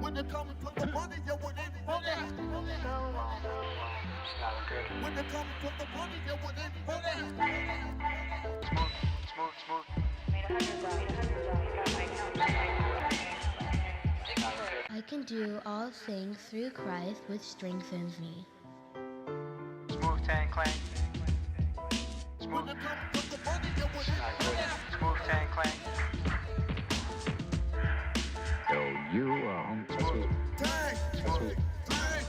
When it comes to the money, you wouldn't put it. When it comes to the money, you wouldn't put it. I can do all things through Christ which strengthens me. Smooth tan clang. When it comes to the money, you wouldn't put it. Smooth tan clang. Yo, you that's sweet. Dang, That's sweet.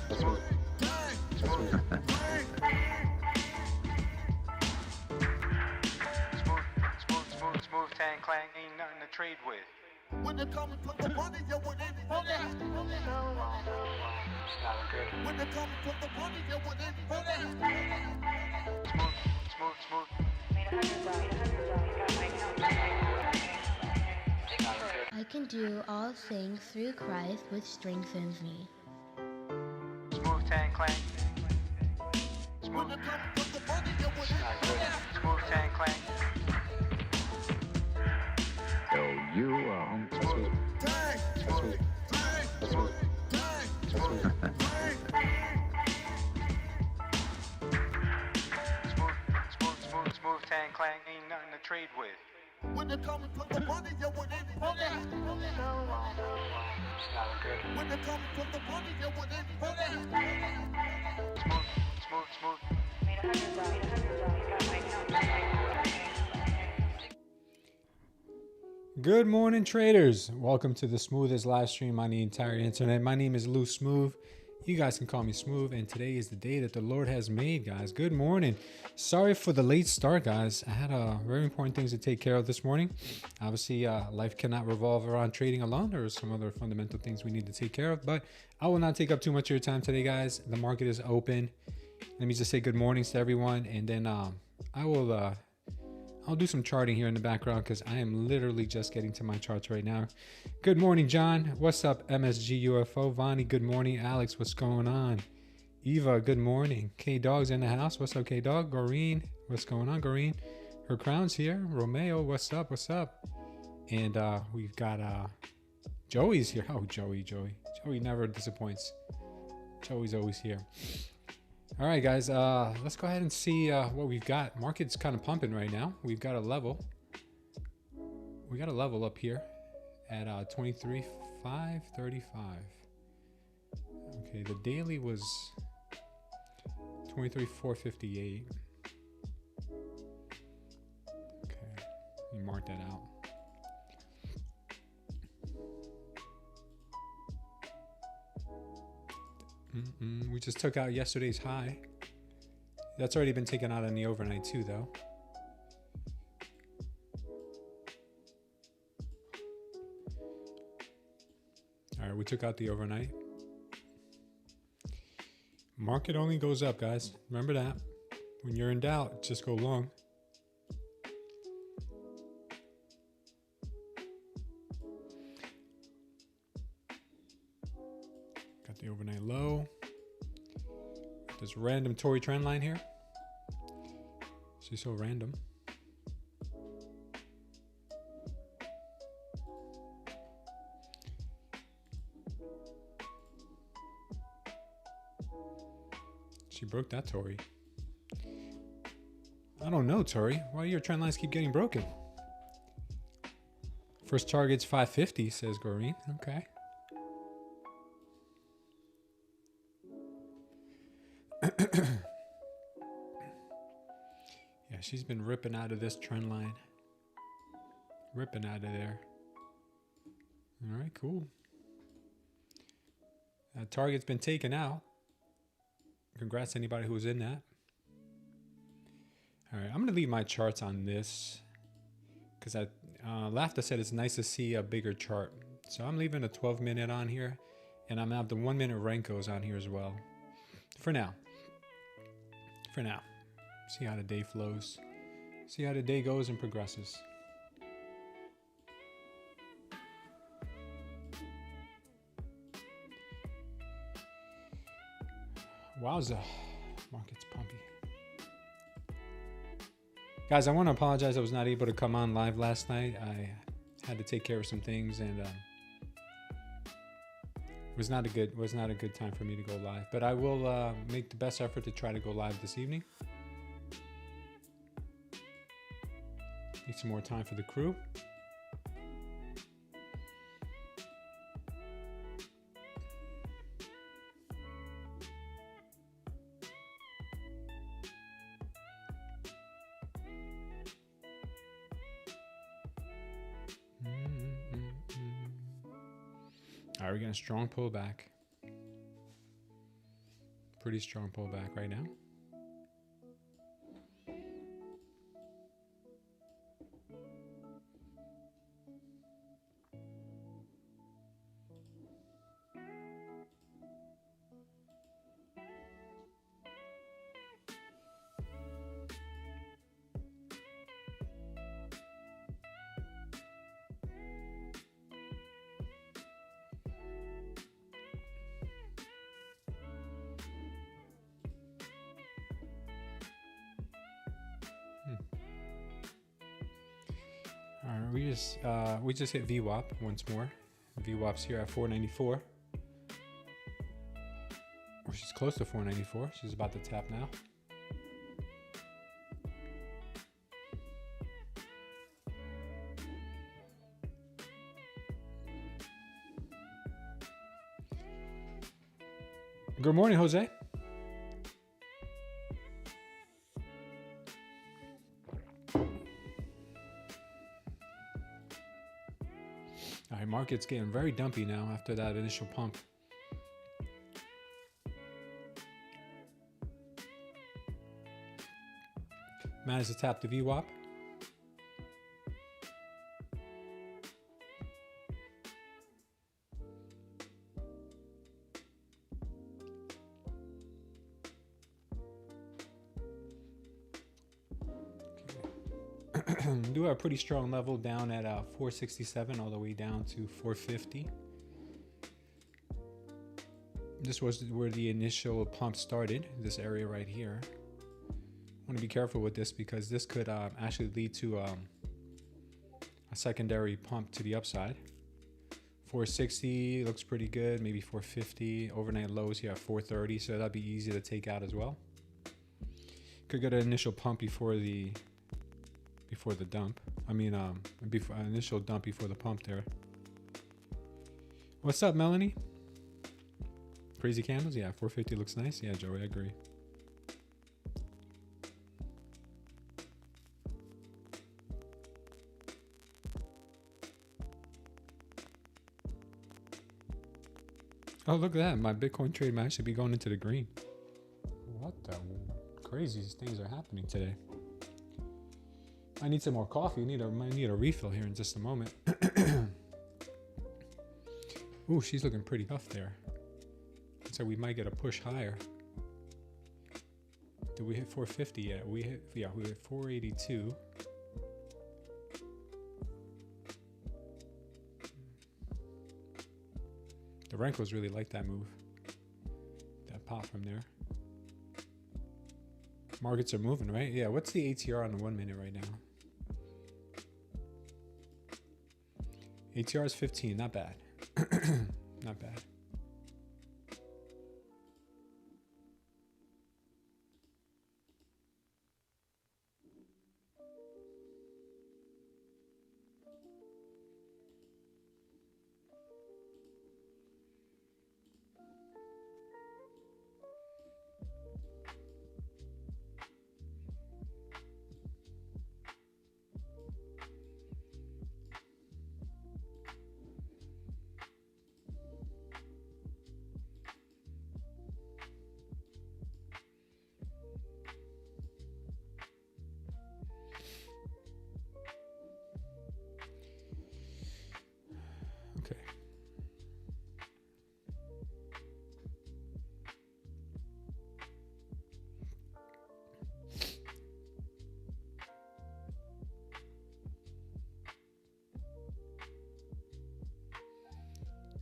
That's sweet. Smooth tan clang. Ain't nothing to trade with. When it comes to the money, you wouldn't put it. When it comes to the money, you wouldn't put it. Smooth. I can do all things through Christ which strengthens me. Smooth tan clang. When it comes to the money, you wouldn't put it. Smooth tan clang. Yo, you that's sweet. Dang, That's sweet. That's sweet. That's sweet. Smooth tan clang. Ain't nothing to trade with. when it comes to the money, you wouldn't put it. When it comes to the money, you wouldn't put it. Smooth. Good morning, traders. Welcome to the smoothest live stream on the entire internet. My name is Lou Smooth. You guys can call me Smooth, and today is the day that the Lord has made, guys. Good morning. Sorry for the late start, guys. I had very important things to take care of this morning. Obviously, life cannot revolve around trading alone. There are some other fundamental things we need to take care of, but I will not take up too much of your time today, guys. The market is open. Let me just say good mornings to everyone, and then I'll do some charting here in the background because I am literally just getting to my charts right now. Good morning, John. What's up, MSG UFO? Vonnie, good morning. Alex, what's going on? Eva, good morning. K-Dog's in the house. What's up, K-Dog? Goreen, what's going on, Goreen? Her crown's here. Romeo, what's up? And we've got Joey's here. Oh, Joey never disappoints. Joey's always here. All right, guys, let's go ahead and see what we've got. Market's kind of pumping right now. We've got a level. We got a level up here at 23,535. Okay, the daily was 23,458. Okay, let me mark that out. We just took out yesterday's high. That's already been taken out in the overnight too, though. All right, we took out the overnight. Market only goes up, guys. Remember that. When you're in doubt, just go long. Got the overnight low. This random Tory trend line here. She's so random. She broke that Tory. I don't know, Tory. Why do your trend lines keep getting broken? First target's 550, says Goreen. Okay. Yeah, she's been ripping out of this trend line. Ripping out of there. All right, cool. That target's been taken out. Congrats to anybody who was in that. All right, I'm going to leave my charts on this because Lafta said it's nice to see a bigger chart. So I'm leaving a 12-minute on here, and I'm going to have the 1-minute Renkos on here as well. For now. See how the day flows. See how the day goes and progresses. Wowza. Market's pumpy. Guys, I want to apologize. I was not able to come on live last night. I had to take care of some things, and was not a good time for me to go live, but I will make the best effort to try to go live this evening. Need some more time for the crew. All right, we're getting a strong pullback. Pretty strong pullback right now. All right, we just hit VWAP once more. VWAP's here at 494. Or she's close to 494. She's about to tap now. Good morning, Jose. All right, market's getting very dumpy now after that initial pump. Managed to tap the VWAP. Do have a pretty strong level down at 467 all the way down to 450. This was where the initial pump started, this area right here. I want to be careful with this because this could actually lead to a secondary pump to the upside. 460 looks pretty good, maybe 450. Overnight lows here at 430, so that'd be easy to take out as well. Could get an initial pump before the dump. I mean, before initial dump before the pump there. What's up, Melanie? Crazy candles? Yeah, 450 looks nice. Yeah, Joey, I agree. Oh, look at that. My Bitcoin trade might actually be going into the green. What the craziest things are happening today? I need some more coffee. I need a refill here in just a moment. Ooh, she's looking pretty tough there. So we might get a push higher. Did we hit 450 yet? We hit 482. The Renkos really like that move. That pop from there. Markets are moving, right? Yeah, what's the ATR on the 1 minute right now? ATR is 15, not bad. Not bad.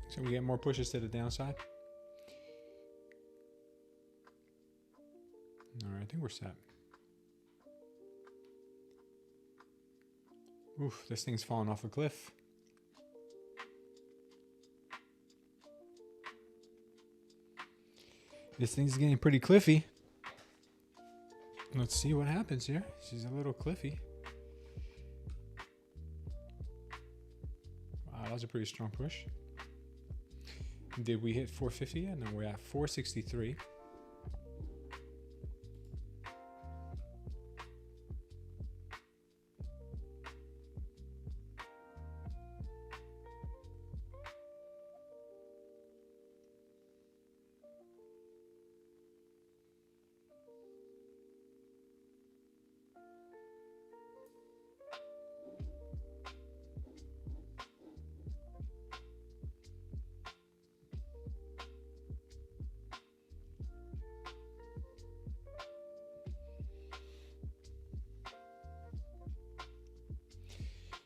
So we get more pushes to the downside. All right, I think we're set. Oof, this thing's falling off a cliff. This thing's getting pretty cliffy. Let's see what happens here. She's a little cliffy. Wow, that was a pretty strong push. Did we hit 450 yet? No, we're at 463.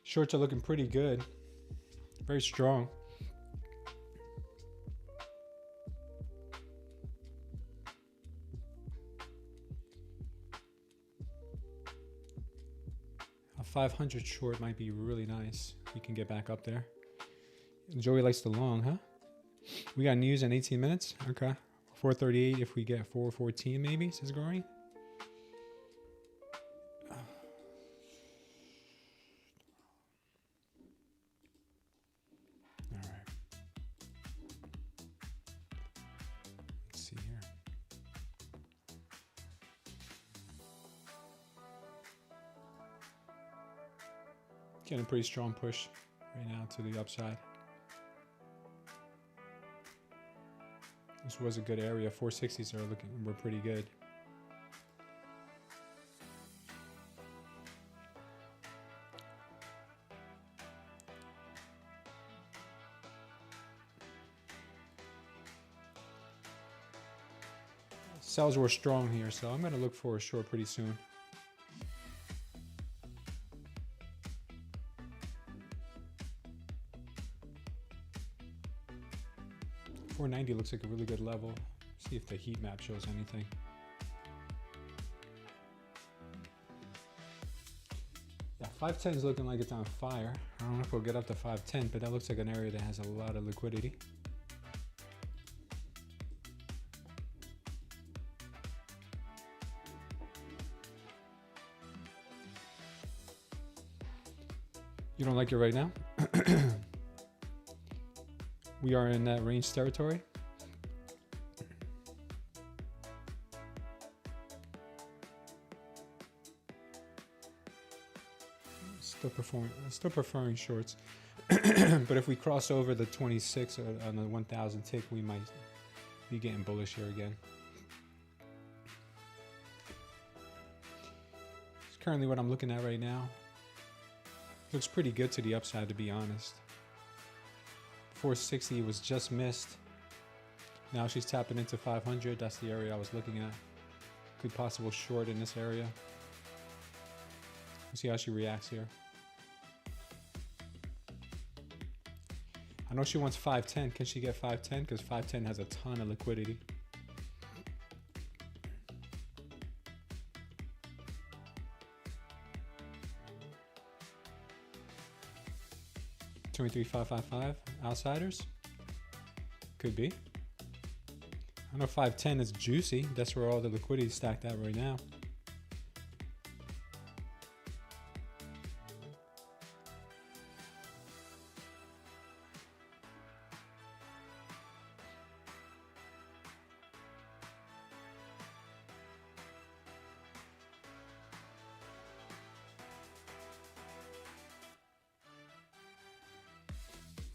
Shorts are looking pretty good. Very strong. A 500 short might be really nice. We can get back up there. Joey likes the long, huh? We got news in 18 minutes. Okay. 438 if we get 414 maybe, says Goring. Getting a pretty strong push right now to the upside. This was a good area. 460s were pretty good. Sells were strong here, so I'm going to look for a short pretty soon. $490 looks like a really good level. See if the heat map shows anything. Yeah, 510 is looking like it's on fire. I don't know if we'll get up to 510, but that looks like an area that has a lot of liquidity. You don't like it right now? We are in that range territory. Still preferring shorts. But if we cross over the 26 on the 1000 tick, we might be getting bullish here again. It's currently what I'm looking at right now. Looks pretty good to the upside, to be honest. 460 was just missed. Now she's tapping into 500. That's the area I was looking at. Good possible short in this area. Let's see how she reacts here. I know she wants 510. Can she get 510? Because 510 has a ton of liquidity. $23,555 outsiders. Could be. I know 510 is juicy. That's where all the liquidity is stacked at right now.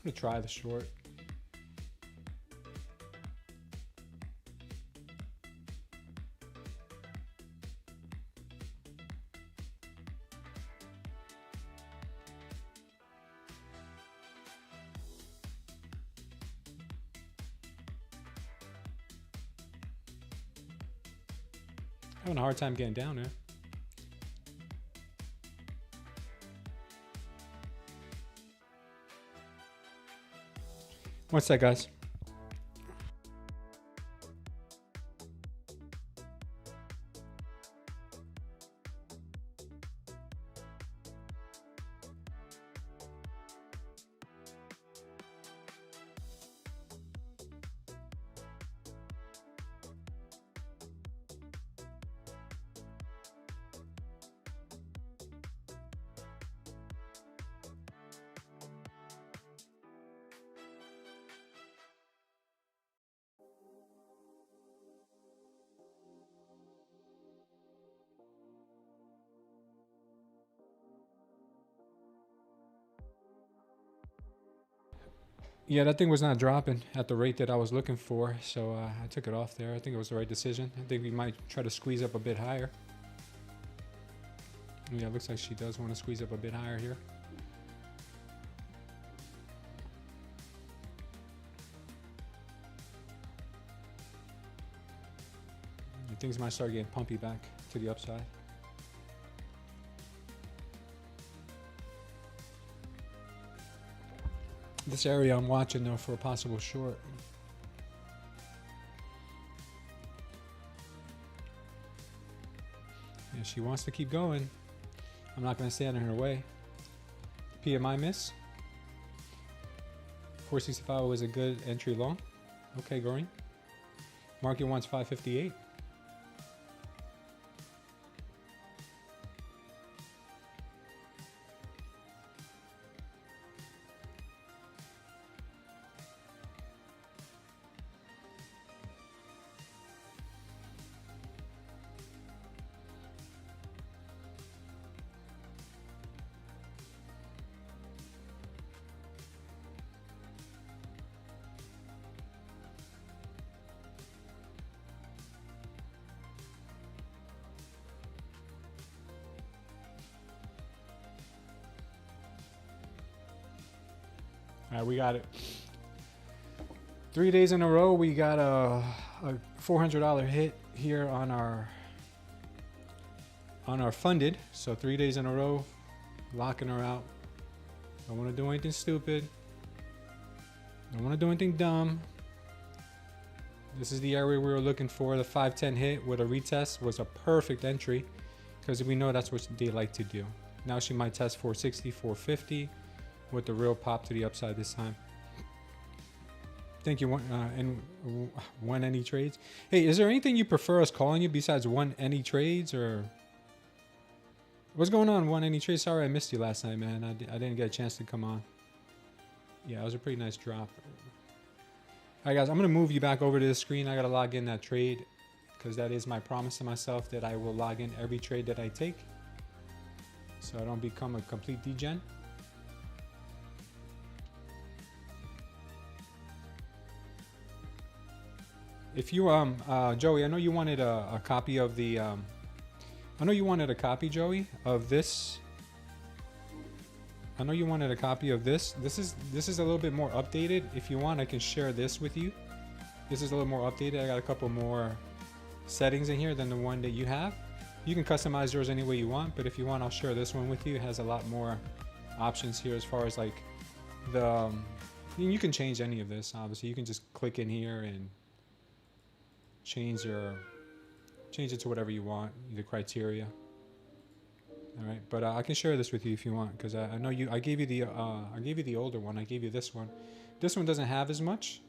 I'm gonna try the short. Having a hard time getting down there. What's that, guys? Yeah, that thing was not dropping at the rate that I was looking for, so I took it off there. I think it was the right decision. I think we might try to squeeze up a bit higher. Yeah, it looks like she does want to squeeze up a bit higher here. And things might start getting pumpy back to the upside. This area I'm watching though for a possible short. Yeah, she wants to keep going. I'm not going to stand in her way. PMI miss. 465 was a good entry long. Okay, Goring. Market wants 558. All right, we got it. 3 days in a row, we got a $400 hit here on our funded. So 3 days in a row, locking her out. Don't want to do anything stupid. Don't want to do anything dumb. This is the area we were looking for. The 510 hit with a retest was a perfect entry because we know that's what they like to do. Now she might test 460, 450 with the real pop to the upside this time. Thank you. And one any trades. Hey, is there anything you prefer us calling you besides one any trades, or what's going on? One any trades. Sorry, I missed you last night, man. I didn't get a chance to come on. Yeah, it was a pretty nice drop. All right, guys, I'm gonna move you back over to the screen. I gotta log in that trade because that is my promise to myself that I will log in every trade that I take, so I don't become a complete degen. If you Joey, I know you wanted a copy of the I know you wanted a copy, Joey, of this. I know you wanted a copy of this. This is a little bit more updated. If you want, I can share this with you. This is a little more updated. I got a couple more settings in here than the one that you have. You can customize yours any way you want, but if you want, I'll share this one with you. It has a lot more options here as far as like the you can change any of this. Obviously, you can just click in here and change it to whatever you want, the criteria. All right, but I can share this with you if you want, because I know I gave you the older one. I gave you this one. This one doesn't have as much.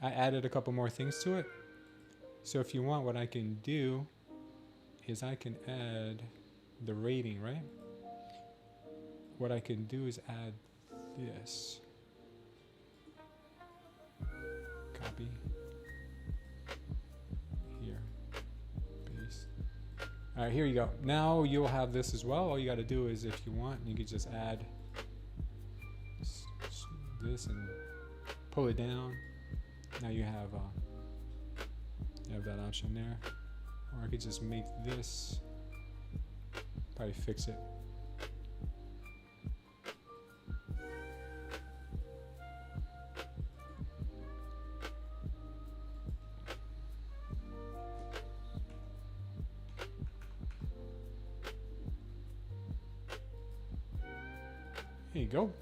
I added a couple more things to it. So if you want, what I can do is I can add the rating, right? What I can do is add this. Copy. All right, here you go. Now you'll have this as well. All you got to do is, if you want, you can just add this and pull it down. Now you have that option there. Or I could just make this, probably fix it. There you go.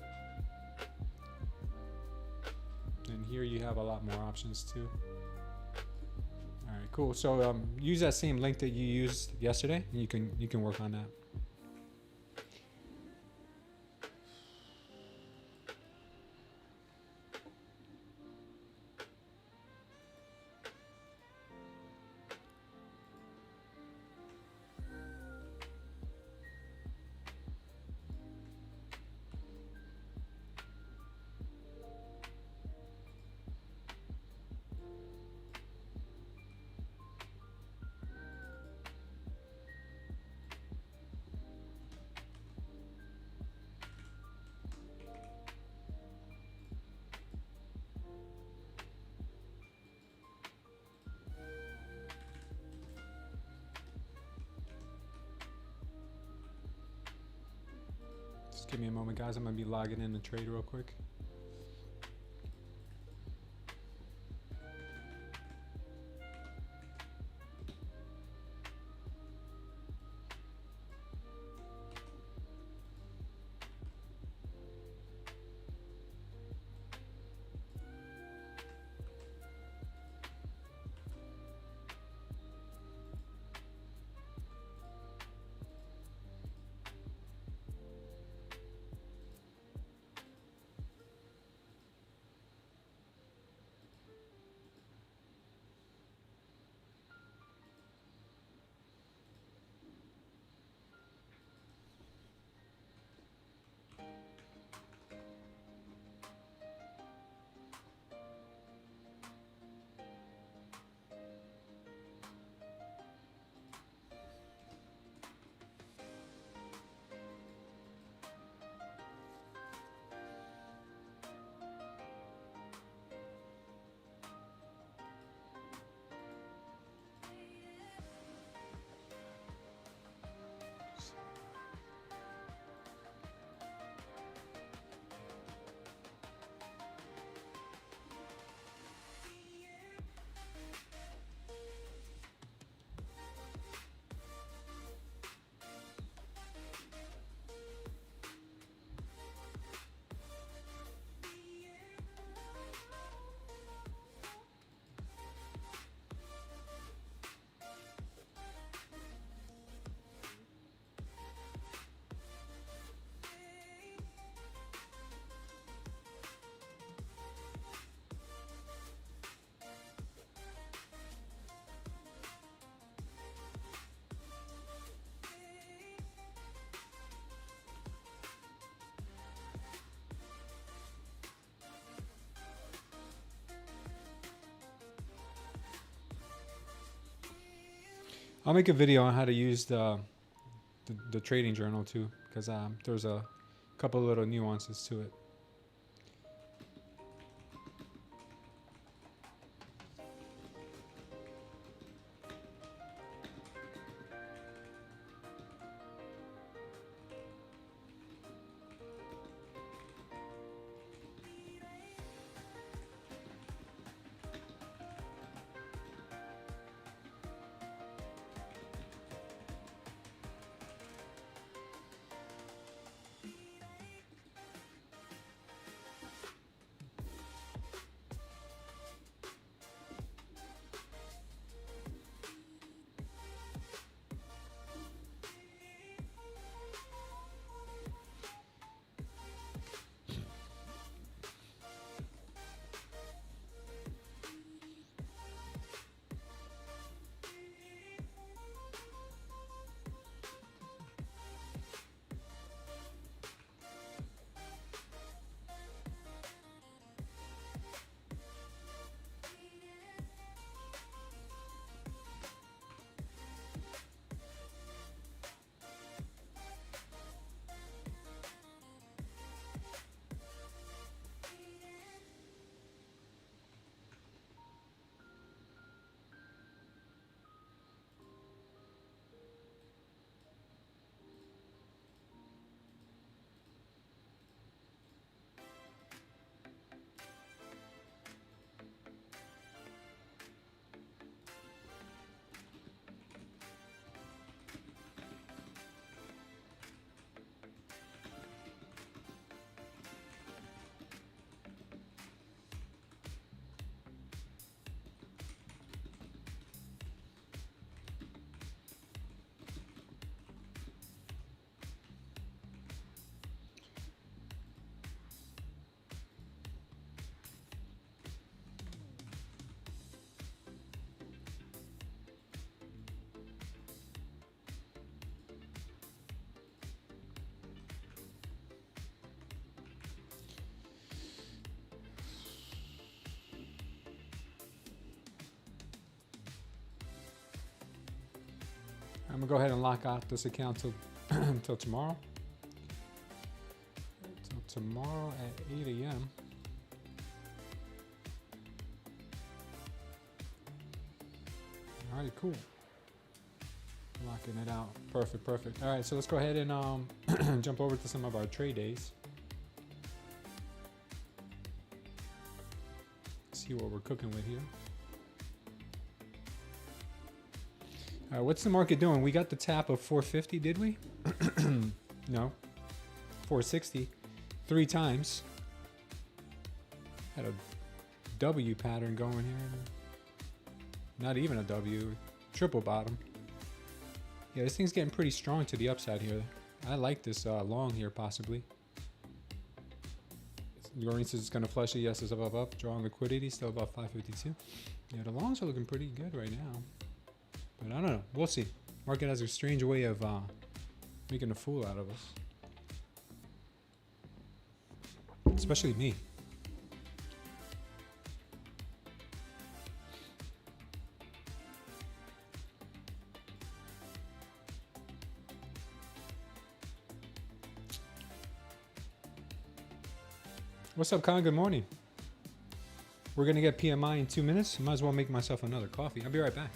And here you have a lot more options too. All right, cool. So use that same link that you used yesterday, and you can work on that. Give me a moment, guys. I'm gonna be logging in the trade real quick. I'll make a video on how to use the trading journal too, because there's a couple little nuances to it. I'm gonna go ahead and lock out this account till till tomorrow. Till tomorrow at 8 a.m. Alrighty, cool. Rocking it out. Perfect, perfect. All right, so let's go ahead and jump over to some of our trade days. See what we're cooking with here. All right, what's the market doing? We got the tap of 450, did we? No. 460. 3 times. Had a W pattern going here. Not even a W. Triple bottom. Yeah, this thing's getting pretty strong to the upside here. I like this long here, possibly. Lawrence says it's going to flush it. Yes, it's up. Drawing liquidity, still above 552. Yeah, the longs are looking pretty good right now. But I don't know. We'll see. Market has a strange way of making a fool out of us. Especially me. What's up, Con? Good morning. We're going to get PMI in 2 minutes. Might as well make myself another coffee. I'll be right back.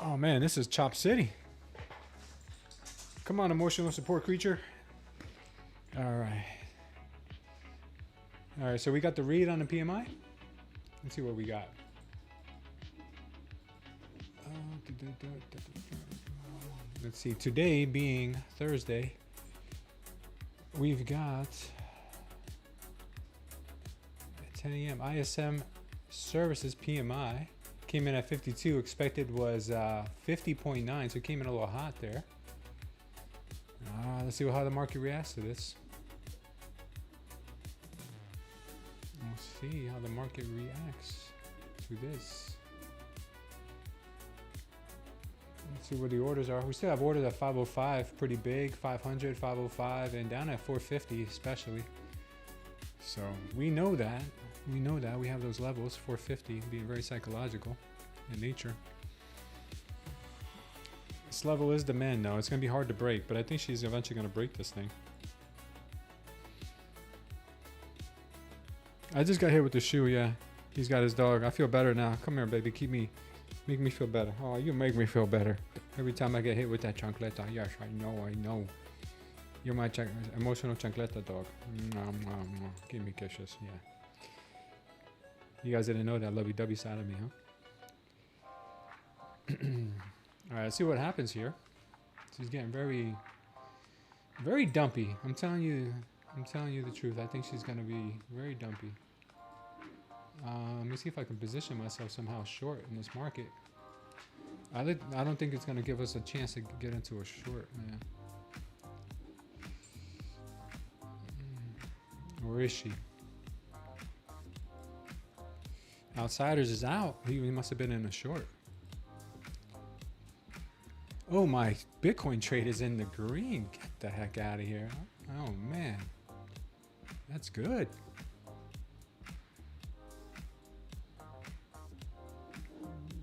Oh man, this is Chop City. Come on, emotional support creature. All right. All right, so we got the read on the PMI. Let's see what we got. Let's see, today being Thursday, we've got at 10 a.m. ISM services PMI. Came in at 52. Expected was 50.9, so it came in a little hot there. Let's see how the market reacts to this. Let's see how the market reacts to this. Let's see what the orders are. We still have orders at 505, pretty big, 500, 505, and down at 450 especially. So we know that. We know that. We have those levels, 450, being very psychological in nature. This level is demand though. It's going to be hard to break, but I think she's eventually going to break this thing. I just got hit with the shoe, yeah. He's got his dog. I feel better now. Come here, baby. Make me feel better. Oh, you make me feel better. Every time I get hit with that chancleta. Yes, I know. You're my emotional chancleta dog. Give me kisses, yeah. You guys didn't know that lovey-dovey side of me, huh? All right, let's see what happens here. She's getting very, very dumpy. I'm telling you the truth. I think she's gonna be very dumpy. Let me see if I can position myself somehow short in this market. I don't think it's gonna give us a chance to get into a short, man. Where is she? Outsiders is out. He must have been in a short. Oh, my Bitcoin trade is in the green. Get the heck out of here. Oh, man. That's good.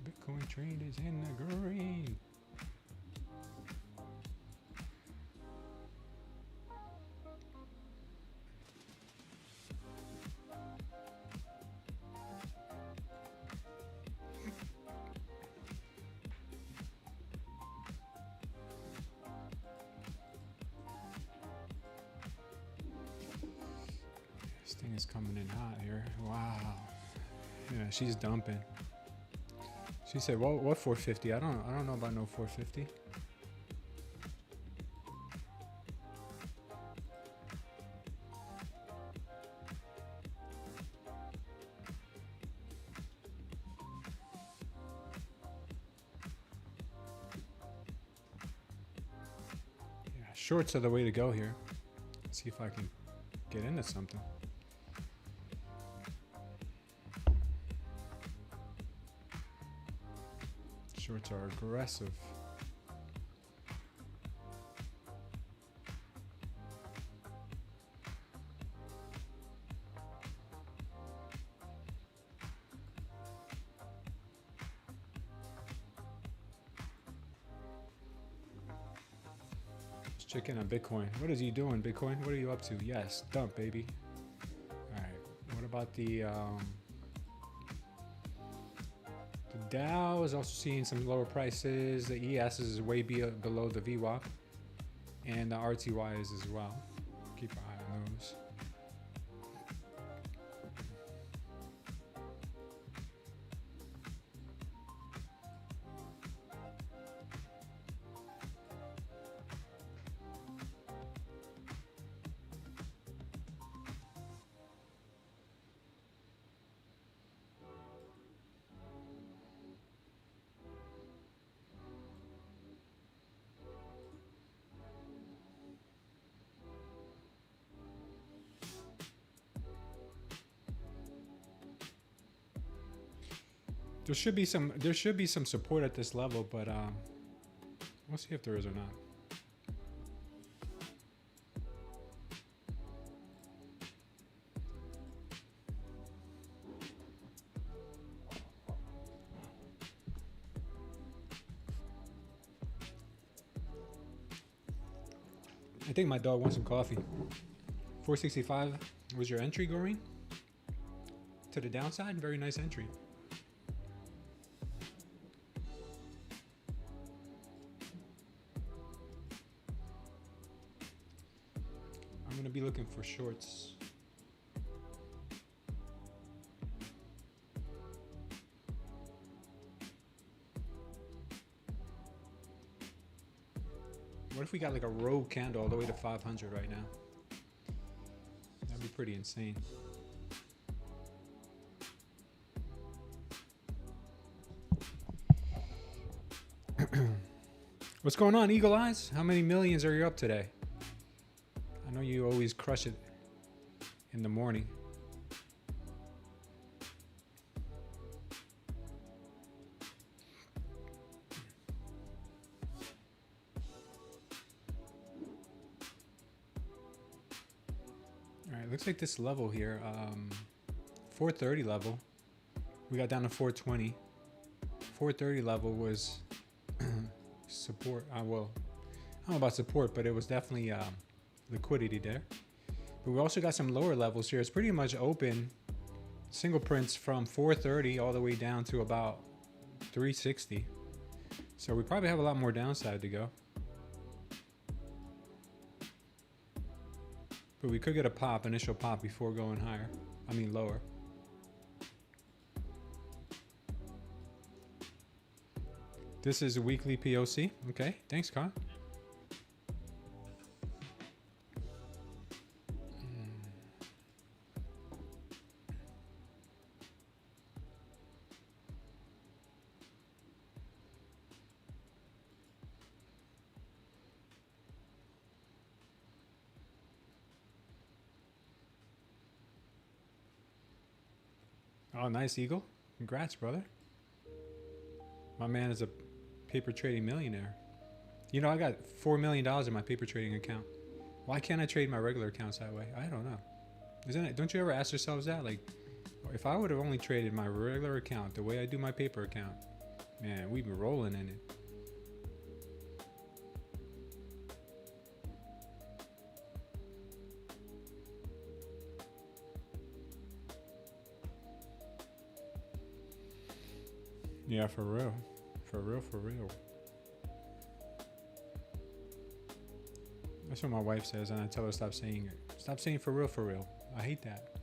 Bitcoin trade is in the green. This thing is coming in hot here. Wow. Yeah, she's dumping. She said, "Well, what 450? I don't know about no 450." Yeah, shorts are the way to go here. Let's see if I can get into something. Shorts are aggressive. Let's check in on Bitcoin. What is he doing, Bitcoin? What are you up to? Yes, dump, baby. All right. What about the Dow is also seeing some lower prices. The ES is way below the VWAP, and the RTY is as well. Keep an eye on those. There should be some support at this level, but we'll see if there is or not. I think my dog wants some coffee. 465 was your entry, Goreen? To the downside, very nice entry. I'm gonna be looking for shorts. What if we got like a rogue candle all the way to 500 right now? That'd be pretty insane. What's going on, Eagle Eyes? How many millions are you up today? I know you always crush it in the morning. All right, looks like this level here, 430 level. We got down to 420. 430 level was support. Well, I don't know about support, but it was definitely liquidity there. But we also got some lower levels here. It's pretty much open single prints from 430 all the way down to about 360. So we probably have a lot more downside to go. But we could get a pop, initial pop before going higher. I mean lower. This is a weekly POC. Okay, thanks, Con. Oh, nice, Eagle. Congrats, brother. My man is a paper trading millionaire. You know, I got $4 million in my paper trading account. Why can't I trade my regular accounts that way? I don't know. Isn't it? Don't you ever ask yourselves that? Like, if I would have only traded my regular account the way I do my paper account, man, we'd be rolling in it. Yeah, for real. For real, for real. That's what my wife says, and I tell her stop saying it. Stop saying for real, for real. I hate that.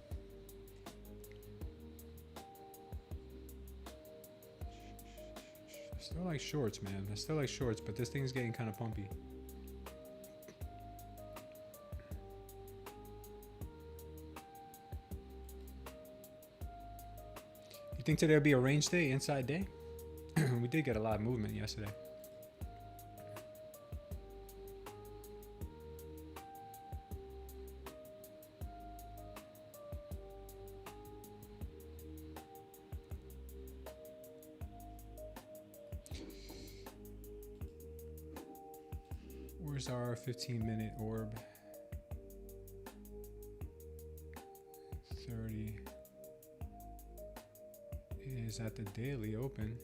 I still like shorts, man. I still like shorts, but this thing's getting kind of pumpy. You think today will be a range day, inside day? We did get a lot of movement yesterday. Where's our 15-minute orb? 30 is at the daily open.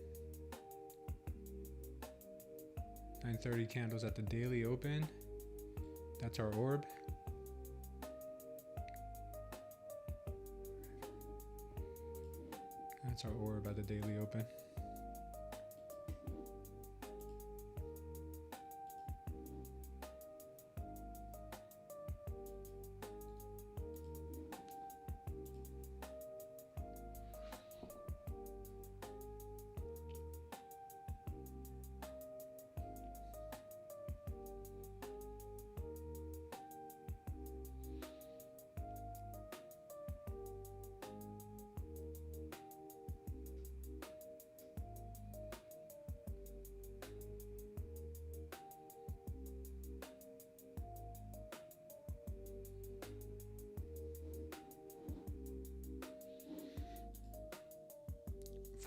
9:30 candles at the daily open. That's our orb. That's our orb at the daily open.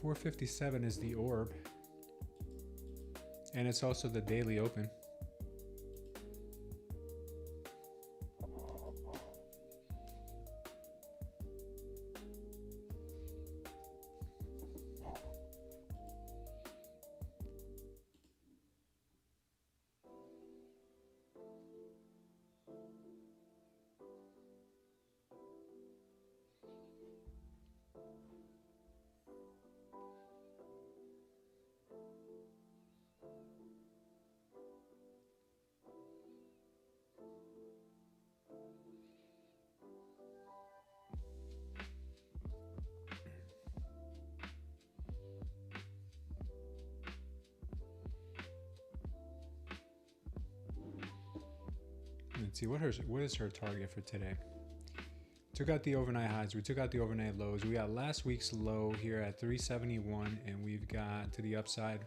$457 is the orb, and it's also the daily open. Let's see, what is her target for today? Took out the overnight highs, we took out the overnight lows. We got last week's low here at 371, and we've got to the upside.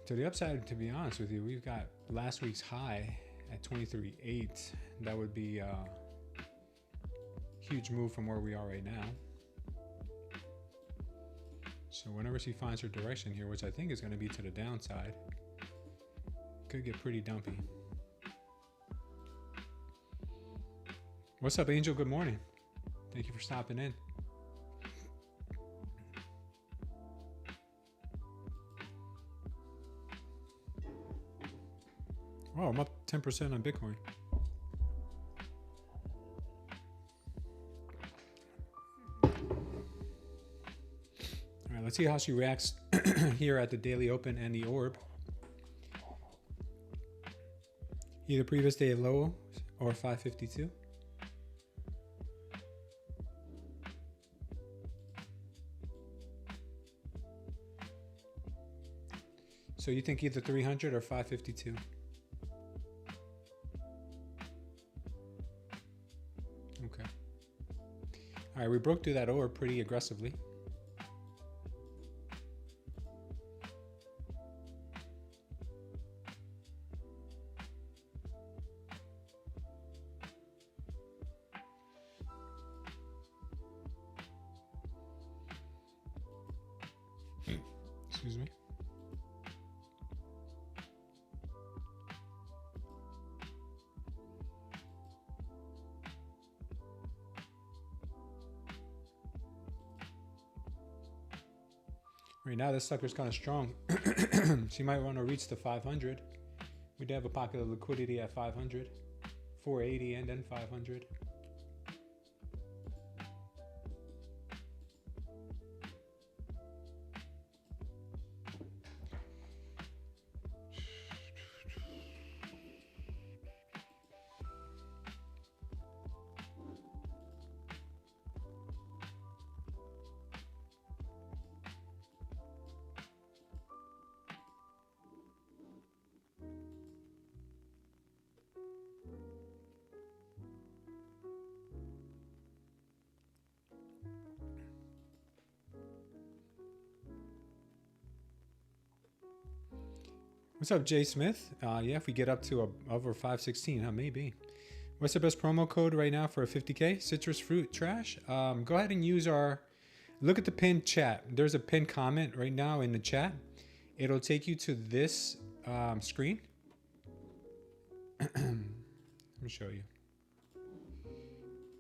To the upside, to be honest with you, we've got last week's high at 23.8. That would be a huge move from where we are right now. So whenever she finds her direction here, which I think is going to be to the downside, could get pretty dumpy. What's up, Angel? Good morning. Thank you for stopping in. Oh, I'm up 10% on Bitcoin. All right, let's see how she reacts here at the daily open and the orb. Either previous day low or 552. So you think either 300 or 552? Okay. All right, we broke through that order pretty aggressively. Excuse me. Right now, this sucker's kind of strong. So you might want to reach the 500. We do have a pocket of liquidity at 500, 480, and then 500. What's up, Jay Smith? Yeah, if we get up to over 516, maybe. What's the best promo code right now for a 50K? Citrus fruit trash? Go ahead and use look at the pinned chat. There's a pinned comment right now in the chat. It'll take you to this screen. Let me show you.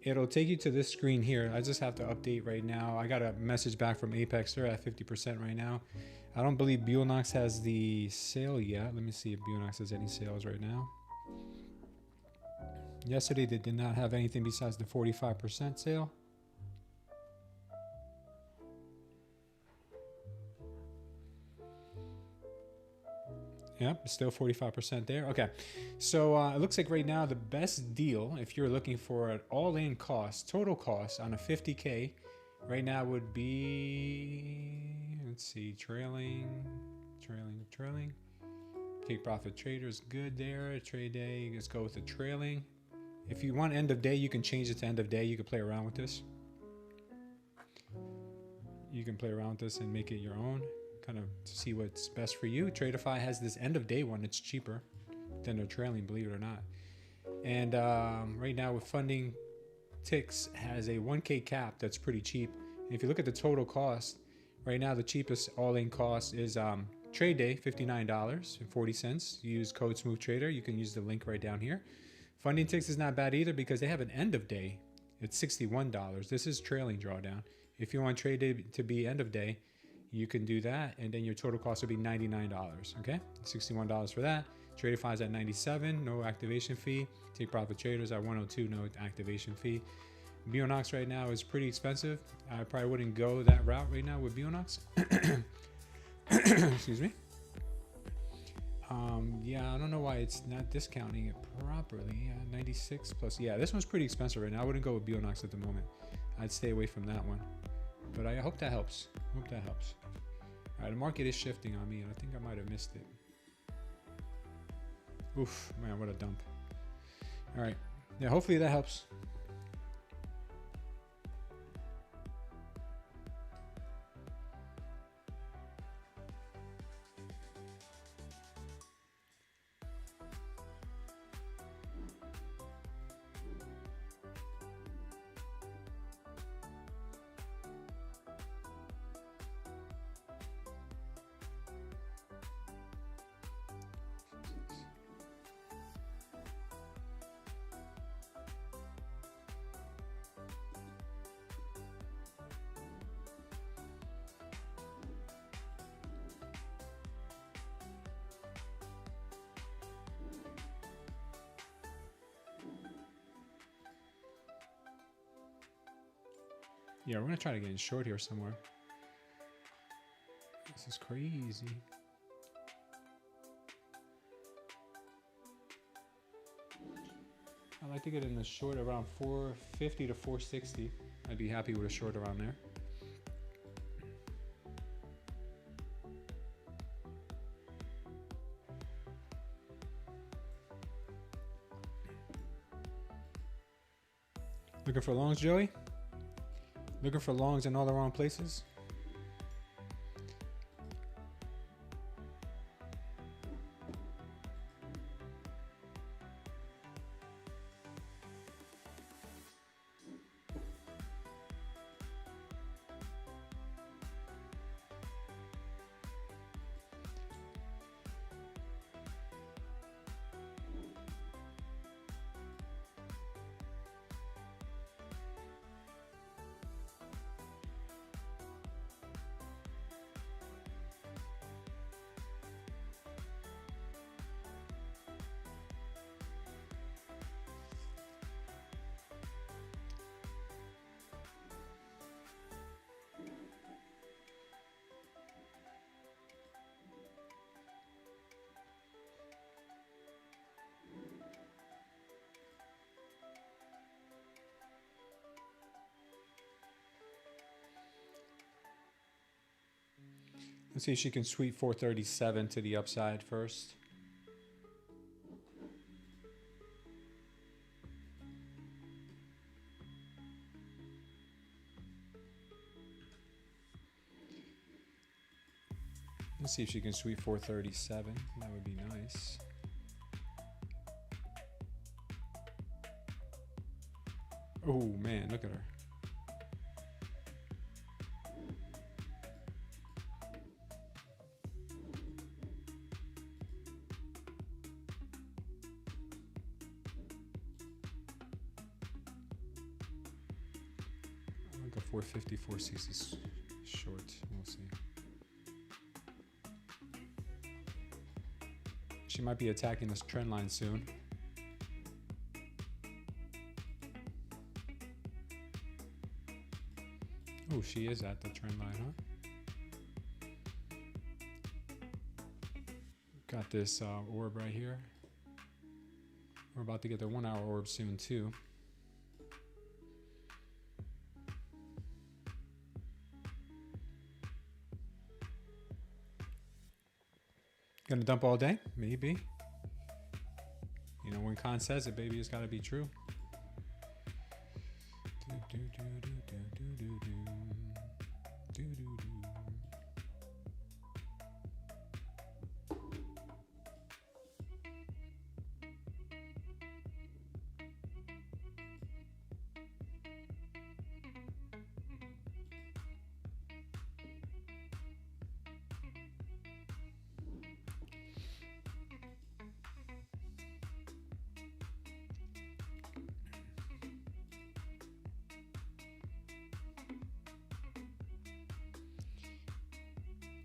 It'll take you to this screen here. I just have to update right now. I got a message back from Apex. They're at 50% right now. I don't believe Bulenox has the sale yet. Let me see if Bulenox has any sales right now. Yesterday, they did not have anything besides the 45% sale. Yep, still 45% there. Okay, so it looks like right now the best deal, if you're looking for an all-in cost, total cost on a 50K, right now would be, let's see, trailing. Take profit traders, good there. Trade day, let's go with the trailing. If you want end of day, you can change it to end of day. You can play around with this. You can play around with this and make it your own, kind of to see what's best for you. Tradeify has this end of day one. It's cheaper than their trailing, believe it or not. And right now with funding, Ticks has a 1K cap that's pretty cheap. And if you look at the total cost, right now the cheapest all-in cost is Tradeday, $59.40. Use code SmoothTrader. You can use the link right down here. Funding Ticks is not bad either because they have an end of day. It's $61. This is trailing drawdown. If you want Tradeday to be end of day, you can do that, and then your total cost will be $99. Okay, $61 for that. Tradeify is at $97, no activation fee. Take profit traders at $102, no activation fee. Bulenox right now is pretty expensive. I probably wouldn't go that route right now with Bulenox. Excuse me. Yeah, I don't know why it's not discounting it properly. 96 plus. Yeah, this one's pretty expensive right now. I wouldn't go with Bulenox at the moment. I'd stay away from that one. But I hope that helps. All right, the market is shifting on me, and I think I might have missed it. Oof, man, what a dump. All right, yeah, hopefully that helps. Yeah, we're gonna try to get in short here somewhere. This is crazy. I'd like to get in the short around 450 to 460. I'd be happy with a short around there. Looking for longs, Joey? Looking for longs in all the wrong places? Let's see if she can sweep 437 to the upside first. Let's see if she can sweep 437. That would be nice. Oh man, look at her. I'll go 450, 460 short. We'll see. She might be attacking this trend line soon. Oh, she is at the trend line, huh? Got this orb right here. We're about to get the 1 hour orb soon too. Gonna dump all day? Maybe. You know, when Khan says it, baby, it's gotta be true.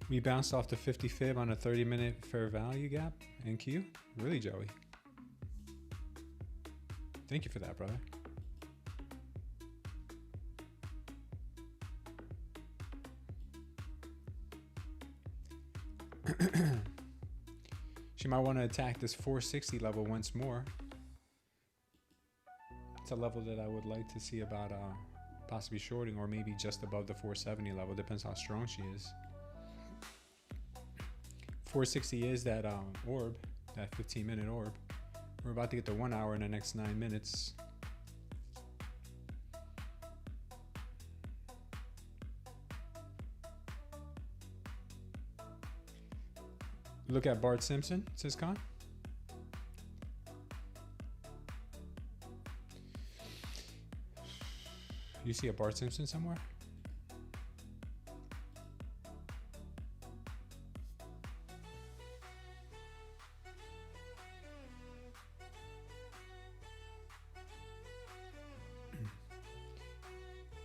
We bounced off the 50 fib on a 30-minute fair value gap in Q. Really, Joey? Thank you for that, brother. She might want to attack this 460 level once more. It's a level that I would like to see about possibly shorting, or maybe just above the 470 level. Depends how strong she is. 460 is that orb, that 15-minute orb. We're about to get the 1 hour in the next 9 minutes. Look at Bart Simpson, says Khan. You see a Bart Simpson somewhere?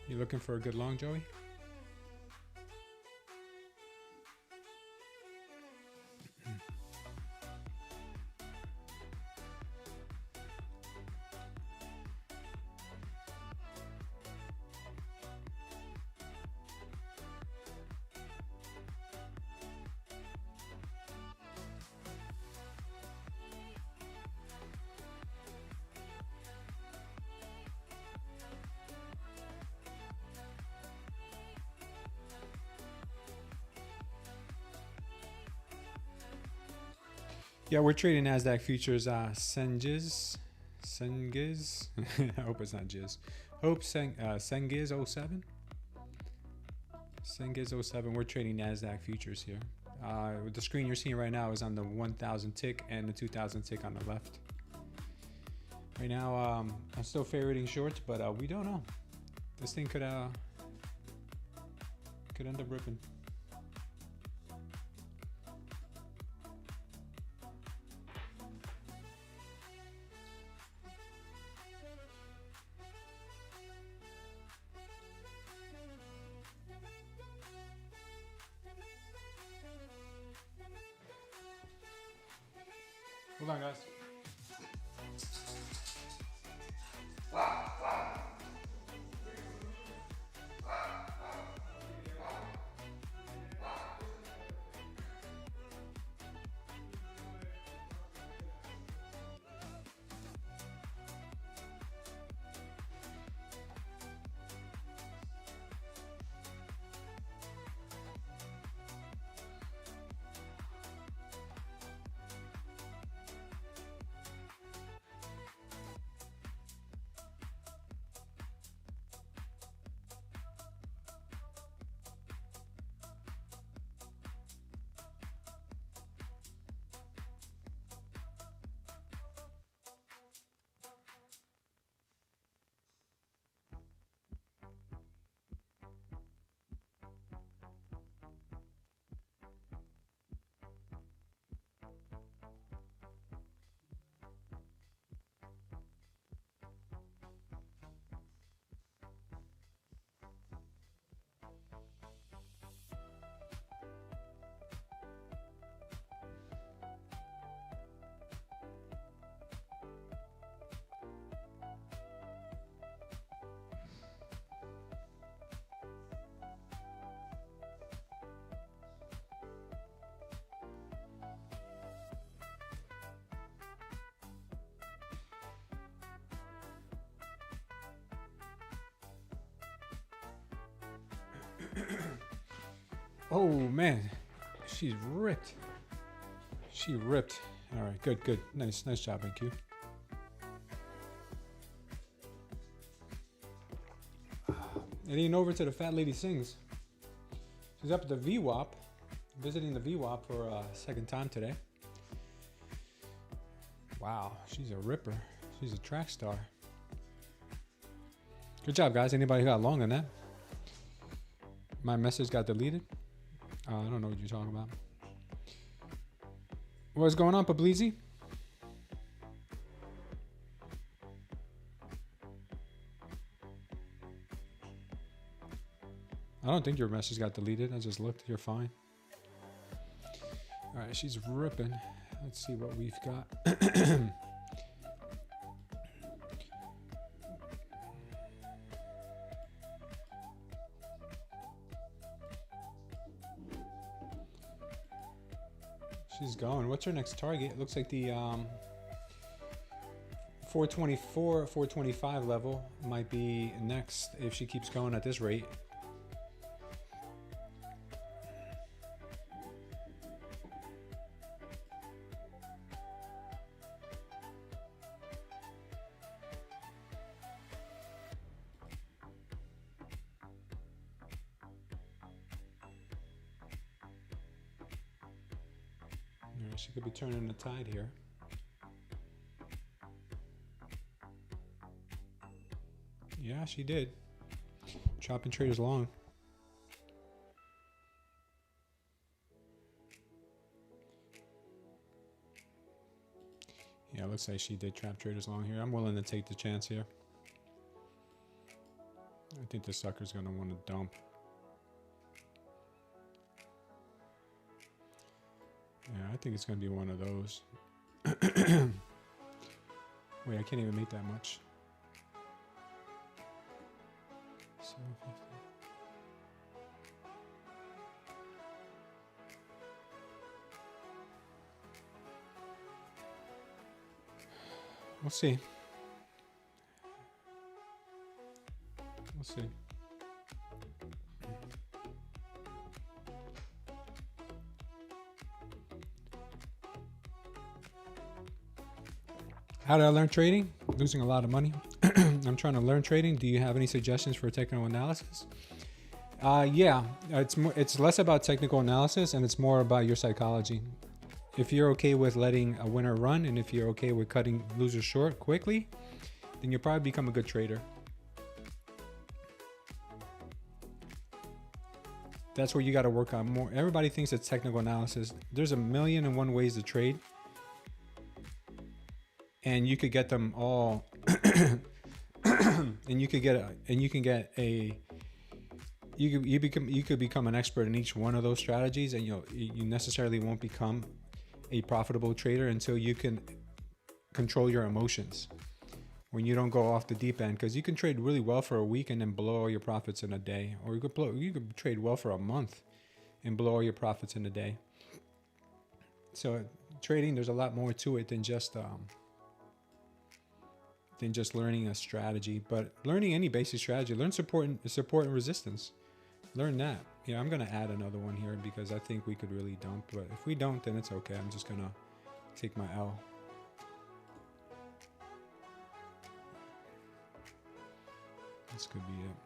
You looking for a good long, Joey? Yeah, we're trading Nasdaq Futures Sengiz. I hope it's not Jizz. Hope Sengiz07. Sengiz07. We're trading Nasdaq futures here. The screen you're seeing right now is on the 1000 tick and the 2000 tick on the left. Right now, I'm still favoriting shorts, but we don't know. This thing could end up ripping. Hold on, guys. Oh man, she's ripped. She ripped. All right, good, good, nice job, NQ. Heading over to the fat lady sings. She's up at the VWAP, visiting the VWAP for a second time today. Wow, she's a ripper. She's a track star. Good job, guys. Anybody who got long on that? My message got deleted. I don't know what you're talking about. What's going on, Pablisi? I don't think your message got deleted. I just looked. You're fine. All right, she's ripping. Let's see what we've got. She's going. What's her next target? It looks like the 424, 425 level might be next if she keeps going at this rate. She could be turning the tide here. Yeah, she did. Chopping traders long. Yeah, it looks like she did trap traders long here. I'm willing to take the chance here. I think the sucker's going to want to dump. Yeah, I think it's going to be one of those. Wait, I can't even make that much. 750. We'll see. We'll see. How did I learn trading? Losing a lot of money. I'm trying to learn trading. Do you have any suggestions for technical analysis? Yeah, it's less about technical analysis and it's more about your psychology. If you're okay with letting a winner run, and if you're okay with cutting losers short quickly, then you'll probably become a good trader. That's where you got to work on more. Everybody thinks it's technical analysis. There's 1,000,001 ways to trade, and you could get them all. And you could become an expert in each one of those strategies, and you necessarily won't become a profitable trader until you can control your emotions when you don't go off the deep end, because you can trade really well for a week and then blow all your profits in a day, or you could trade well for a month and blow all your profits in a day. So trading, there's a lot more to it than just learning a strategy. But learning any basic strategy, learn support and resistance. Learn that. Yeah, I'm gonna add another one here because I think we could really dump, but if we don't, then it's okay. I'm just gonna take my L. This could be it.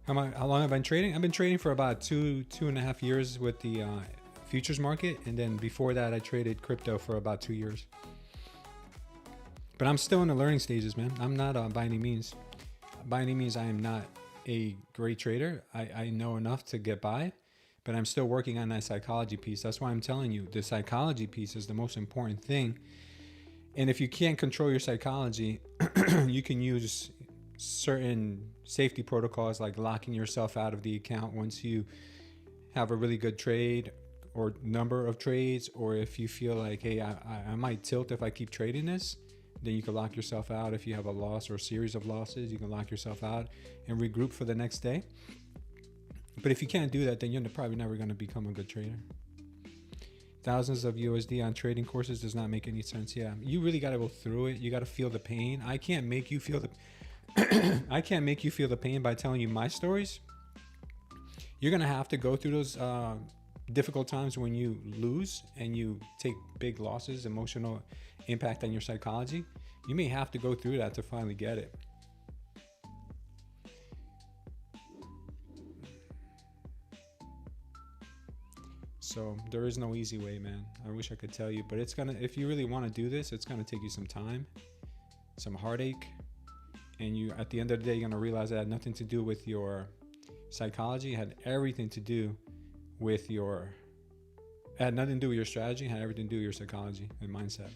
How long have I been trading? I've been trading for about two and a half years with the futures market, and then before that I traded crypto for about 2 years. But I'm still in the learning stages, man. I'm not by any means I am not a great trader. I know enough to get by, but I'm still working on that psychology piece. That's why I'm telling you, the psychology piece is the most important thing. And if you can't control your psychology, you can use certain safety protocols like locking yourself out of the account once you have a really good trade or number of trades, or if you feel like, hey, I might tilt if I keep trading this, then you can lock yourself out. If you have a loss or a series of losses, you can lock yourself out and regroup for the next day. But if you can't do that, then you're probably never going to become a good trader. Thousands of USD on trading courses does not make any sense. Yeah, you really got to go through it. You got to feel the pain. I can't make you feel the pain by telling you my stories. You're gonna have to go through those difficult times when you lose and you take big losses, emotional impact on your psychology. You may have to go through that to finally get it. So there is no easy way, man. I wish I could tell you, but if you really want to do this, it's gonna take you some time, some heartache. And you, at the end of the day, you're gonna realize it had nothing to do with your psychology. It had everything to do with your. It had nothing to do with your strategy. It had everything to do with your psychology and mindset.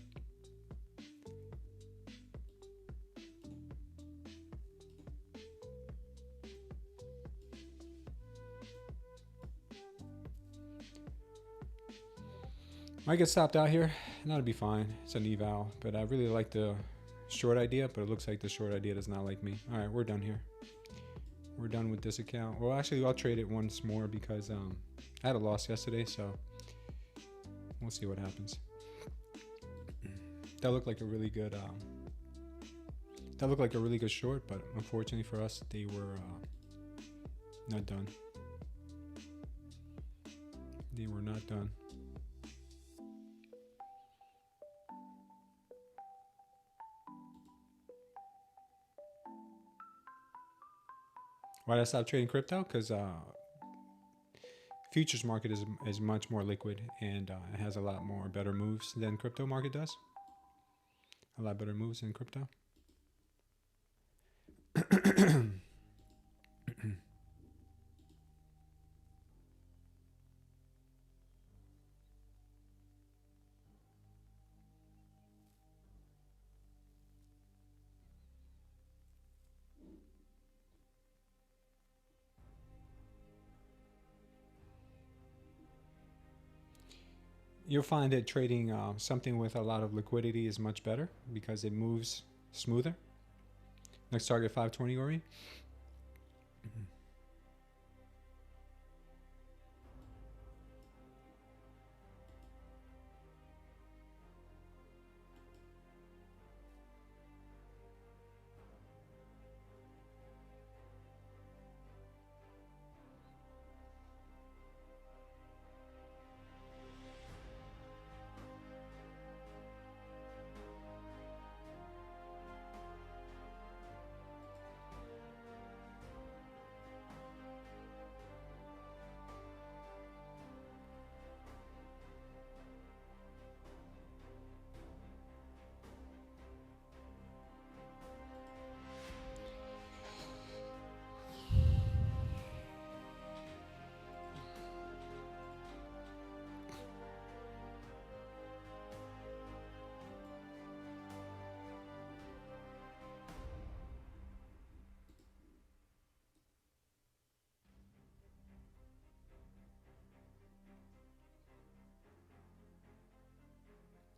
Might get stopped out here. That'll be fine. It's an eval, but I really like the short idea, but it looks like the short idea does not like me. All right, we're done here. We're done with this account. Well, actually, I'll trade it once more because I had a loss yesterday, so we'll see what happens. That looked like a really good. That looked like a really good short, but unfortunately for us, they were not done. They were not done. Why did I stop trading crypto? Because futures market is much more liquid, and it has a lot more better moves than crypto market does. A lot better moves than crypto. You'll find that trading something with a lot of liquidity is much better because it moves smoother. Next target 520, Ori.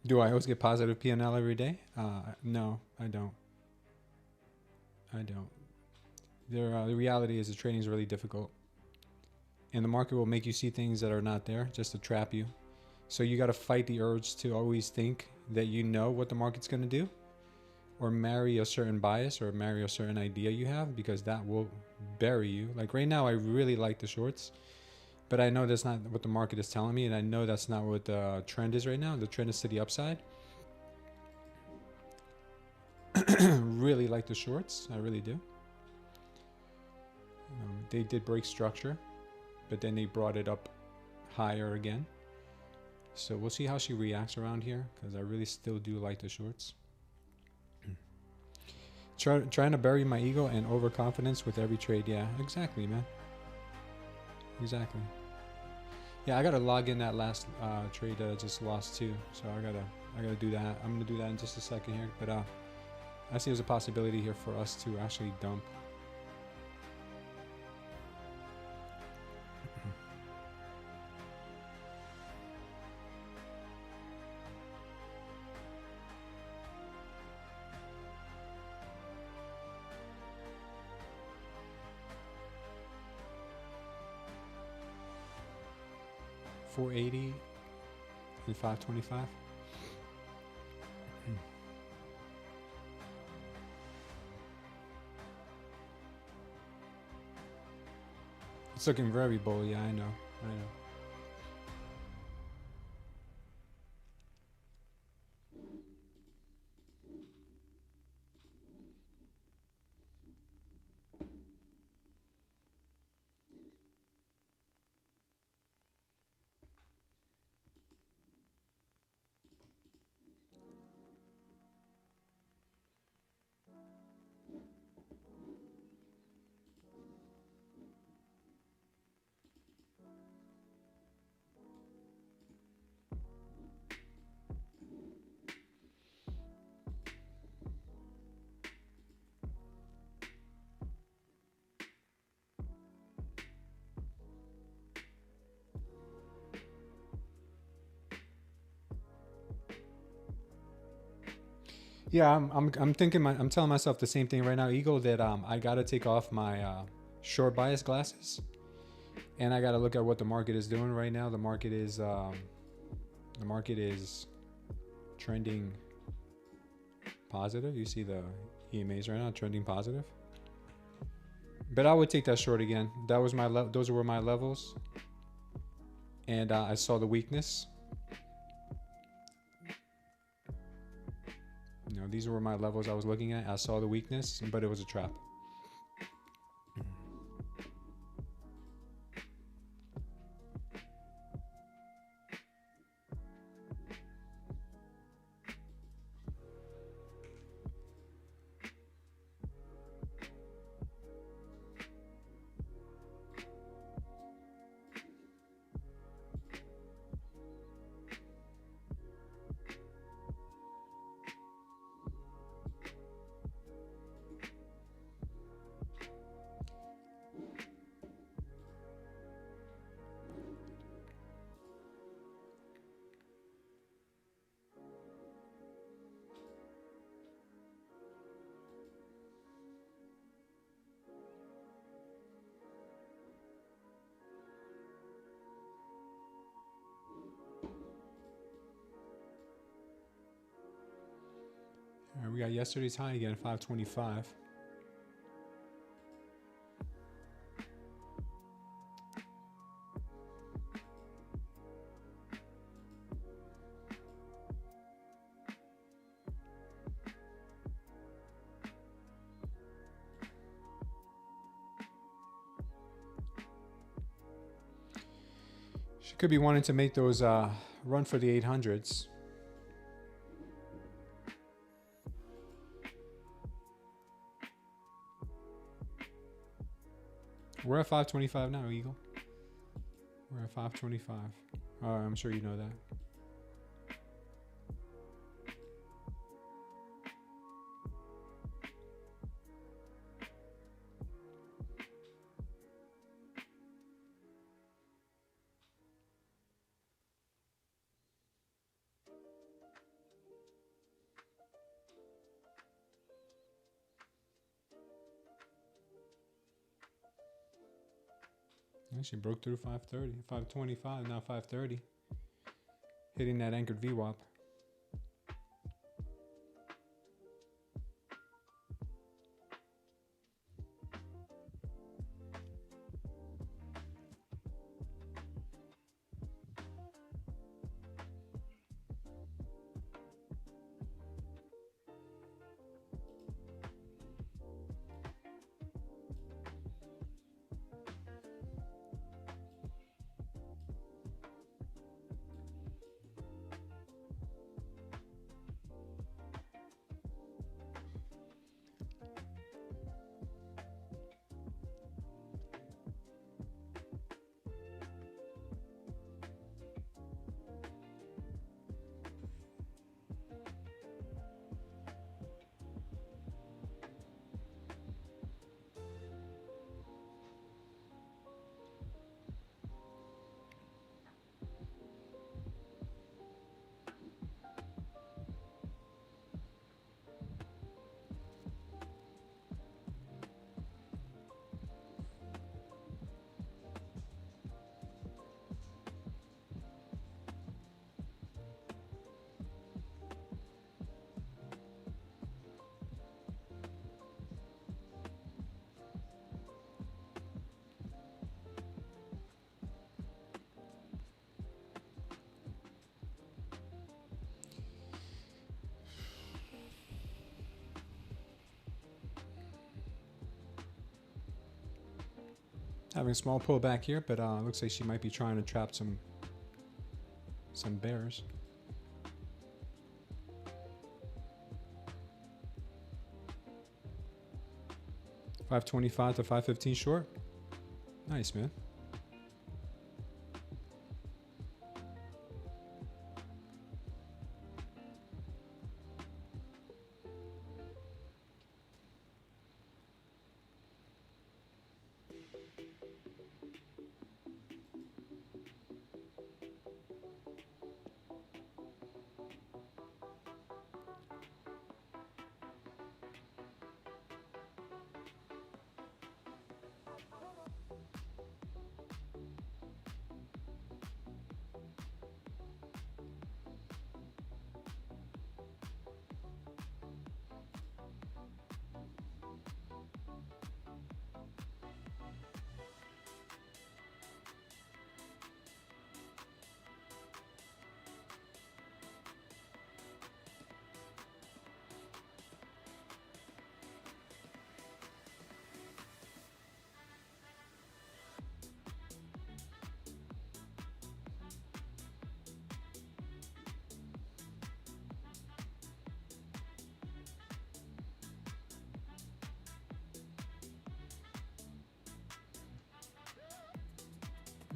Do I always get positive P&L every day? No, I don't. I don't. The reality is the trading is really difficult. And the market will make you see things that are not there just to trap you. So you got to fight the urge to always think that you know what the market's going to do, or marry a certain bias or marry a certain idea you have, because that will bury you. Like right now, I really like the shorts, but I know that's not what the market is telling me, and I know that's not what the trend is right now. The trend is to the upside. Really like the shorts. I really do. They did break structure, but then they brought it up higher again. So we'll see how she reacts around here, because I really still do like the shorts. Trying to bury my ego and overconfidence with every trade. Yeah, exactly, man. Exactly. Yeah, I gotta log in that last trade that I just lost too. So I gotta do that. I'm gonna do that in just a second here. But I see there's a possibility here for us to actually dump. $480 and $525. It's looking very bull. Yeah, I know. I know. Yeah, I'm thinking I'm telling myself the same thing right now, Eagle, that I gotta take off my short bias glasses, and I gotta look at what the market is doing right now. The market is trending positive. You see the EMAs right now trending positive, but I would take that short again. That was my those were my levels, and I saw the weakness. You know, these were my levels I was looking at. I saw the weakness, but it was a trap. we got yesterday's high again, 525. She could be wanting to make those run for the 800s. We're at 525 now, Eagle. We're at 525. I'm sure you know that. She broke through 530, 525, now 530. Hitting that anchored VWAP. Having a small pullback here, but looks like she might be trying to trap some bears. $525 to $515 short. Nice, man.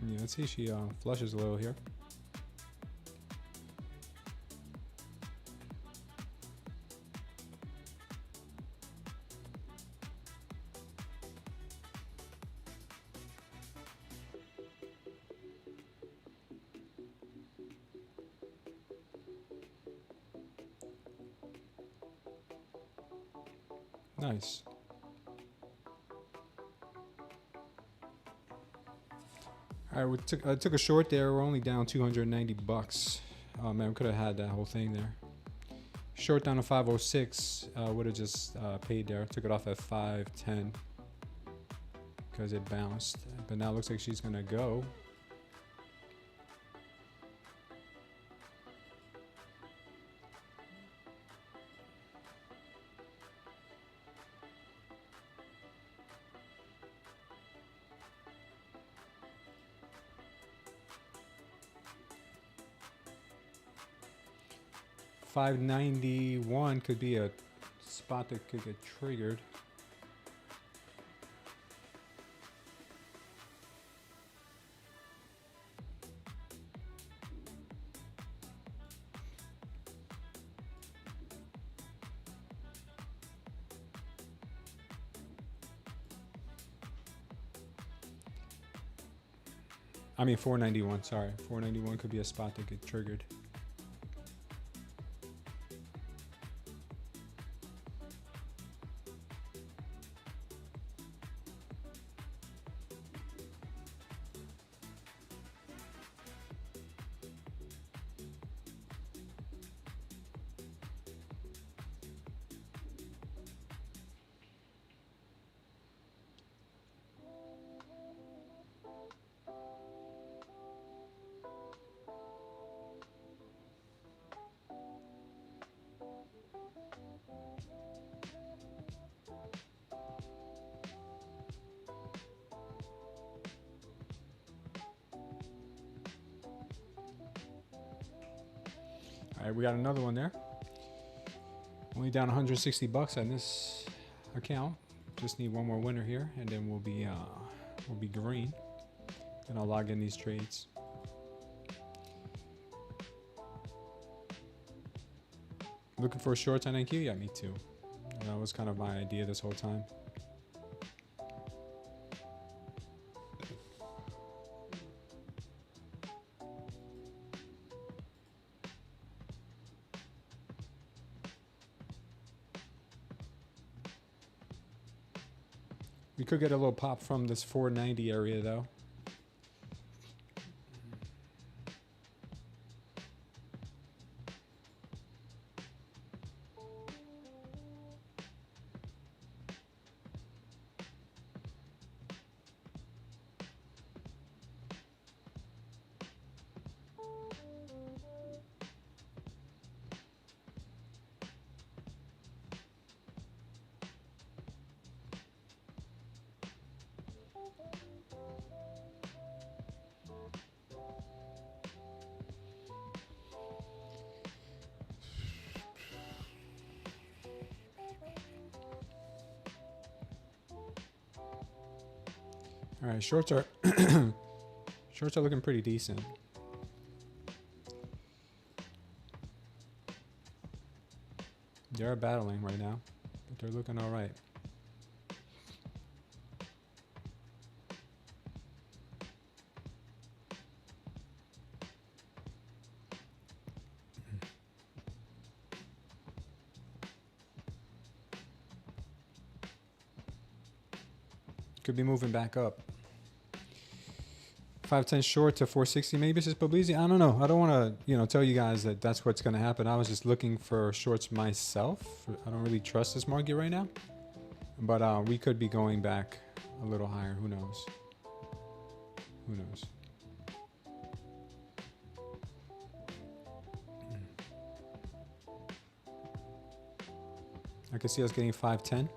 Yeah, let's see if she flushes a little here. Nice. All right, I took a short there. We're only down $290. Oh man, we could have had that whole thing there. Short down to 506 would have just paid there. Took it off at 510 because it bounced. But now it looks like she's gonna go. $591 could be a spot that could get triggered. I mean 491, sorry. 491 could be a spot that get triggered. All right, we got another one there. Only down 160 bucks on this account. Just need one more winner here, and then we'll be green. Then I'll log in these trades. Looking for shorts on NQ? Yeah, me too. That was kind of my idea this whole time. We could get a little pop from this 490 area though. All right, shorts are shorts are looking pretty decent. They're battling right now, but they're looking all right. Could be moving back up. 510 short to 460. Maybe this is Publizi. I don't know. I don't want to, tell you guys that that's what's going to happen. I was just looking for shorts myself. I don't really trust this market right now, but we could be going back a little higher. Who knows? Who knows? I can see us getting 510.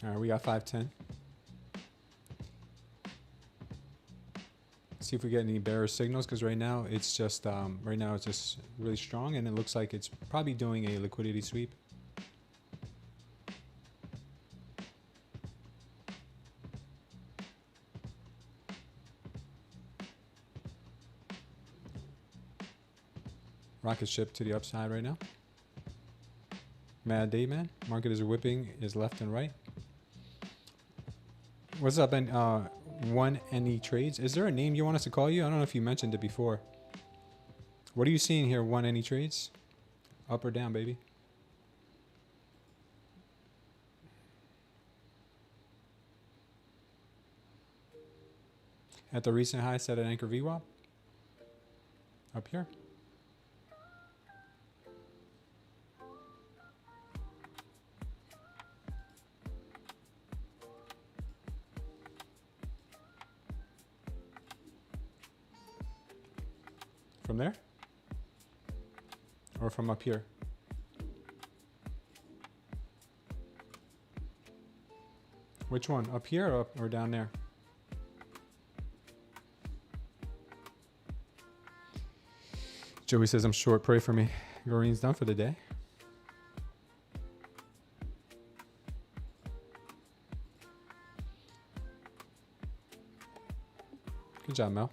All right, we got 510. See if we get any bearish signals, because right now it's just really strong, and it looks like it's probably doing a liquidity sweep. Rocket ship to the upside right now. Mad day, man. Market is whipping is left and right. What's up, and One Any Trades? Is there a name you want us to call you? I don't know if you mentioned it before. What are you seeing here, One Any Trades? Up or down, baby? At the recent high, set an anchor VWAP. Up here. From there? Or from up here? Which one? Up here or up or down there? Joey says I'm short. Pray for me. Green's done for the day. Good job, Mel.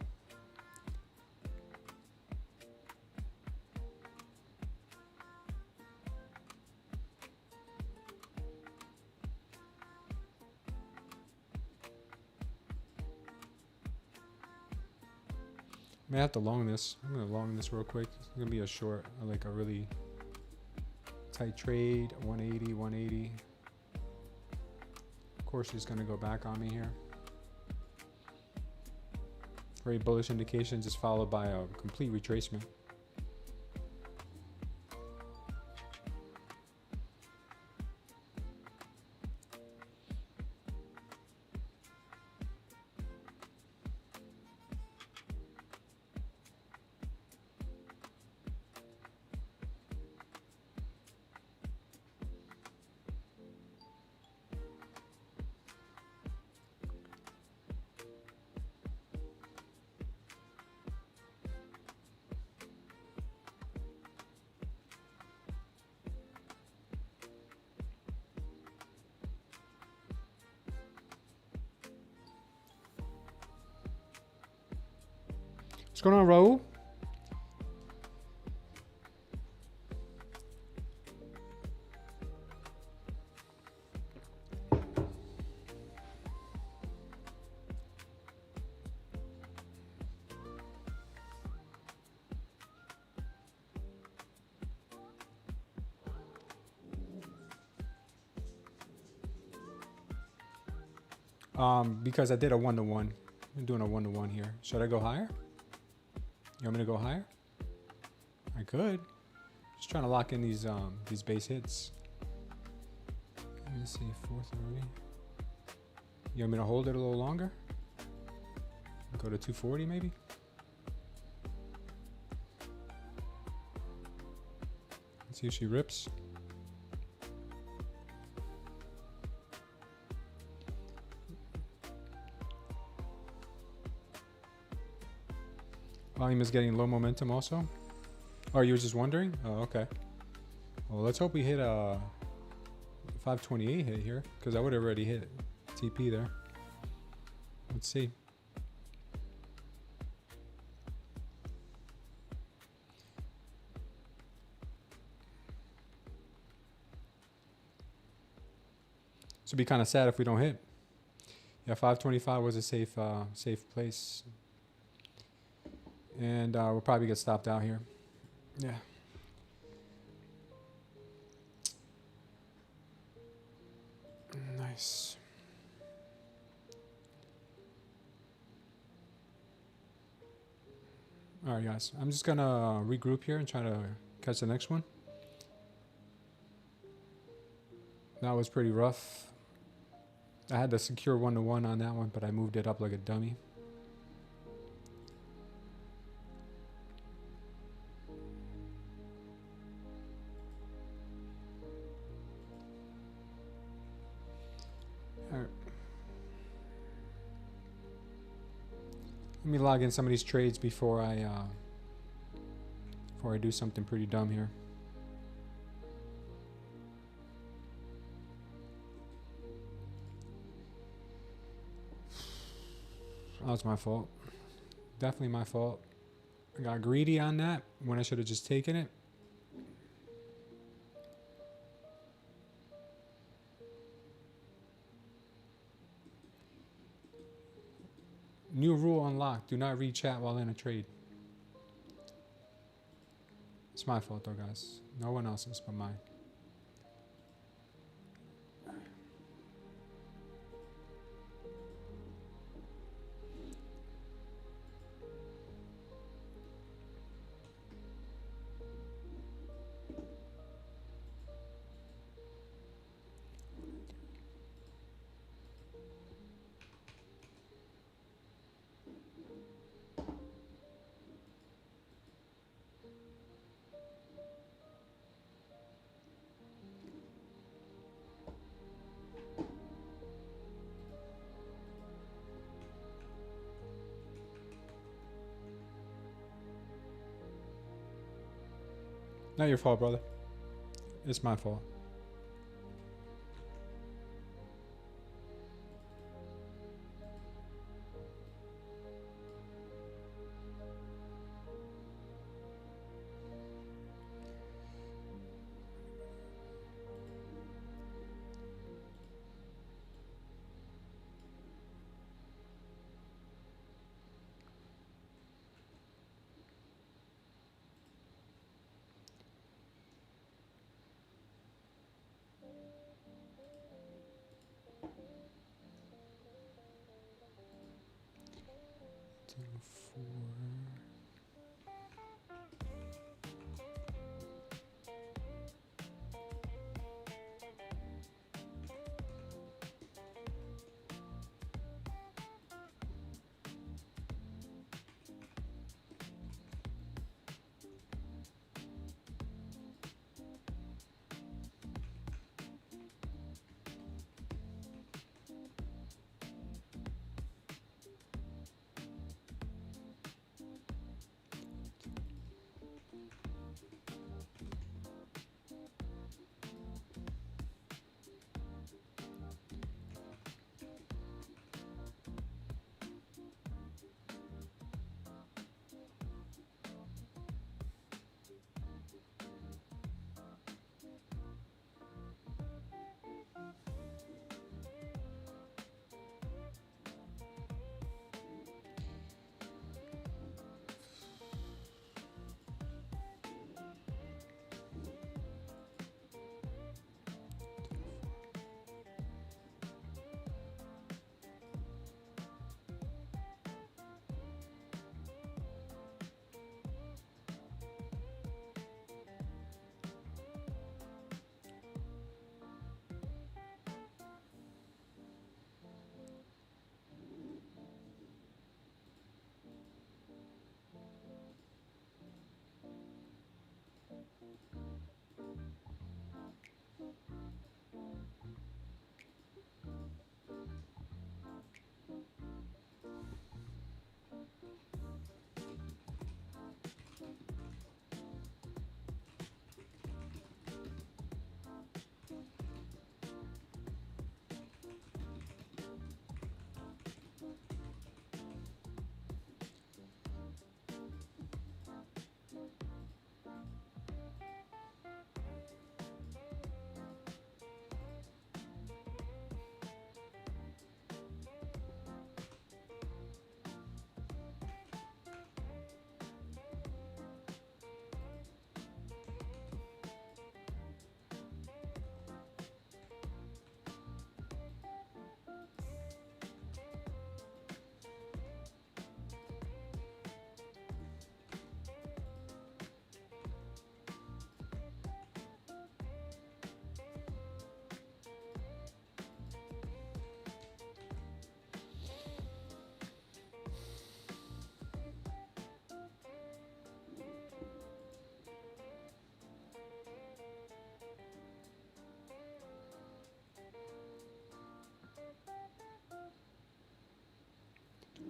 May have to long this. I'm gonna long this real quick. It's gonna be a short, like a really tight trade. 180, 180. Of course, she's gonna go back on me here. Very bullish indication, just followed by a complete retracement. What's going on, Raul? Because I did a 1-to-1. I'm doing a 1-to-1 here. Should I go higher? You want me to go higher? I could. Just trying to lock in these base hits. Let me see, 430. You want me to hold it a little longer? Go to 240 maybe? Let's see if she rips. Volume is getting low momentum also. Oh, you were just wondering? Oh, okay. Well, let's hope we hit a 528 hit here, because I would have already hit TP there. Let's see. This would be kind of sad if we don't hit. Yeah, 525 was a safe place. And we'll probably get stopped out here. Yeah. Nice. All right, guys. I'm just going to regroup here and try to catch the next one. That was pretty rough. I had the secure 1-to-1 on that one, but I moved it up like a dummy. Let me log in some of these trades before I do something pretty dumb here. That was my fault. Definitely my fault. I got greedy on that when I should have just taken it. New rule unlocked. Do not read chat while in a trade. It's my fault though, guys. No one else's but mine. Not your fault, brother. It's my fault.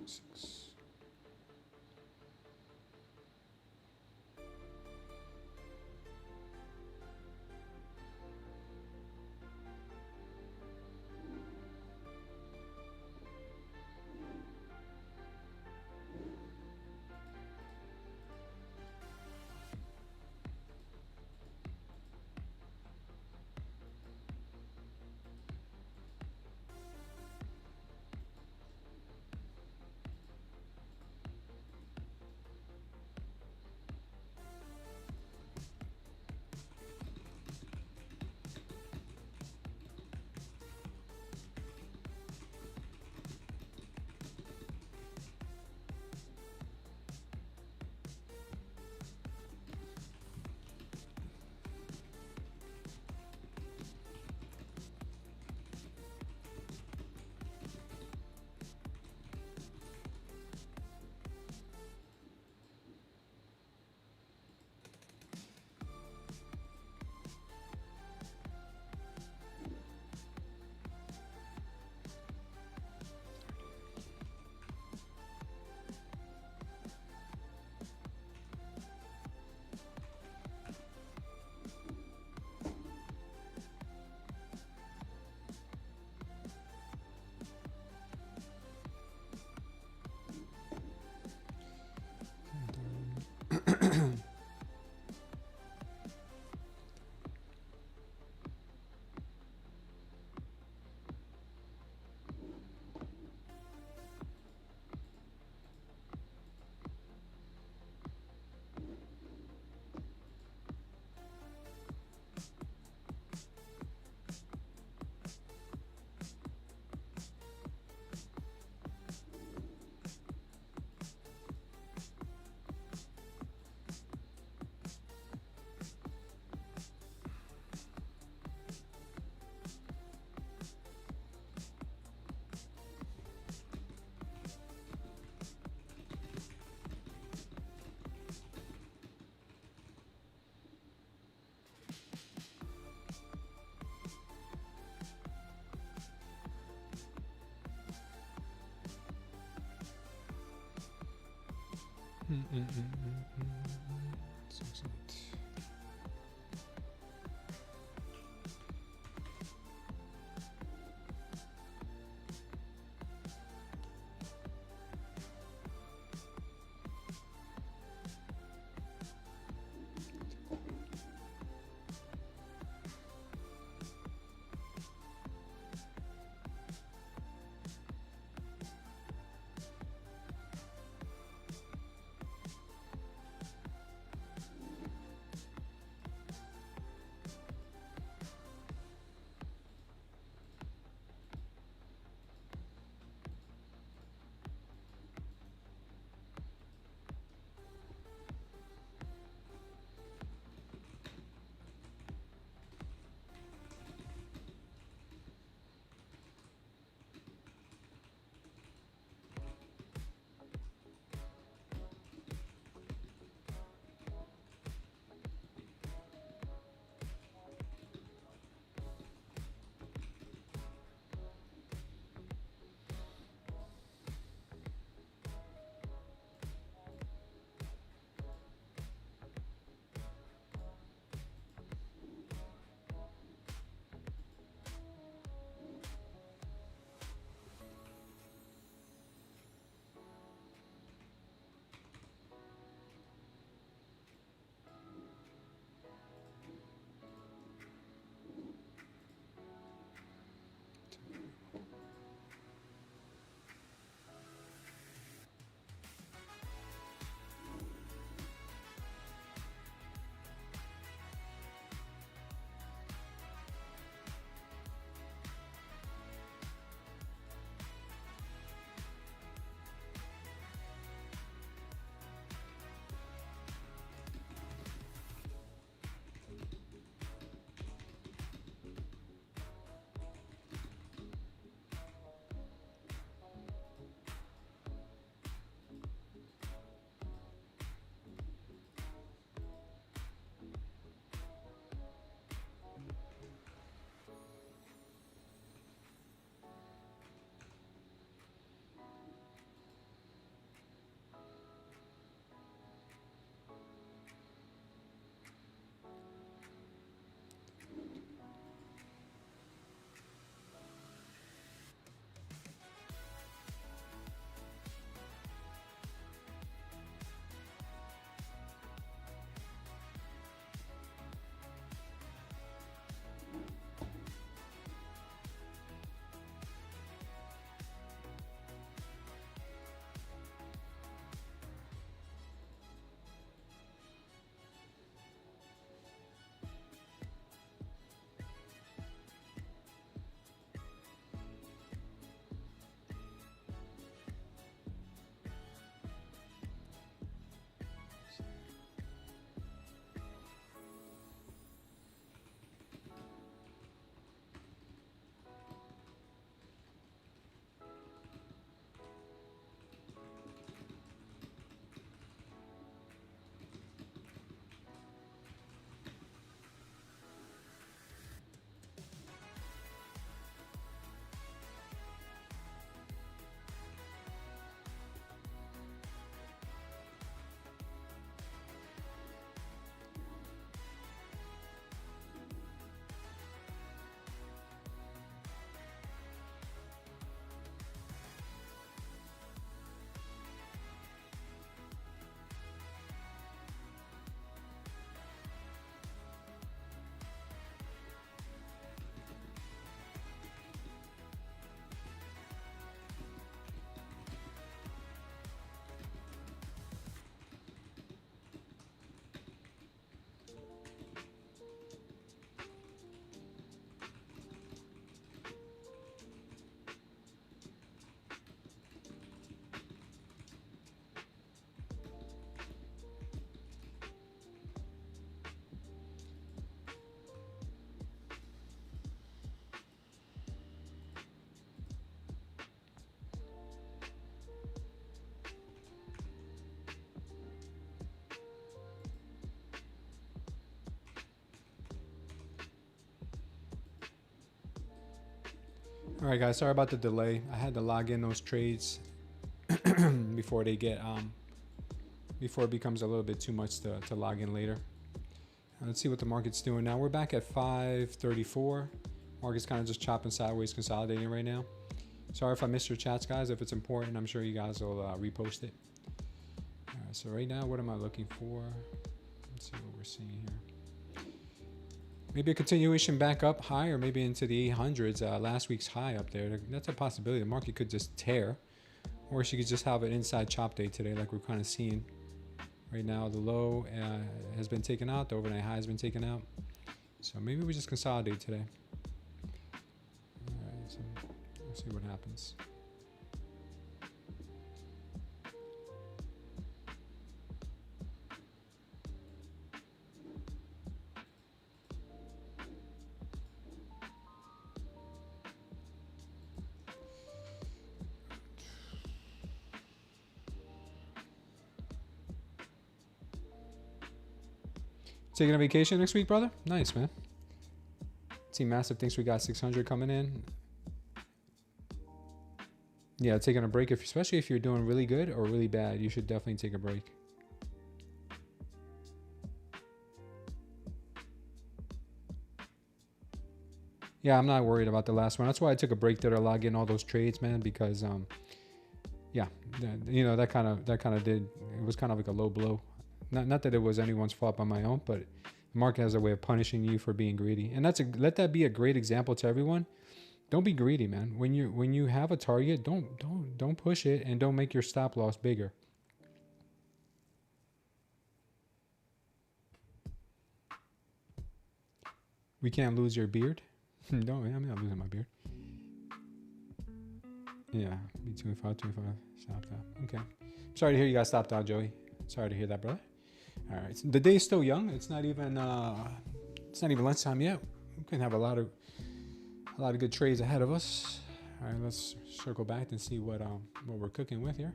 Six. 6, 8. All right, guys. Sorry about the delay. I had to log in those trades before they get before it becomes a little bit too much to log in later. Let's see what the market's doing now. We're back at 534. Market's kind of just chopping sideways, consolidating right now. Sorry if I missed your chats, guys. If it's important, I'm sure you guys will repost it. All right, so right now, what am I looking for? Let's see what we're seeing here. Maybe a continuation back up higher, maybe into the 800s. Last week's high up there. That's a possibility. The market could just tear, or she could just have an inside chop day today, like we're kind of seeing right now. The low has been taken out. The overnight high has been taken out. So maybe we just consolidate today. All right, so let's see what happens. Taking a vacation next week, brother? Nice, man. Team Massive thinks we got 600 coming in. Yeah, taking a break, especially if you're doing really good or really bad, you should definitely take a break. Yeah, I'm not worried about the last one. That's why I took a break there to log in all those trades, man, because yeah, you know, that kind of did, it was kind of like a low blow. Not that it was anyone's fault but my own, but the market has a way of punishing you for being greedy, and let that be a great example to everyone. Don't be greedy, man. When you have a target, don't push it, and don't make your stop loss bigger. We can't lose your beard. No, I'm not losing my beard. Yeah, B25, 25. Stop that. Okay. Sorry to hear you got stopped out, Joey. Sorry to hear that, brother. All right, so the day's still young. It's not even lunchtime yet. We can have a lot of good trades ahead of us. All right, let's circle back and see what we're cooking with here.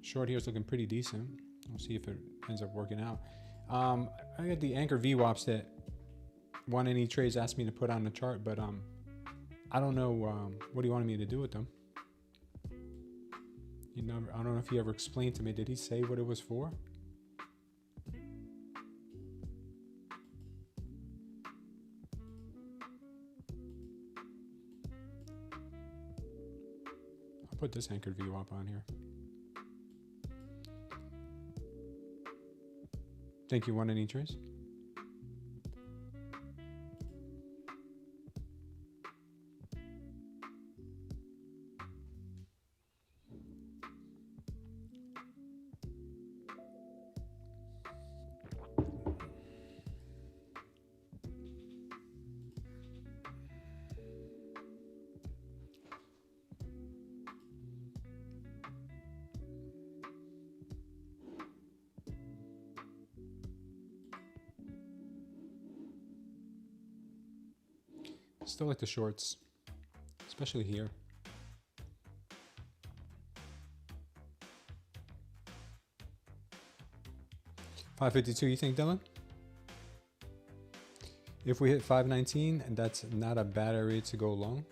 Short here is looking pretty decent. We'll see if it ends up working out. I got the anchor VWAPs that one any trades asked me to put on the chart, but I don't know what he wanted me to do with them. I don't know if he ever explained to me. Did he say what it was for? I'll put this anchored VWAP on here. Thank you, one any trades. Still like the shorts, especially here. $552, you think, Dylan? If we hit 519, and that's not a bad area to go long.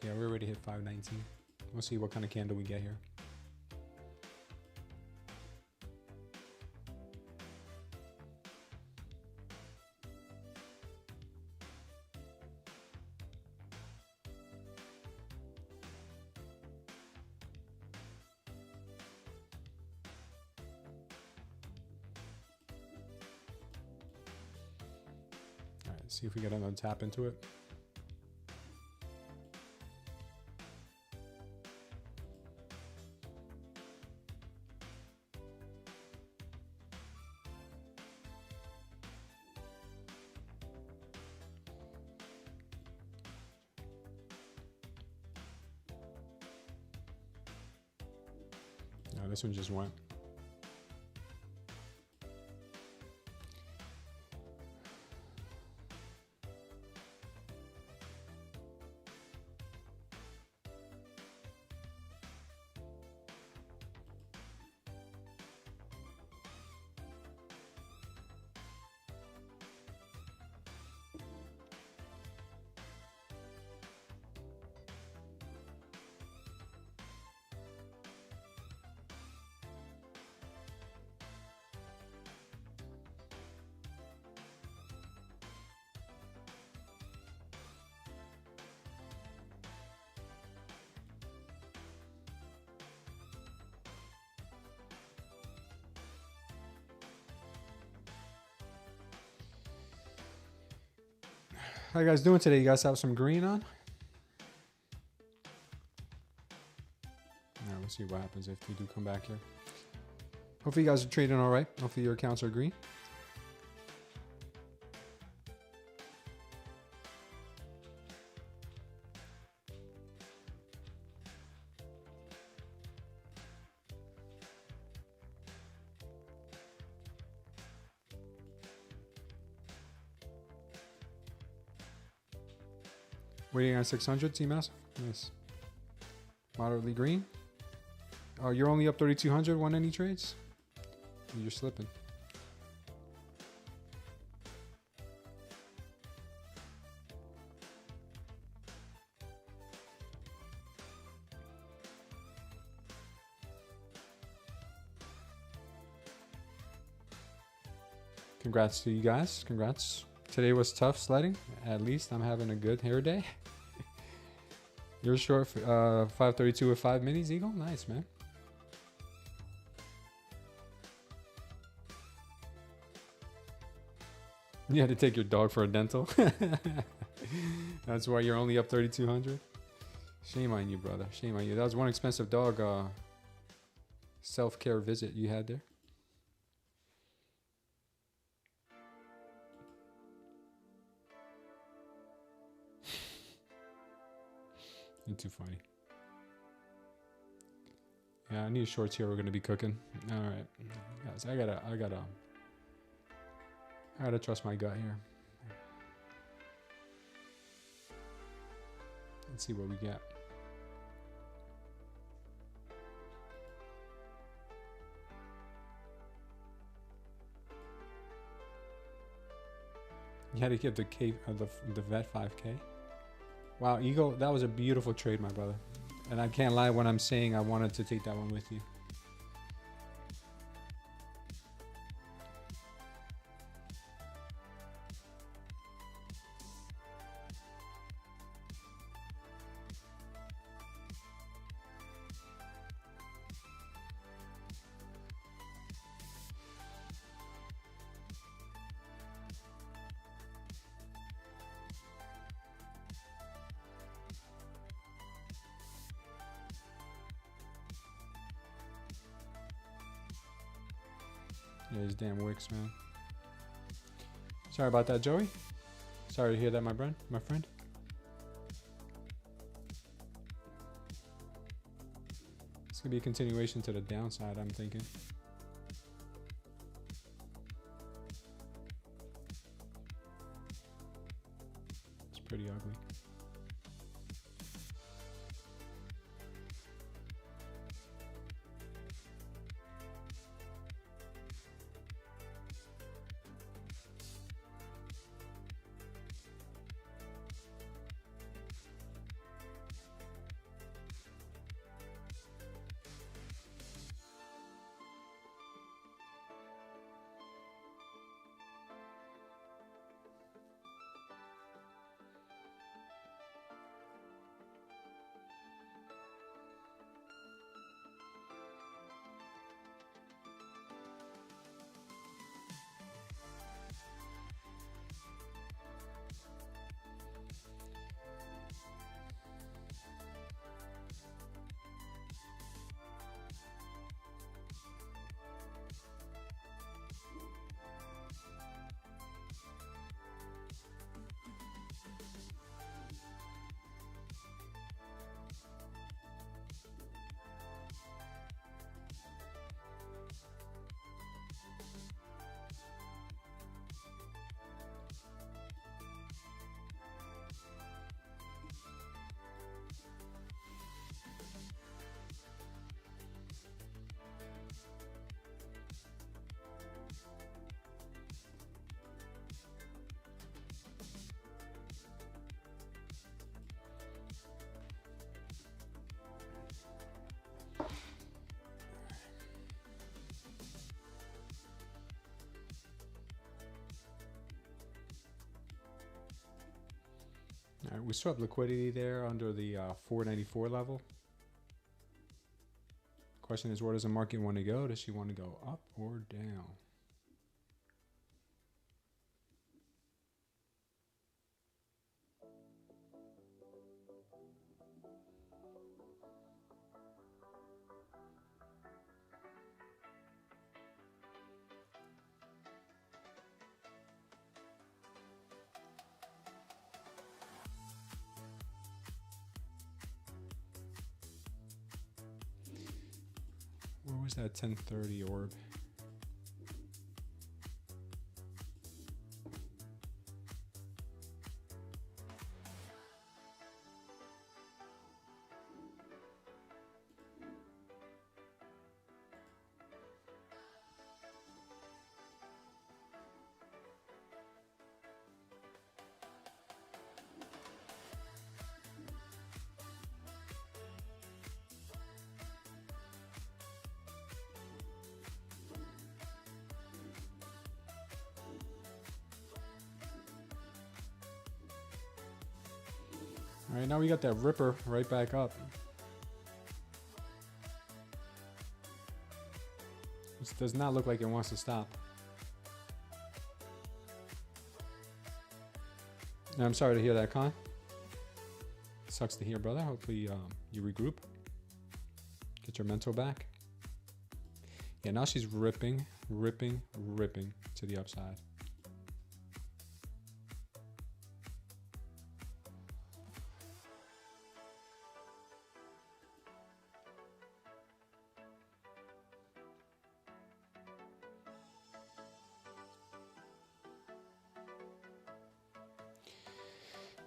Yeah, we already hit 519. We'll see what kind of candle we get here. See if we get another tap into it. No, this one just went. How you guys doing today? You guys have some green on? All right, we'll see what happens if we do come back here. Hopefully you guys are trading all right. Hopefully your accounts are green. Waiting on 600, CMAS. Nice. Moderately green. Oh, you're only up 3,200. Won any trades? You're slipping. Congrats to you guys. Congrats. Today was tough sledding. At least I'm having a good hair day. You're short 532 with 5 minis, Eagle. Nice, man. You had to take your dog for a dental. That's why you're only up 3,200. Shame on you, brother. Shame on you. That was one expensive dog self-care visit you had there. You're too funny. Yeah, I need shorts here. We're gonna be cooking. All right, guys. I gotta trust my gut here. Let's see what we get. You had to get the vet 5K. Wow, Eagle, that was a beautiful trade, my brother. And I can't lie when I'm saying I wanted to take that one with you. Yeah, these damn wicks, man. Sorry about that, Joey. Sorry to hear that, my friend. It's gonna be a continuation to the downside, I'm thinking. It's pretty ugly. All right, we still have liquidity there under the 494 level. Question is, where does the market want to go? Does she want to go up or down? Where's that 1030 orb? All right, now we got that ripper right back up. This does not look like it wants to stop. Now, I'm sorry to hear that, Con. Sucks to hear, brother. Hopefully you regroup. Get your mental back. Yeah, now she's ripping to the upside.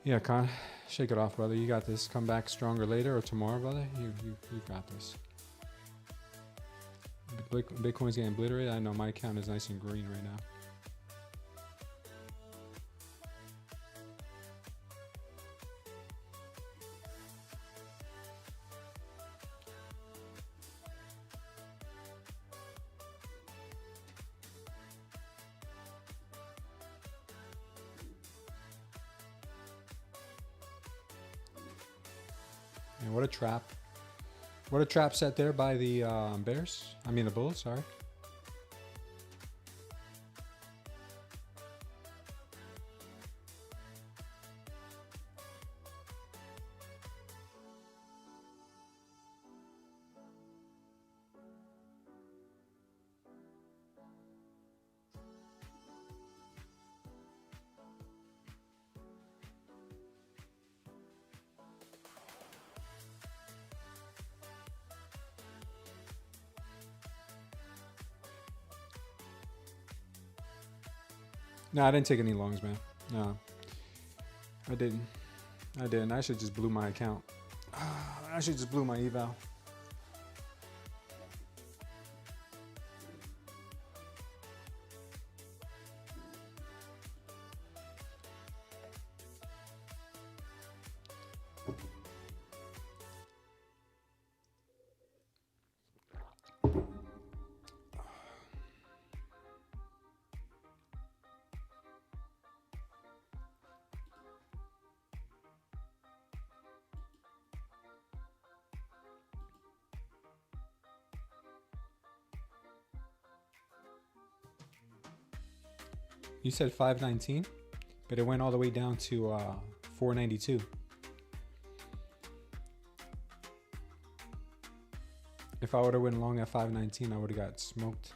Yeah, Con, shake it off, brother. You got this. Come back stronger later or tomorrow, brother. You got this. Bitcoin's getting obliterated. I know my account is nice and green right now. And what a trap. What a trap set there by the Bears. I mean the Bulls, sorry. No, I didn't take any longs, man. No, I didn't. I should just blew my account. I should just blew my eval. You said 519, but it went all the way down to 492. If I would have went long at 519, I would have got smoked.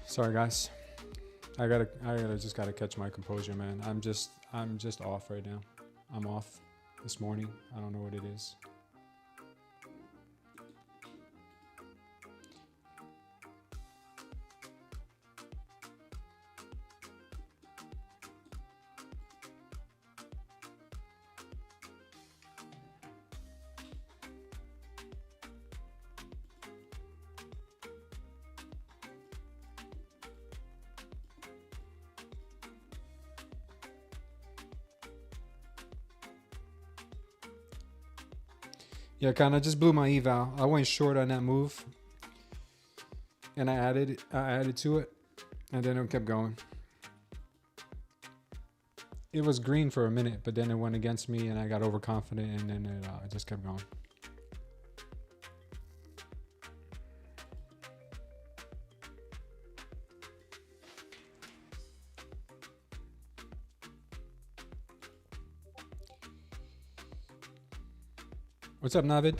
Sorry guys, I just gotta catch my composure, man. I'm just off right now. I'm off this morning. I don't know what it is. Yeah, kind of just blew my eval. I went short on that move, and I added to it, and then it kept going. it was green for a minute, but then it went against me and I got overconfident, and then it just kept going. What's up, Navid?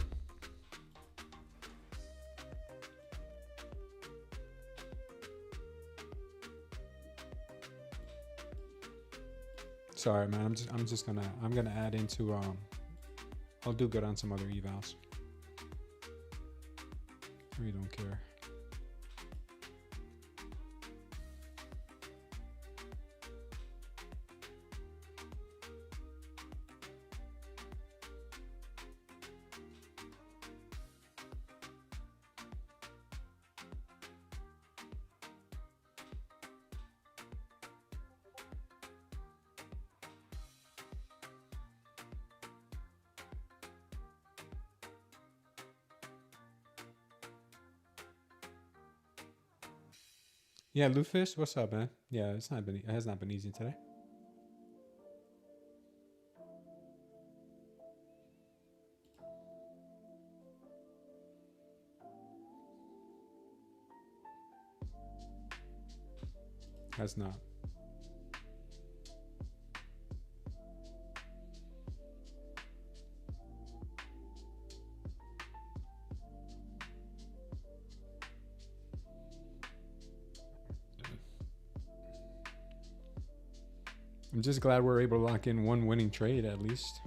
Sorry, man. I'm gonna add into I'll do good on some other evals. I really don't care. Yeah, Lufish, what's up, man? Yeah, it has not been easy today. Has not. I'm just glad we're able to lock in one winning trade at least.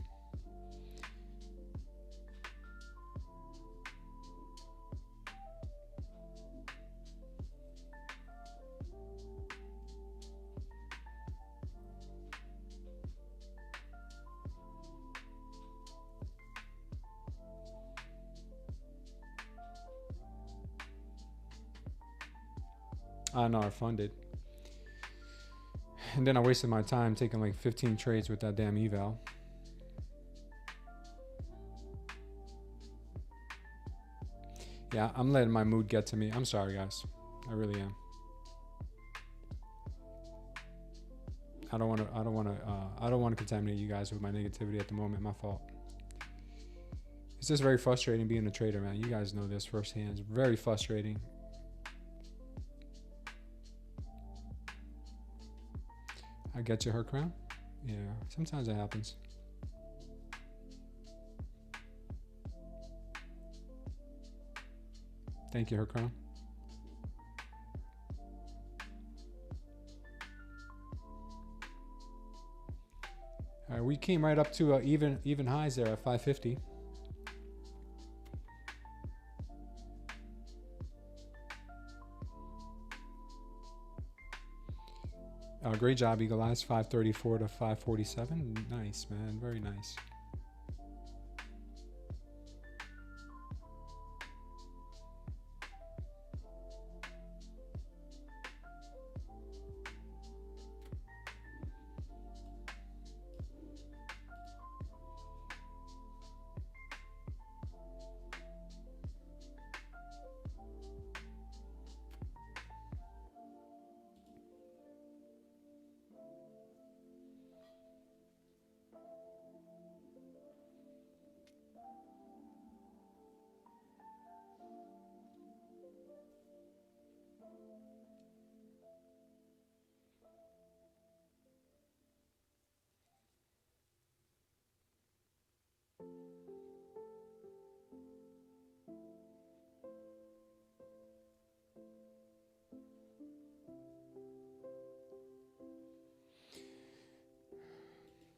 No, I funded. And then I wasted my time taking like 15 trades with that damn eval. Yeah, I'm letting my mood get to me. I'm sorry, guys. I really am. I don't want to contaminate you guys with my negativity at the moment. My fault. It's just very frustrating being a trader, man. You guys know this firsthand. It's very frustrating. I get you, her crown. Yeah, sometimes it happens. Thank you, her crown. All right, we came right up to even highs there at 550. Great job, Eagle Eyes. 534 to 547. Nice, man. Very nice.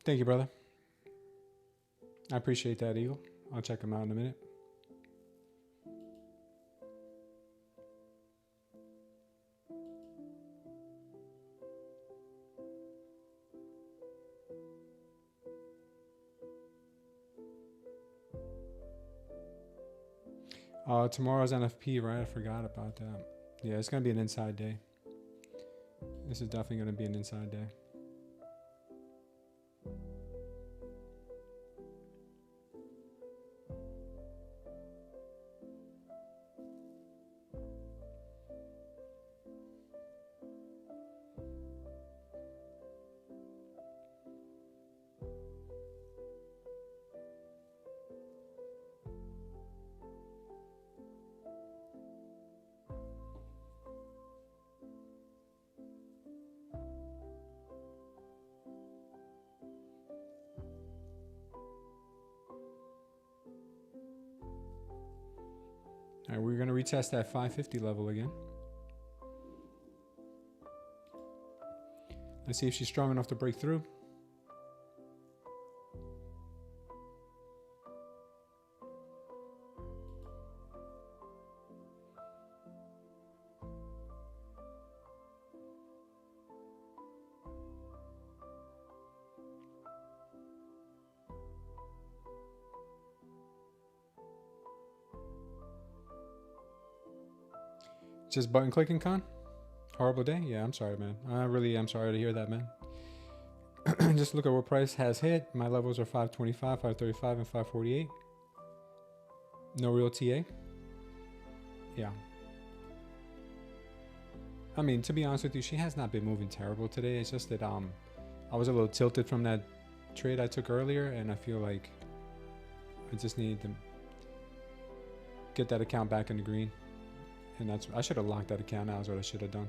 Thank you, brother. I appreciate that, Eagle. I'll check him out in a minute. Tomorrow's NFP, right? I forgot about that. Yeah, it's going to be an inside day. This is definitely going to be an inside day. All right, we're going to retest that 550 level again. Let's see if she's strong enough to break through. Just button clicking, Con? Horrible day? Yeah, I'm sorry, man. I really am sorry to hear that, man. Just look at what price has hit. My levels are 525, 535, and 548. No real TA. Yeah. I mean, to be honest with you, she has not been moving terrible today. It's just that I was a little tilted from that trade I took earlier, and I feel like I just needed to get that account back in the green. And I should have locked that account out is what I should have done.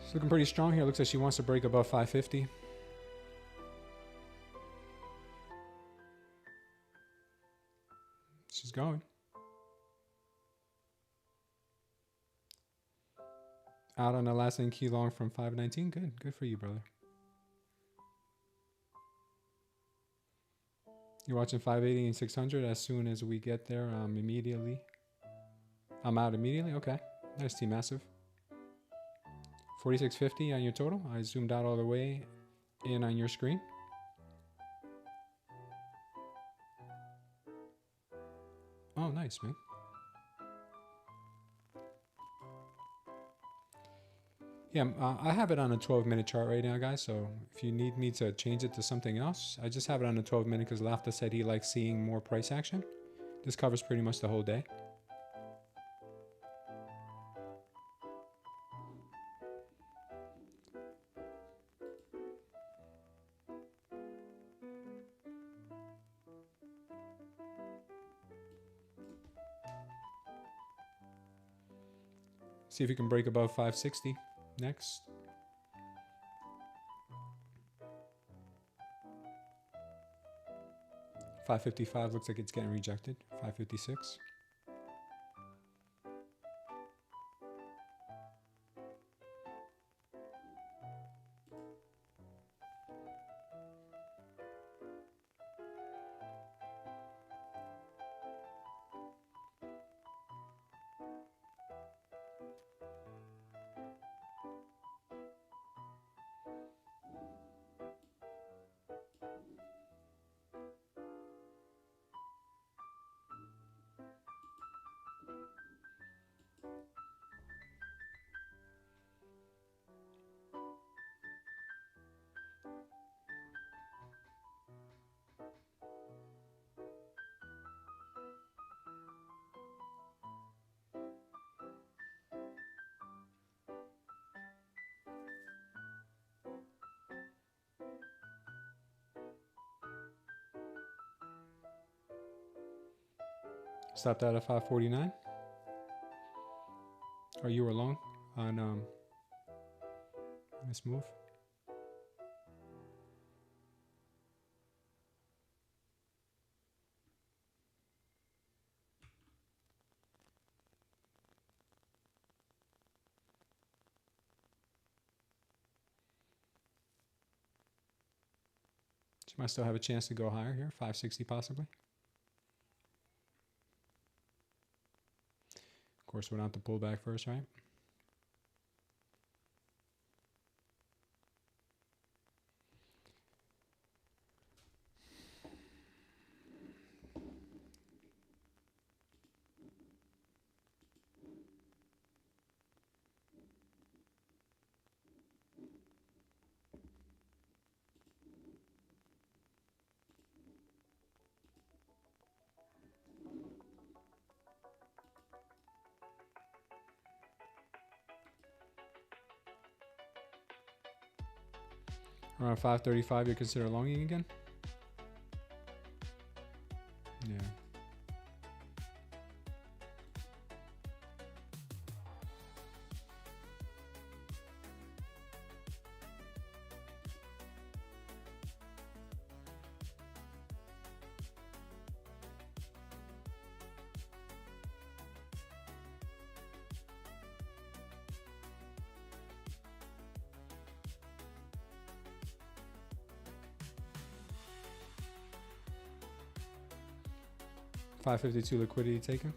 It's looking pretty strong here. Looks like she wants to break above 550. She's going. Out on the last in key long from 519. Good. Good for you, brother. You're watching 580 and 600. As soon as we get there, immediately. I'm out immediately. Okay. Nice, T Massive. 4650 on your total. I zoomed out all the way in on your screen. Oh, nice, man. Yeah, I have it on a 12-minute chart right now, guys. So if you need me to change it to something else, I just have it on a 12-minute because Lafta said he likes seeing more price action. This covers pretty much the whole day. See if you can break above 560 next. $555 looks like it's getting rejected. 556. Stopped out at 549. Or you were long on this move. She might still have a chance to go higher here, 560 possibly. Of course, we don't have to pull back first, right? Around 535, you consider longing again? Yeah. $552 liquidity taken.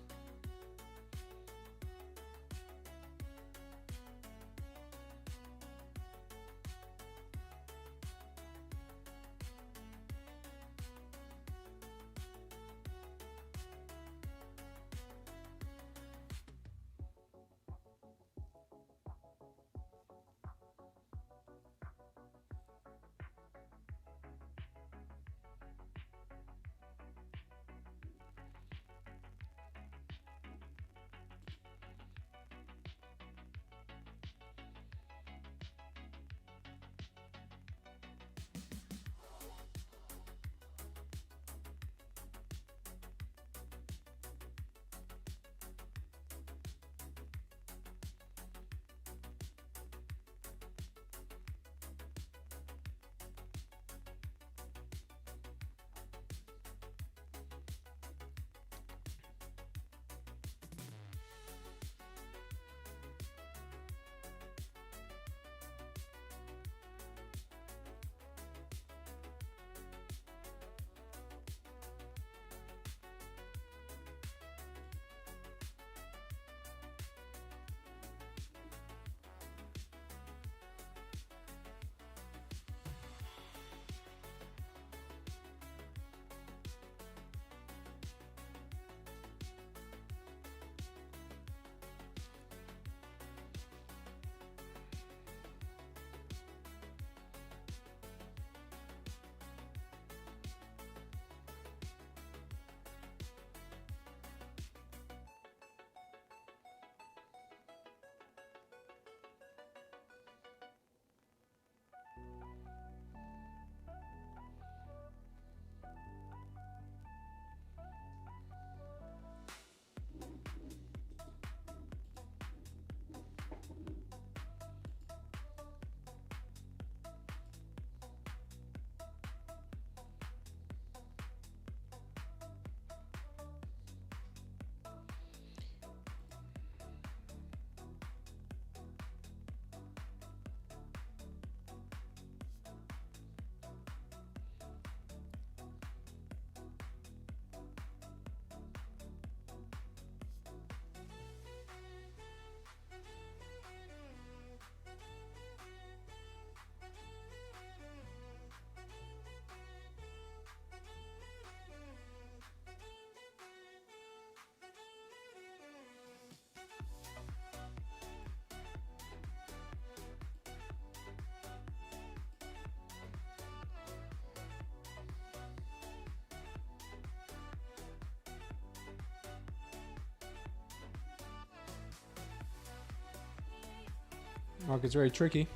Market's very tricky.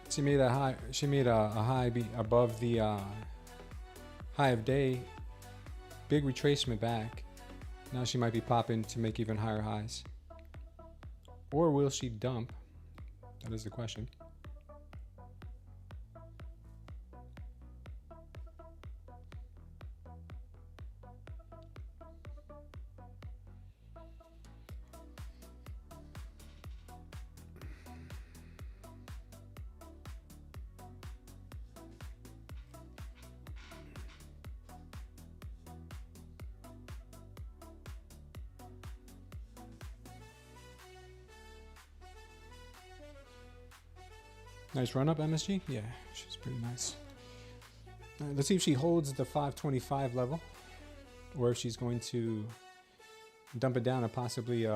She made a high. She made a high be above the high of day. Big retracement back. Now she might be popping to make even higher highs. Or will she dump? That is the question. Nice run up, MSG. Yeah, she's pretty nice. Let's see if she holds the 525 level, or if she's going to dump it down and possibly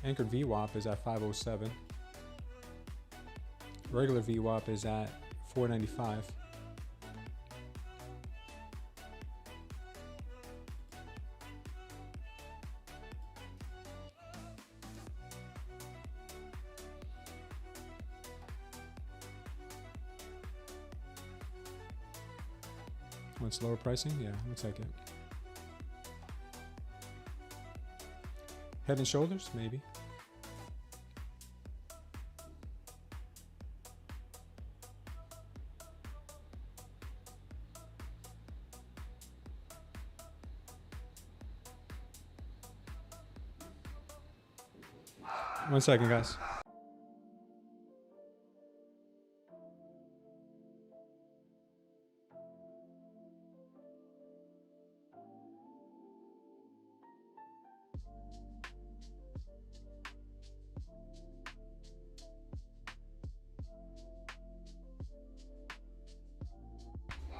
anchored VWAP is at 507. Regular VWAP is at 495. What's lower pricing? Yeah, looks like it. Head and shoulders, maybe. One second, guys.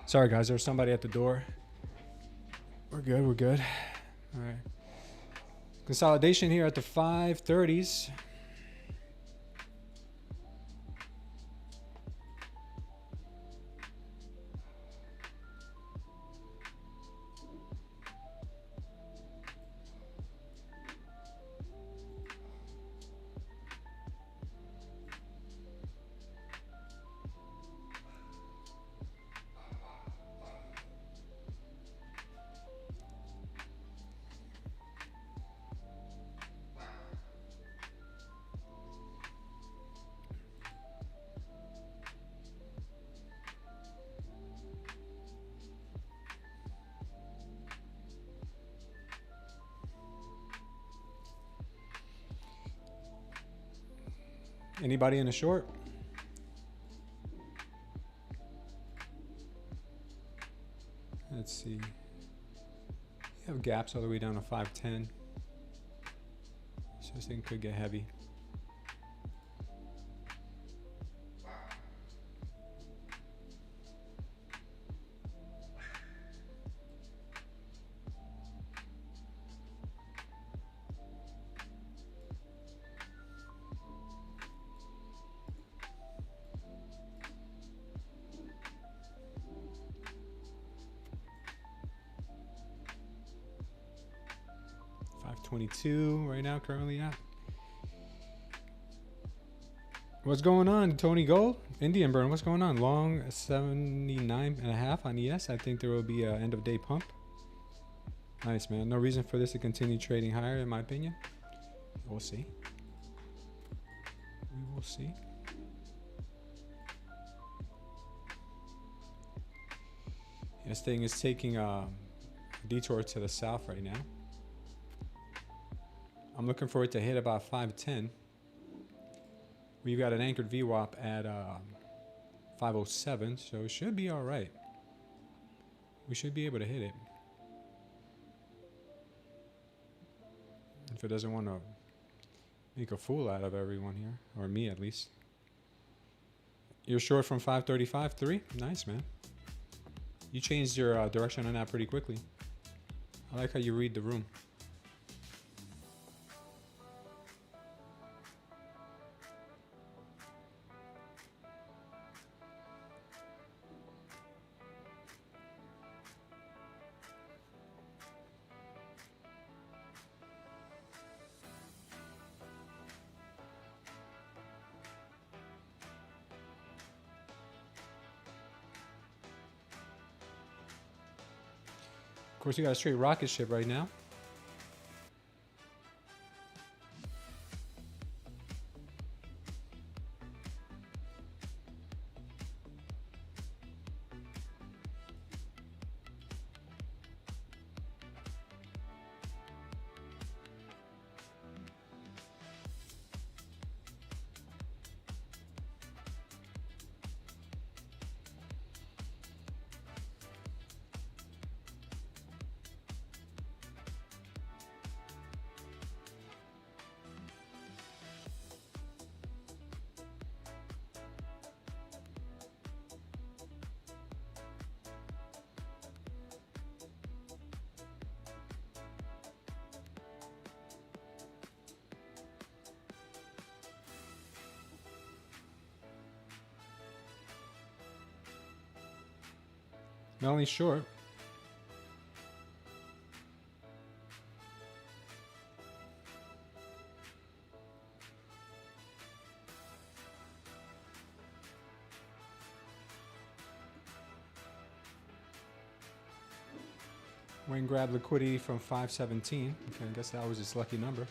Sorry, guys. There's somebody at the door. We're good. We're good. All right. Consolidation here at the 530s. Anybody in a short? Let's see. You have gaps all the way down to 510. So this thing could get heavy. $522 right now, currently at. What's going on, Tony Gold? Indian Burn, what's going on? Long 79.5 on ES. I think there will be an end of day pump. Nice, man. No reason for this to continue trading higher, in my opinion. We'll see. We will see. This thing is taking a detour to the south right now. I'm looking for it to hit about 510. We've got an anchored VWAP at 507, so it should be all right. We should be able to hit it. If it doesn't want to make a fool out of everyone here, or me at least. You're short from 535.3? Nice, man. You changed your direction on that pretty quickly. I like how you read the room. Of course, you got a straight rocket ship right now. Only short. Went and grabbed liquidity from 517. Okay, I guess that was its lucky number.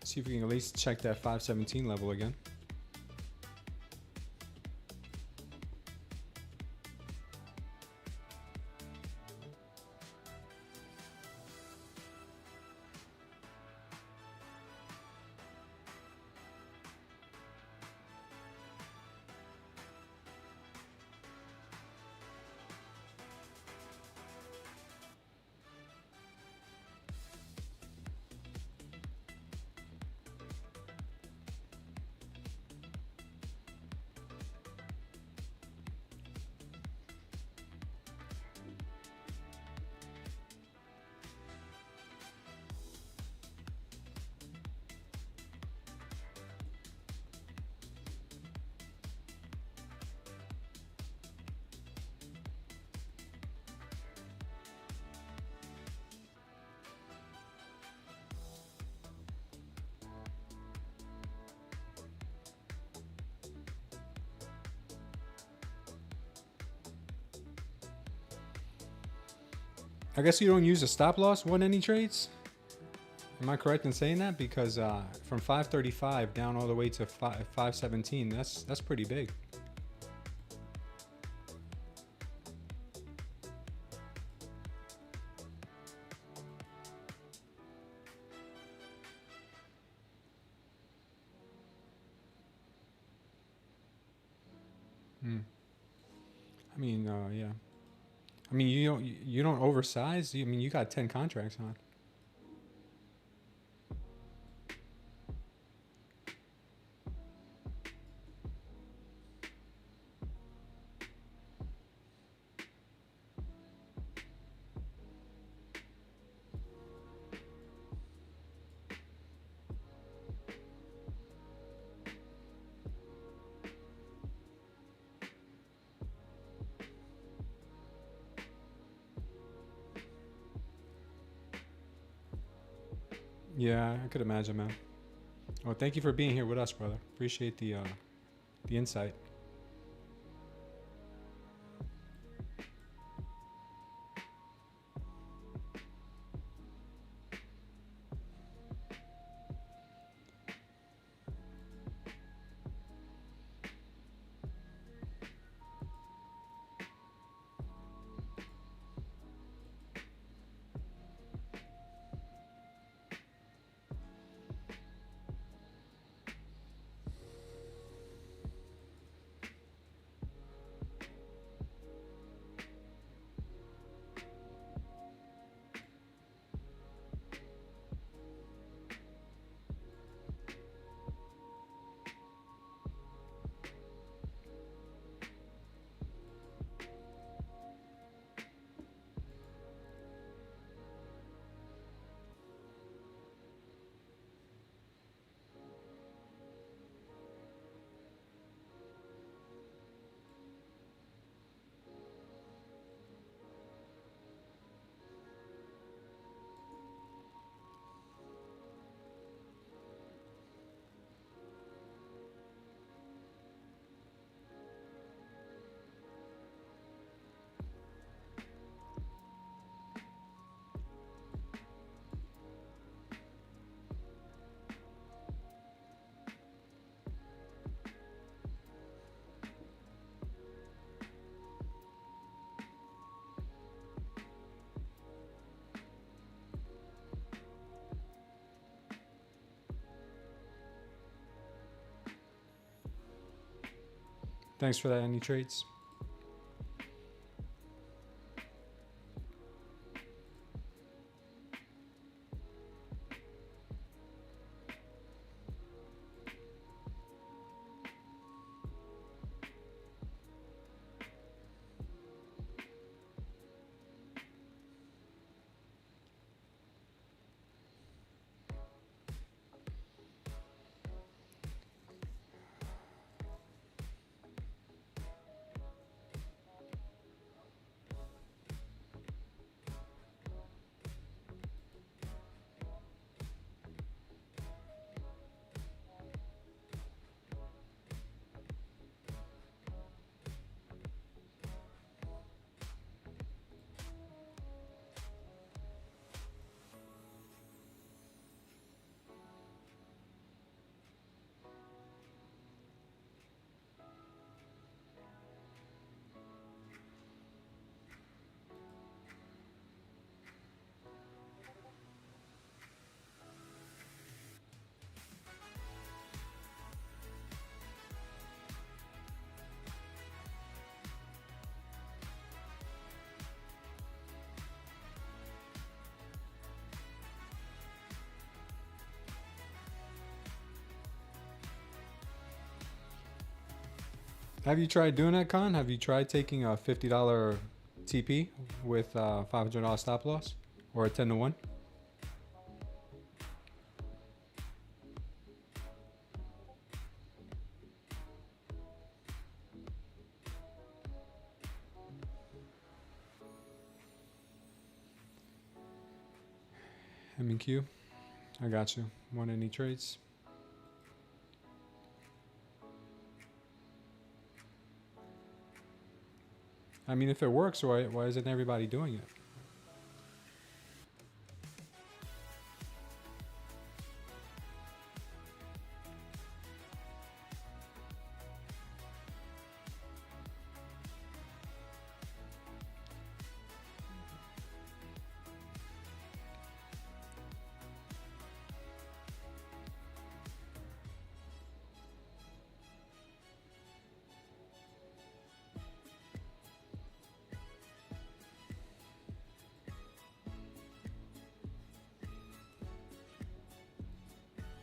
See if we can at least check that 517 level again. I guess you don't use a stop loss on any trades? Am I correct in saying that? Because from 535 down all the way to 517, that's pretty big. I mean, yeah. I mean, you don't oversize. I mean, you got 10 contracts on. Yeah, I could imagine, man. Well, thank you for being here with us, brother. Appreciate the insight. Thanks for that, Any Trades. Have you tried doing that, Con? Have you tried taking a $50 TP with $500 stop loss or a 10-to-1? M&Q, I got you. Want any trades? I mean, if it works, why isn't everybody doing it?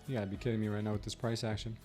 You gotta be kidding me right now with this price action.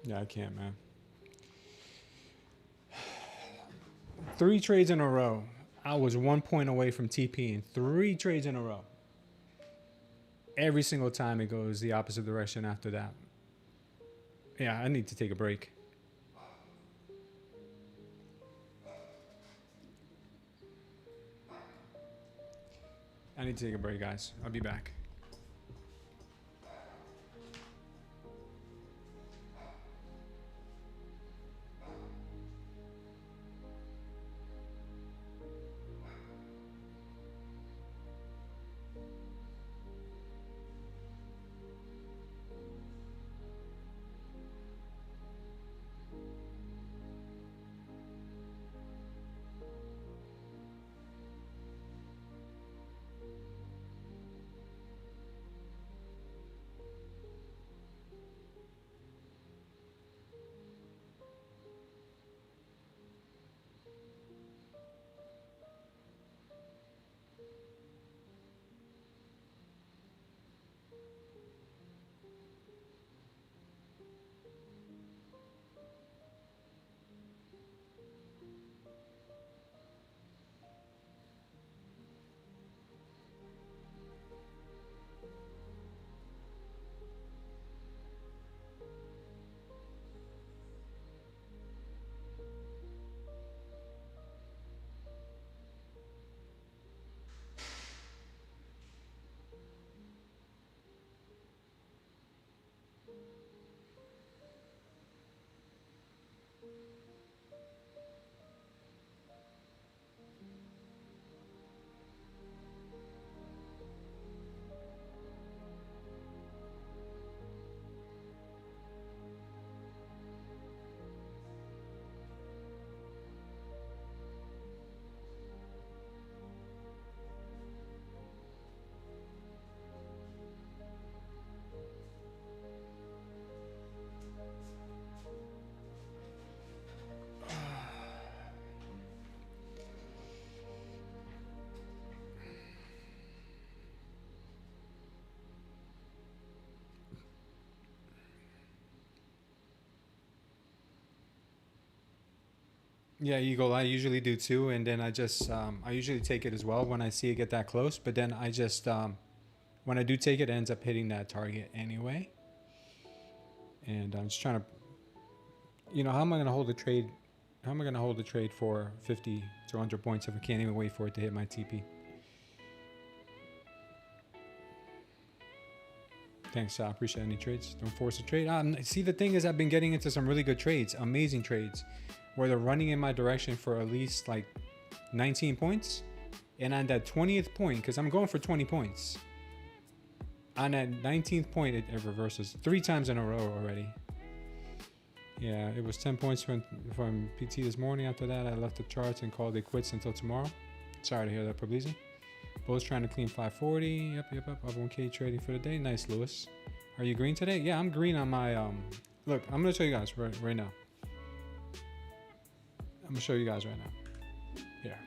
Yeah, I can't, man. 3 trades in a row. I was 1 point away from TPing 3 trades in a row. Every single time it goes the opposite direction after that. Yeah, I need to take a break. I need to take a break, guys. I'll be back. Yeah, Eagle, I usually do too, and then I just I usually take it as well when I see it get that close, but then I just when I do take it, it ends up hitting that target anyway. And I'm just trying to You know, how am I going to hold a trade? How am I going to hold a trade for 50 to 100 points if I can't even wait for it to hit my TP? Thanks, I appreciate any trades. Don't force a trade. See, the thing is, I've been getting into some really good trades, amazing trades, where they're running in my direction for at least like 19 points. And on that 20th point, because I'm going for 20 points, on that 19th point, it reverses 3 times in a row already. Yeah, it was 10 points from PT this morning. After that, I left the charts and called it quits until tomorrow. Sorry to hear that, Publizi. Bulls trying to clean 540. Yep. Up 1K trading for the day. Nice, Lewis. Are you green today? Yeah, I'm green on my look. I'm gonna show you guys right now. I'm gonna show you guys right now. Here.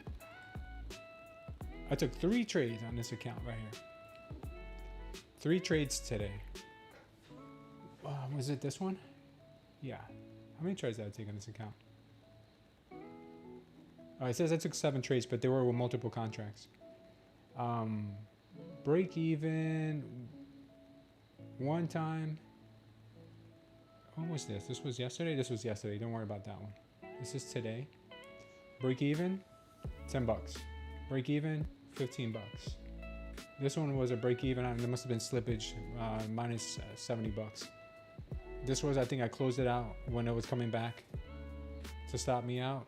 I took 3 trades on this account right here. 3 trades today. Was it this one? Yeah. How many trades did I take on this account? Oh, it says I took 7 trades, but they were with multiple contracts. Break even one time. When was this? This was yesterday? This was yesterday. Don't worry about that one. This is today. Break even, $10. Break even, $15. This one was a break even. There must have been slippage, minus $70. This was, I think I closed it out when it was coming back to stop me out.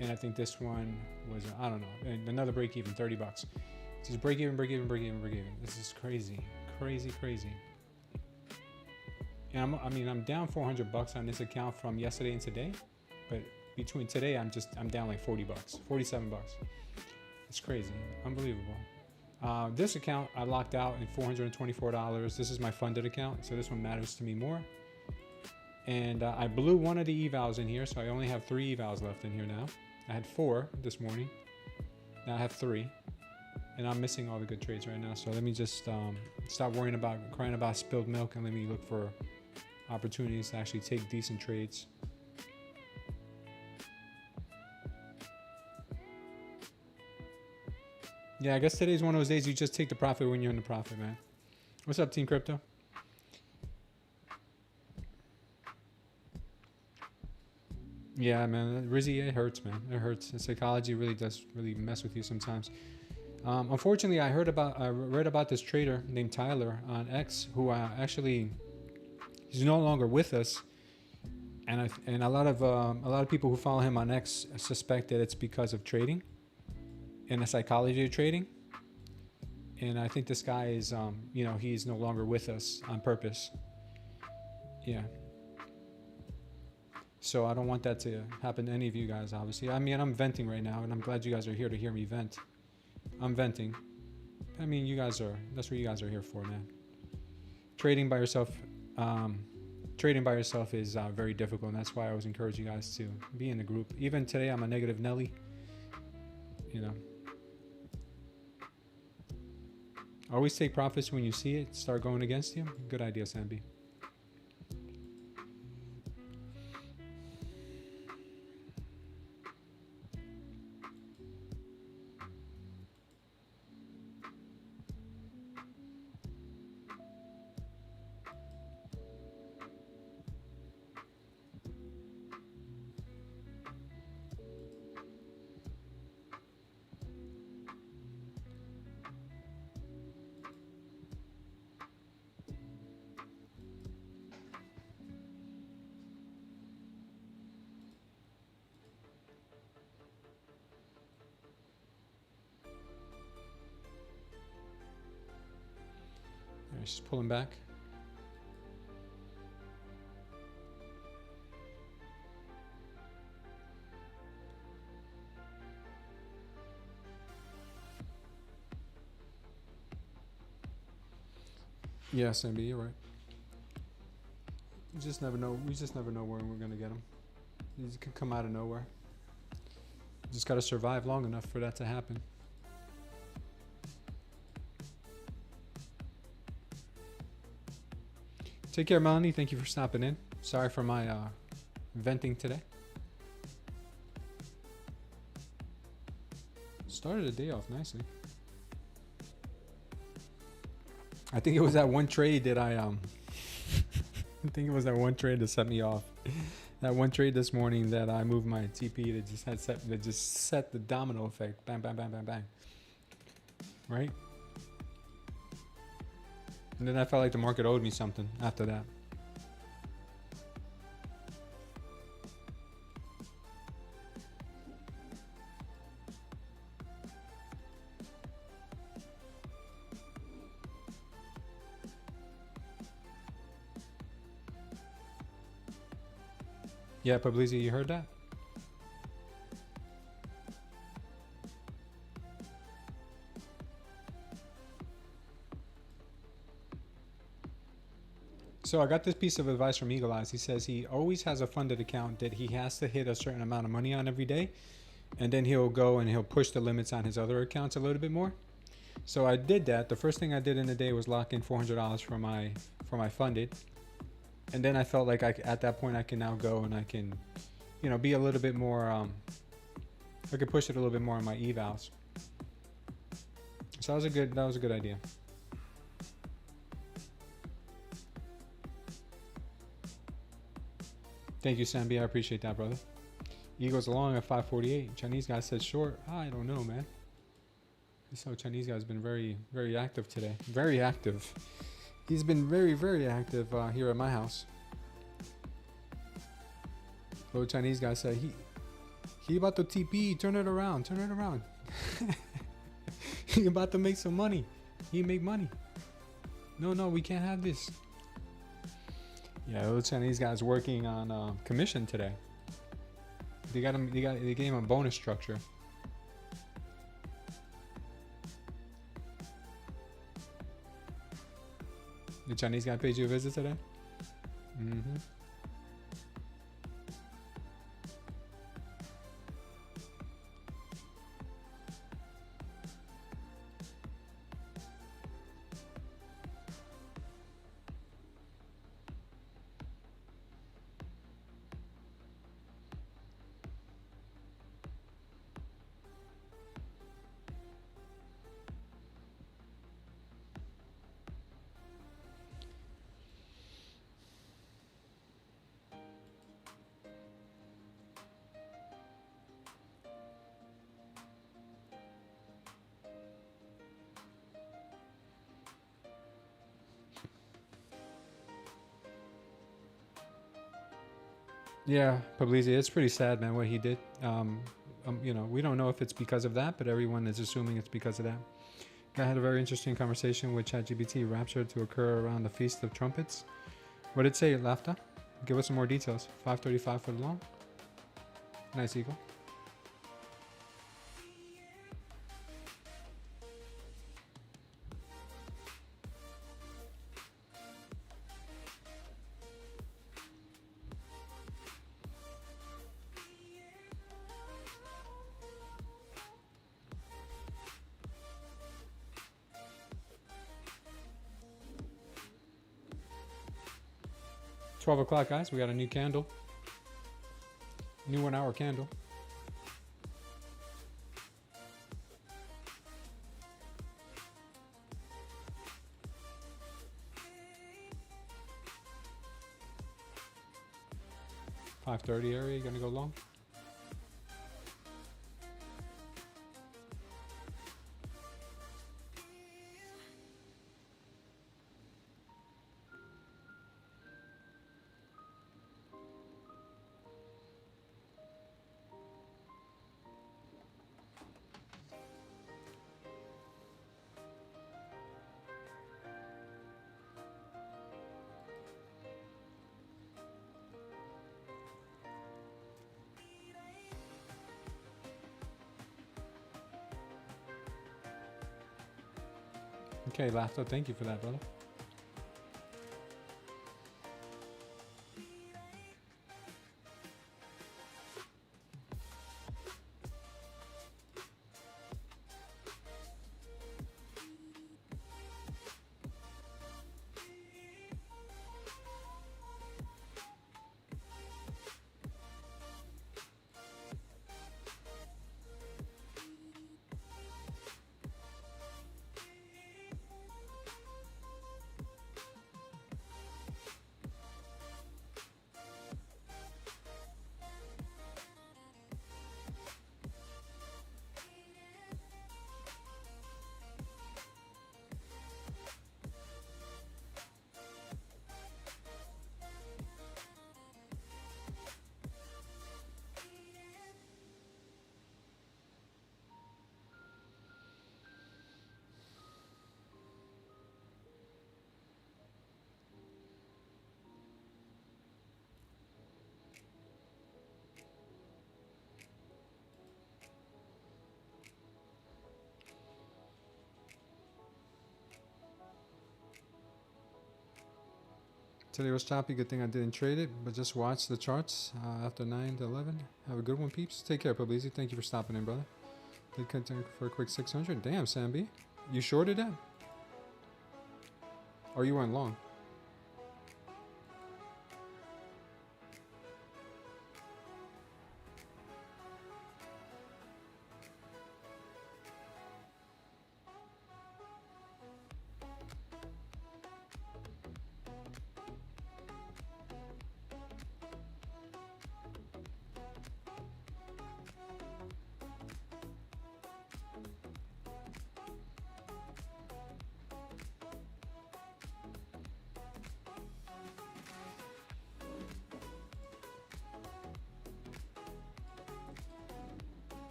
And I think this one was, I don't know, and another break even, $30. Just break even. This is crazy. And I'm down $400 on this account from yesterday and today, but between today, I'm down like $40, $47. It's crazy, unbelievable. This account I locked out in $424. This is my funded account, so this one matters to me more. And I blew one of the evals in here, so I only have 3 evals left in here now. I had 4 this morning. Now I have 3, and I'm missing all the good trades right now. So let me just stop crying about spilled milk, and let me look for opportunities to actually take decent trades. Yeah, I guess today's one of those days you just take the profit when you're in the profit, man. What's up, Team Crypto? Yeah, man, Rizzy, it hurts, man. It hurts. The psychology really does mess with you sometimes. Unfortunately, I read about this trader named Tyler on X, who he's no longer with us, and a lot of people who follow him on X suspect that it's because of trading and the psychology of trading. And I think this guy is, he's no longer with us on purpose. Yeah. So I don't want that to happen to any of you guys, obviously. I mean, I'm venting right now, and I'm glad you guys are here to hear me vent. I'm venting. I mean, that's what you guys are here for, man. Trading by yourself is very difficult, and that's why I always encourage you guys to be in the group. Even today, I'm a negative Nelly. Always take profits when you see it start going against you. Good idea, Sambi. Just pulling back. Yeah, SMB, you're right. We just never know where we're gonna get them. These could come out of nowhere. You just gotta survive long enough for that to happen. Take care, Melanie. Thank you for stopping in. Sorry for my venting today. Started the day off nicely. I think it was that one trade that I I think it was that one trade that set me off. That one trade this morning that I moved my TP that just set the domino effect. Bang, bang, bang, bang, bang. Right? And then I felt like the market owed me something after that. Yeah, Publizi, you heard that? So I got this piece of advice from Eagle Eyes. He says he always has a funded account that he has to hit a certain amount of money on every day. And then he'll go and he'll push the limits on his other accounts a little bit more. So I did that. The first thing I did in the day was lock in $400 for my funded. And then I felt like at that point I can now go and I can, you know, be a little bit more, I could push it a little bit more on my evals. So that was a good idea. Thank you, Sambi. I appreciate that, brother. Eagles along at 548. Chinese guy said short. I don't know, man. So Chinese guy's been very, very active today. Very active. He's been very, very active here at my house. Little Chinese guy said he about to TP. Turn it around. Turn it around. He about to make some money. He make money. No, we can't have this. Yeah, little Chinese guy's working on commission today. They gave him a bonus structure. The Chinese guy paid you a visit today? Mm-hmm. Yeah, Publizi, it's pretty sad, man, what he did. You know, we don't know if it's because of that, but everyone is assuming it's because of that. I had a very interesting conversation with ChatGPT. Rapture to occur around the Feast of Trumpets. What did it say, Lafta? Give us some more details. 535 for the long. Nice, Eagle. $12 guys. We got a new candle. New 1 hour candle. $5.30 area. Gonna go long. Okay, Lafto, thank you for that, brother. Today was choppy. Good thing I didn't trade it, but just watch the charts after 9 to 11. Have a good one, peeps. Take care, Publizi. Thank you for stopping in, brother. Did continue for a quick 600. Damn, Sam B. You shorted that? Or you went long?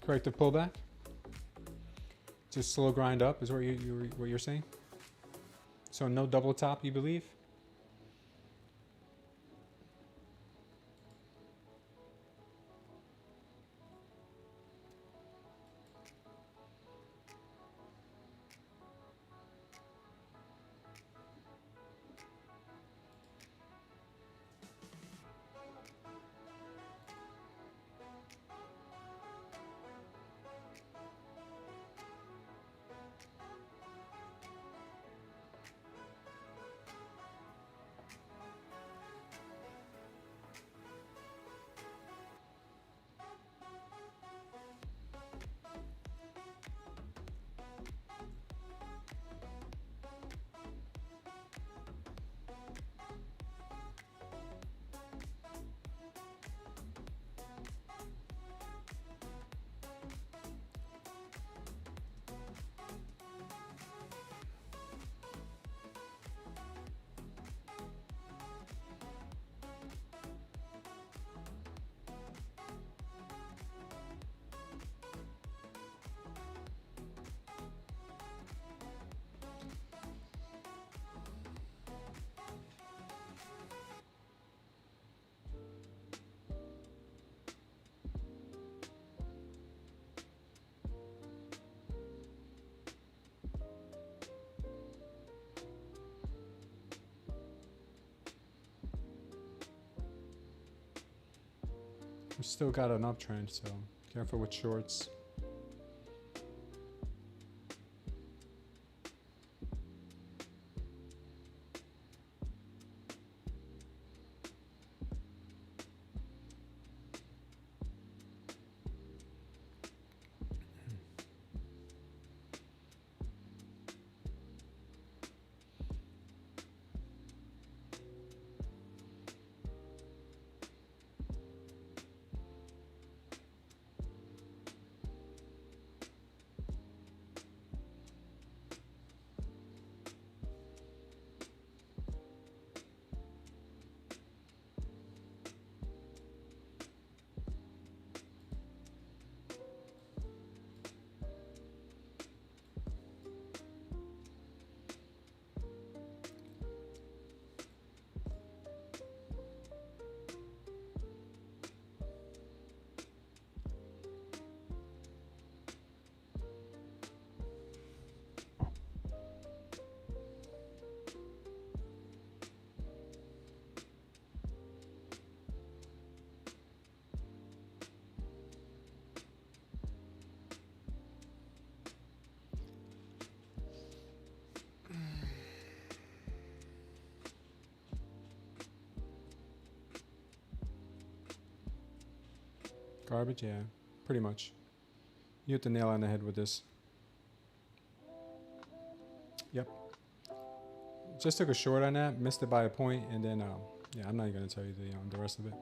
Corrective pullback. Just slow grind up is what you're saying. So no double top, you believe? We still got an uptrend, so careful with shorts. Garbage, yeah, pretty much. You hit the nail on the head with this. Yep. Just took a short on that, missed it by a point, and then, yeah, I'm not even gonna tell you the rest of it.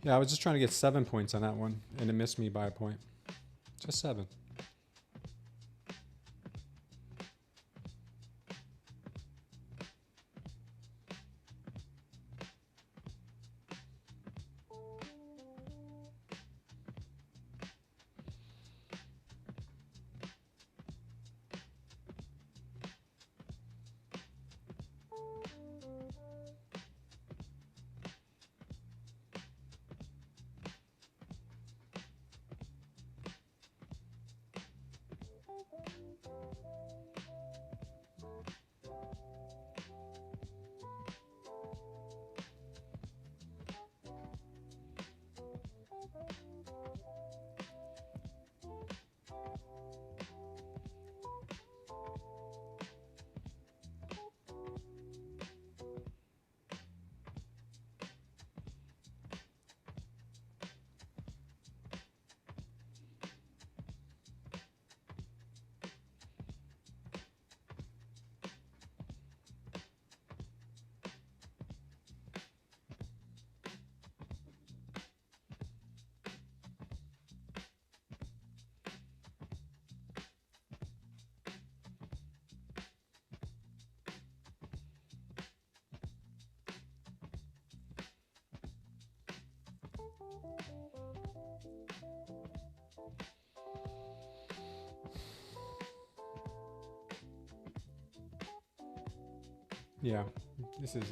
Yeah, I was just trying to get 7 points on that one, and it missed me by a point. Just 7. Yeah, this is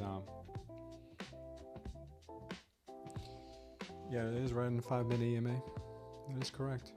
yeah, it is right in the 5-minute EMA. That is correct.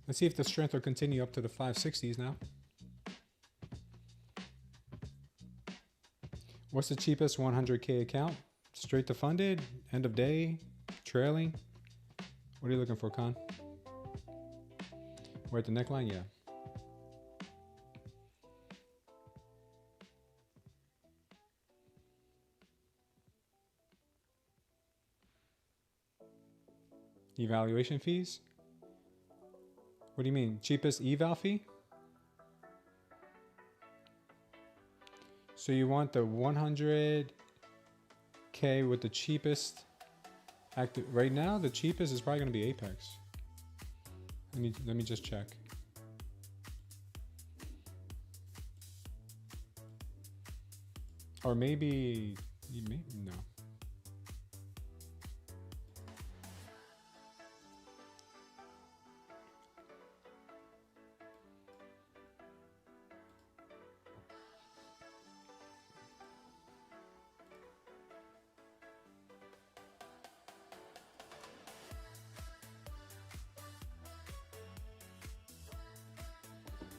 Let's see if the strength will continue up to the 560s now. What's the cheapest 100K account? Straight to funded, end of day, trailing? What are you looking for, Con? We're at the neckline? Yeah. Evaluation fees? What do you mean? Cheapest eval fee? So you want the 100K with the cheapest active right now? The cheapest is probably going to be Apex. Let me just check. Or maybe no.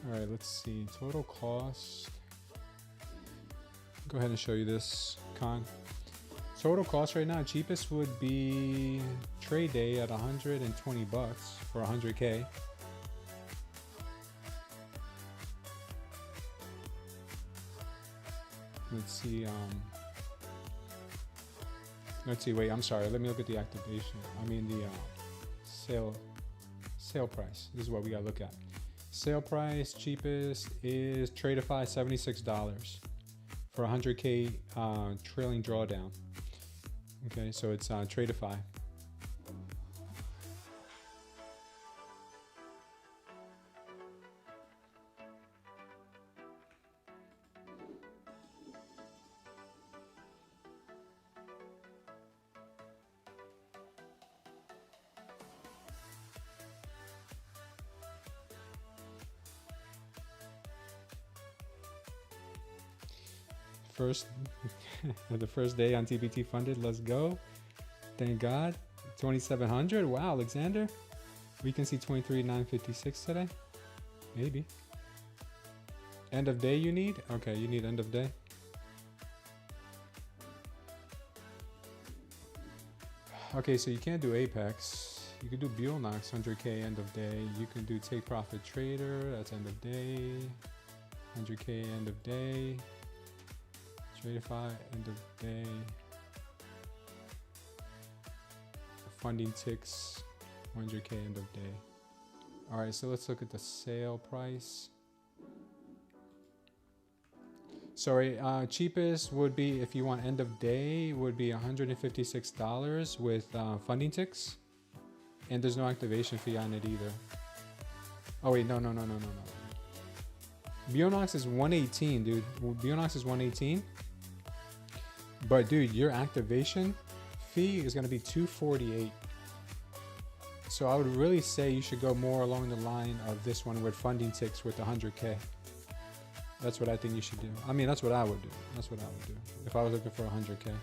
All right, let's see. Total cost. Go ahead and show you this, Con. Total cost right now, cheapest would be Tradeday at 120 bucks for 100K. Let's see. Wait, I'm sorry. Let me look at the activation. I mean the sale price. This is what we gotta look at. Sale price cheapest is Tradeify, $76 for 100K trailing drawdown. Okay, so it's Tradeify. The first day on TBT funded. Let's go. Thank God. 2,700. Wow, Alexander. We can see 23,956 today. Maybe. End of day you need? Okay, you need end of day. Okay, so you can't do Apex. You can do Bulenox 100K end of day. You can do Take Profit Trader. That's end of day. 100K end of day. Tradeify end of day. Funding ticks 100K end of day. All right, so let's look at the sale price. Sorry, cheapest would be, if you want end of day, would be $156 with funding ticks. And there's no activation fee on it either. Oh wait, no. Bulenox is 118, dude. Bulenox is 118. But dude, your activation fee is gonna be 248. So I would really say you should go more along the line of this one with funding ticks with 100K. That's what I think you should do. I mean, that's what I would do. That's what I would do if I was looking for 100K.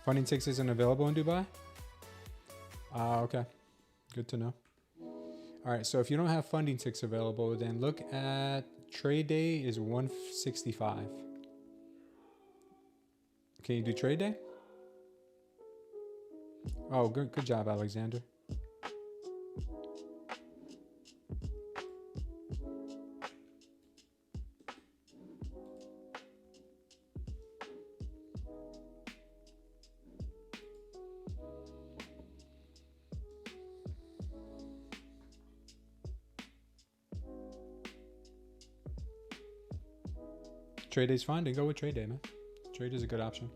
Funding ticks isn't available in Dubai? Okay. Good to know. All right, so if you don't have funding ticks available, then look at Tradeday is 165. Can you do Tradeday? Oh, good job, Alexander. Tradeday's fine. Then go with Tradeday, man. Trade is a good option.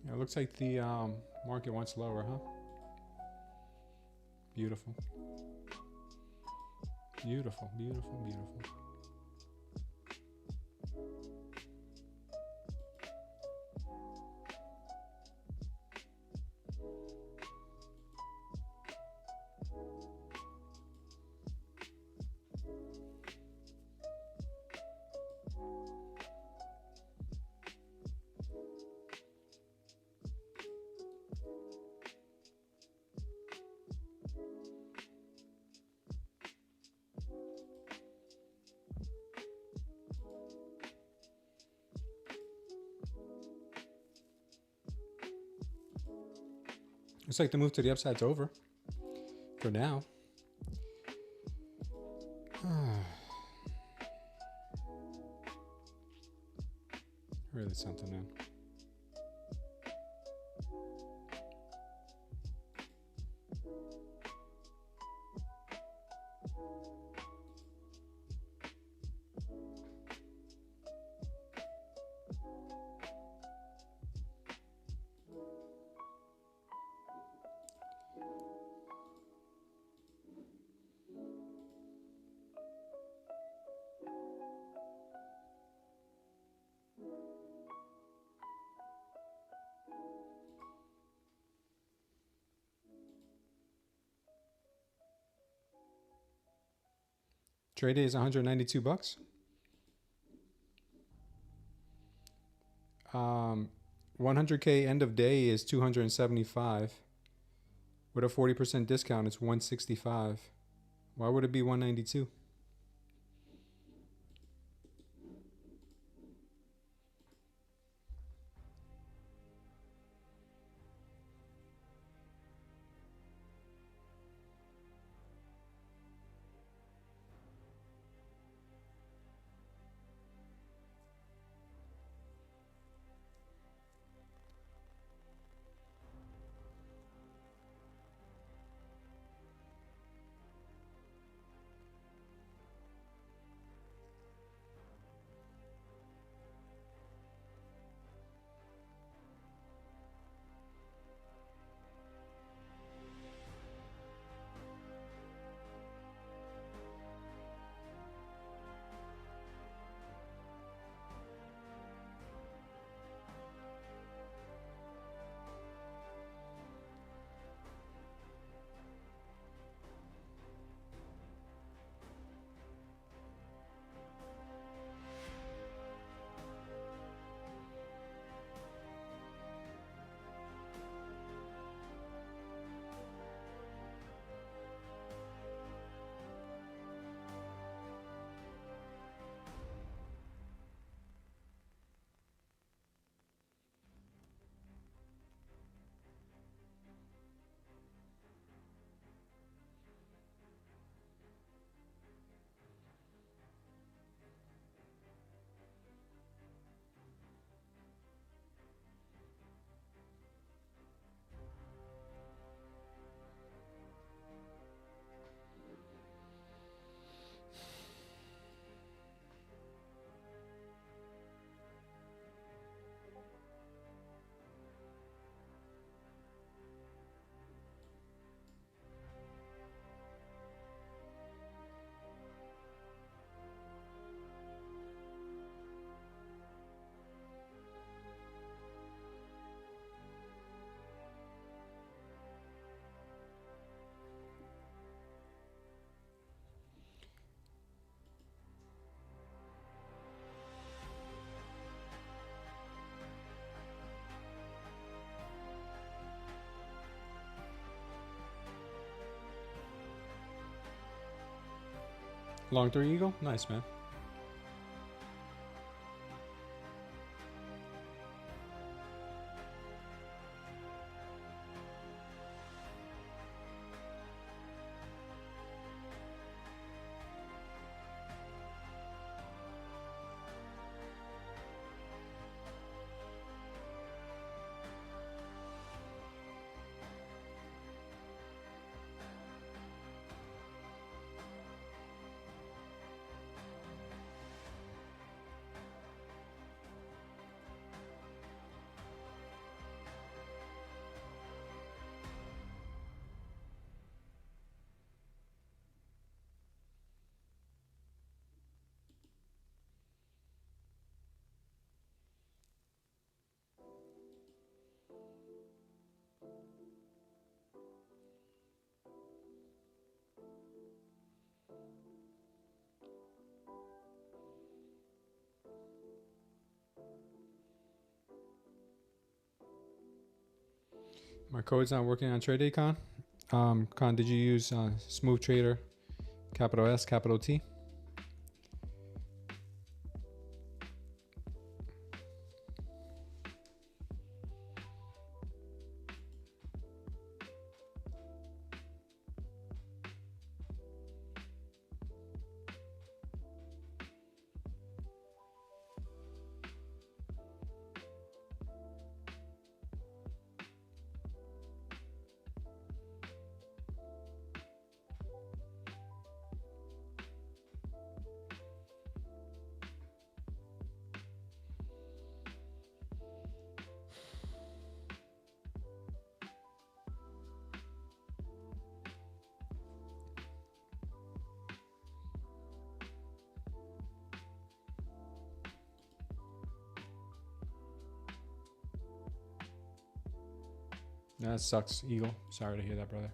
Yeah, it looks like the market wants lower, huh? Beautiful. Beautiful, beautiful, beautiful. Looks like the move to the upside's over for now. Really something, man. Trade is 192 bucks. 100K end of day is 275. With a 40% discount, it's 165. Why would it be 192? Long 3 Eagle? Nice, man. My code's not working on Tradeday, Con. Con, did you use Smooth Trader, capital S, capital T? That sucks, Eagle. Sorry to hear that, brother.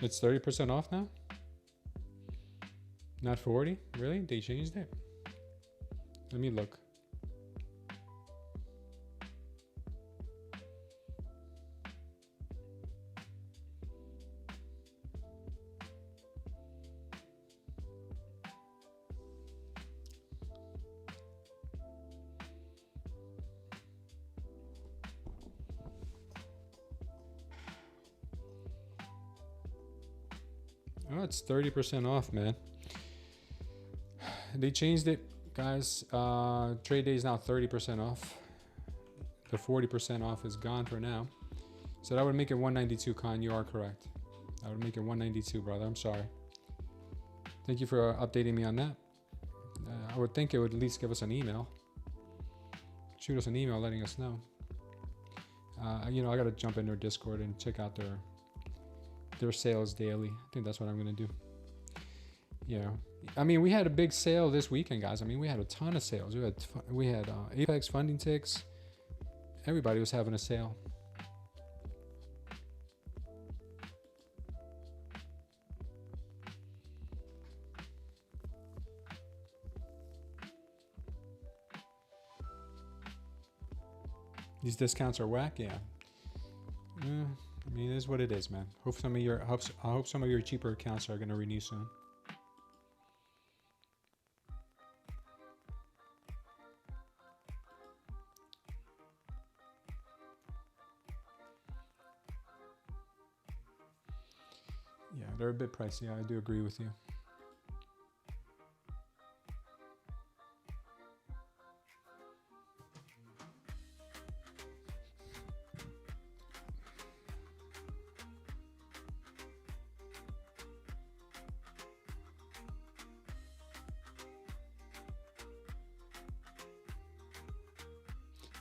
It's 30% off now? Not 40? Really? They changed it? Let me look. Oh, it's 30% off, man. They changed it, guys. Trade day is now 30% off. The 40% off is gone for now. So that would make it 192, Con. You are correct. That would make it 192, brother. I'm sorry. Thank you for updating me on that. I would think it would at least give us an email. Shoot us an email letting us know. You know, I got to jump in their Discord and check out their sales daily. I think that's what I'm going to do. Yeah. I mean, we had a big sale this weekend, guys. I mean, we had a ton of sales. We had Apex funding ticks. Everybody was having a sale. These discounts are whack, yeah. I mean, it is what it is, man. I hope some of your cheaper accounts are gonna renew soon. Yeah, they're a bit pricey. I do agree with you.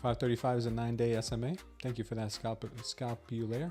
$535 is a 9-day SMA. Thank you for that, Scalpulator.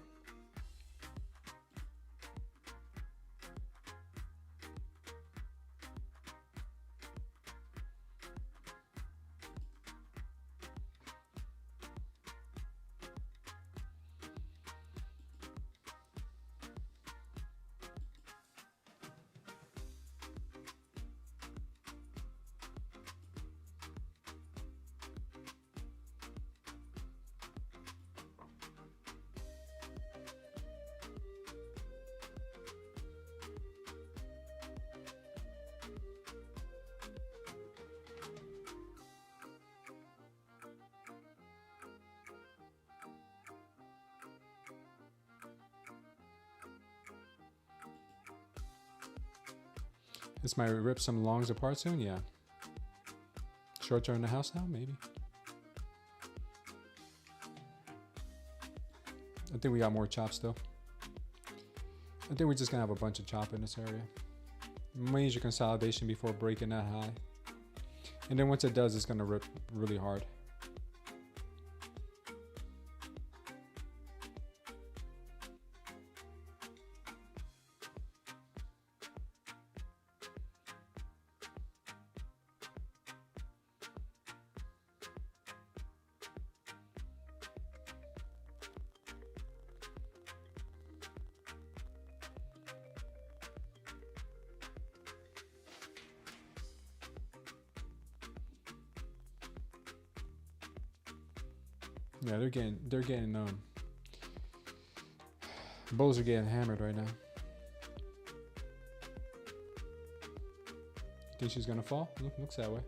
This might rip some longs apart soon. Yeah. Short term in the house now, maybe. I think we got more chop still. I think we're just gonna have a bunch of chop in this area. Major consolidation before breaking that high. And then once it does, it's gonna rip really hard. Yeah, they're getting bulls are getting hammered right now. Think she's gonna fall? Looks that way.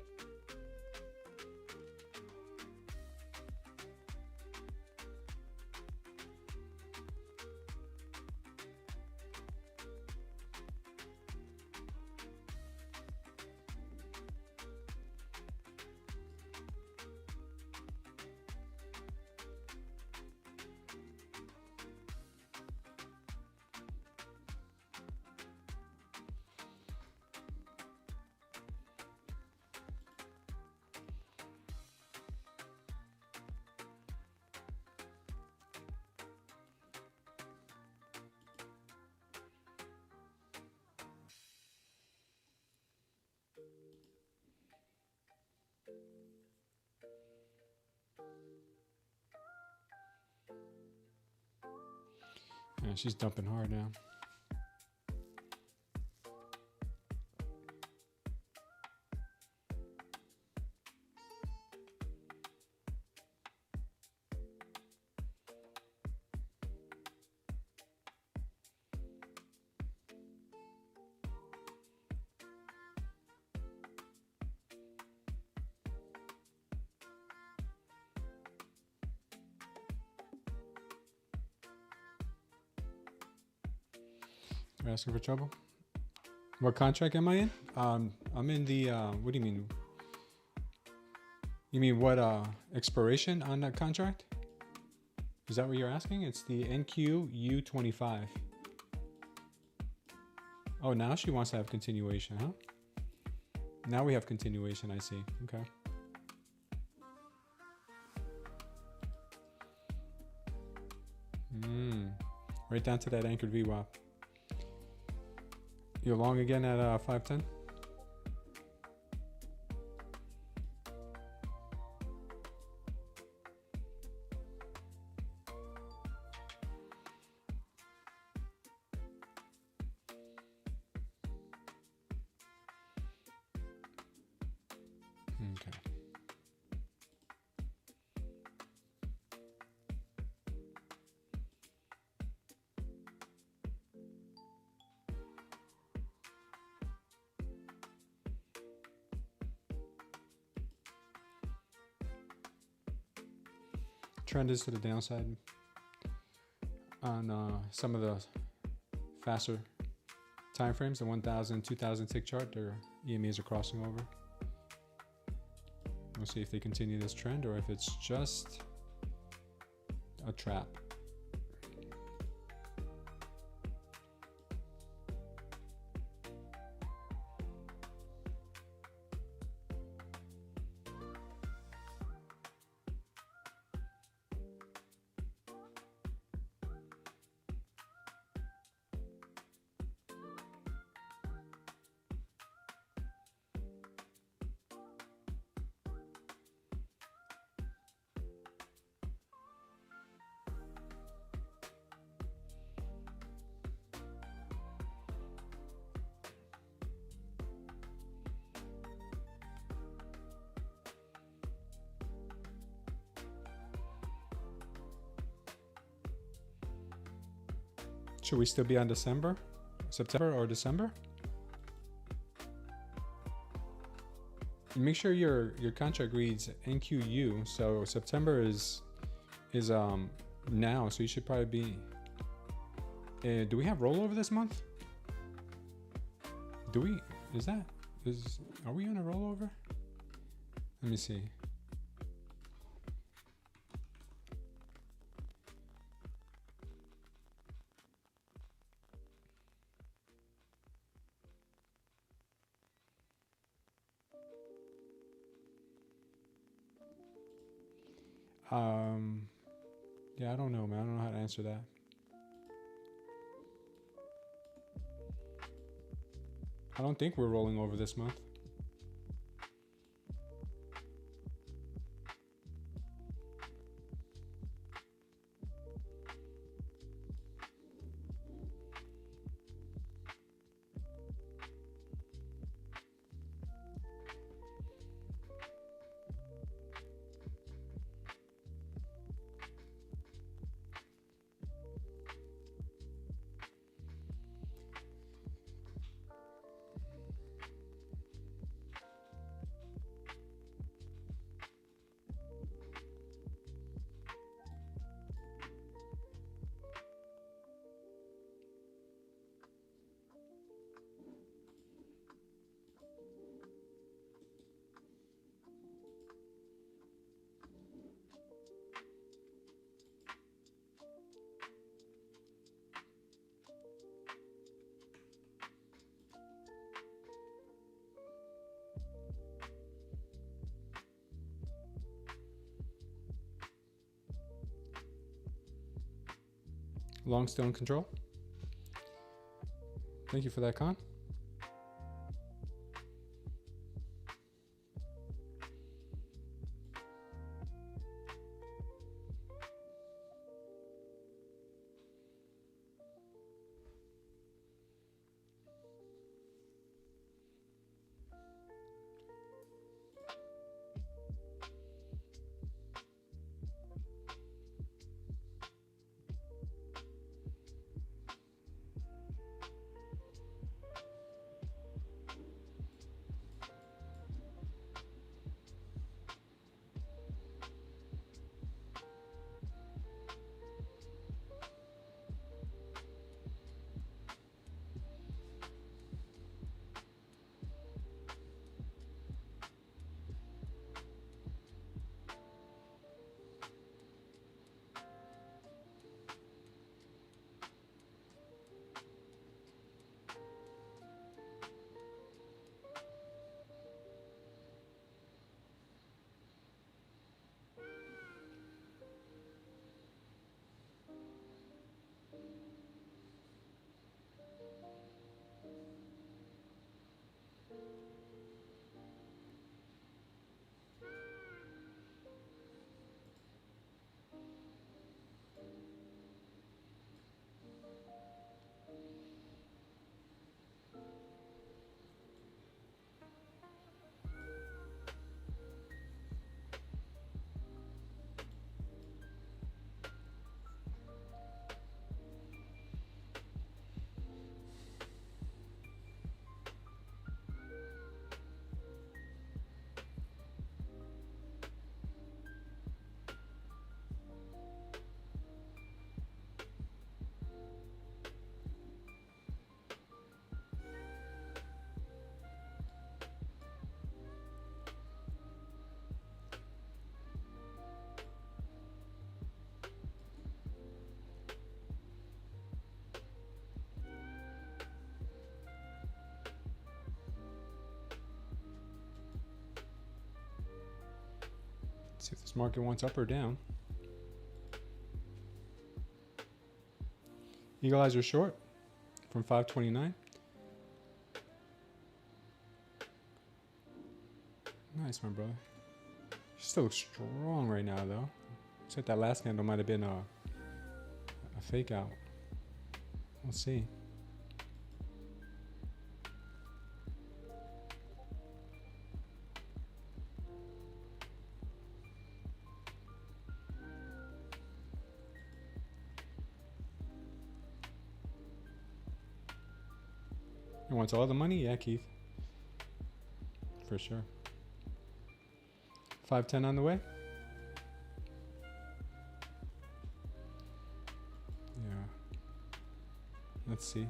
Yeah, she's dumping hard now. You're asking for trouble? What contract am I in? I'm in the, what do you mean? You mean what expiration on that contract? Is that what you're asking? It's the NQU25. Oh, now she wants to have continuation, huh? Now we have continuation, I see. Okay. Right down to that anchored VWAP. You're long again at 510? Okay. Trend is to the downside on some of the faster time frames. The 1000, 2000 tick chart, their EMAs are crossing over. We'll see if they continue this trend or if it's just a trap. Should we still be on September or December? Make sure your contract reads NQU. So September is now. So you should probably be. Do we have rollover this month? Do we? Are we on a rollover? Let me see. Yeah, I don't know, man. I don't know how to answer that. I don't think we're rolling over this month. Long still in control. Thank you for that, Con. See if this market wants up or down. Eagle eyes are short from 529. Nice, my brother. Still looks strong right now, though. Looks like that last candle might have been a fake out. We'll see. You want all the money? Yeah, Keith. For sure. 510 on the way? Yeah. Let's see.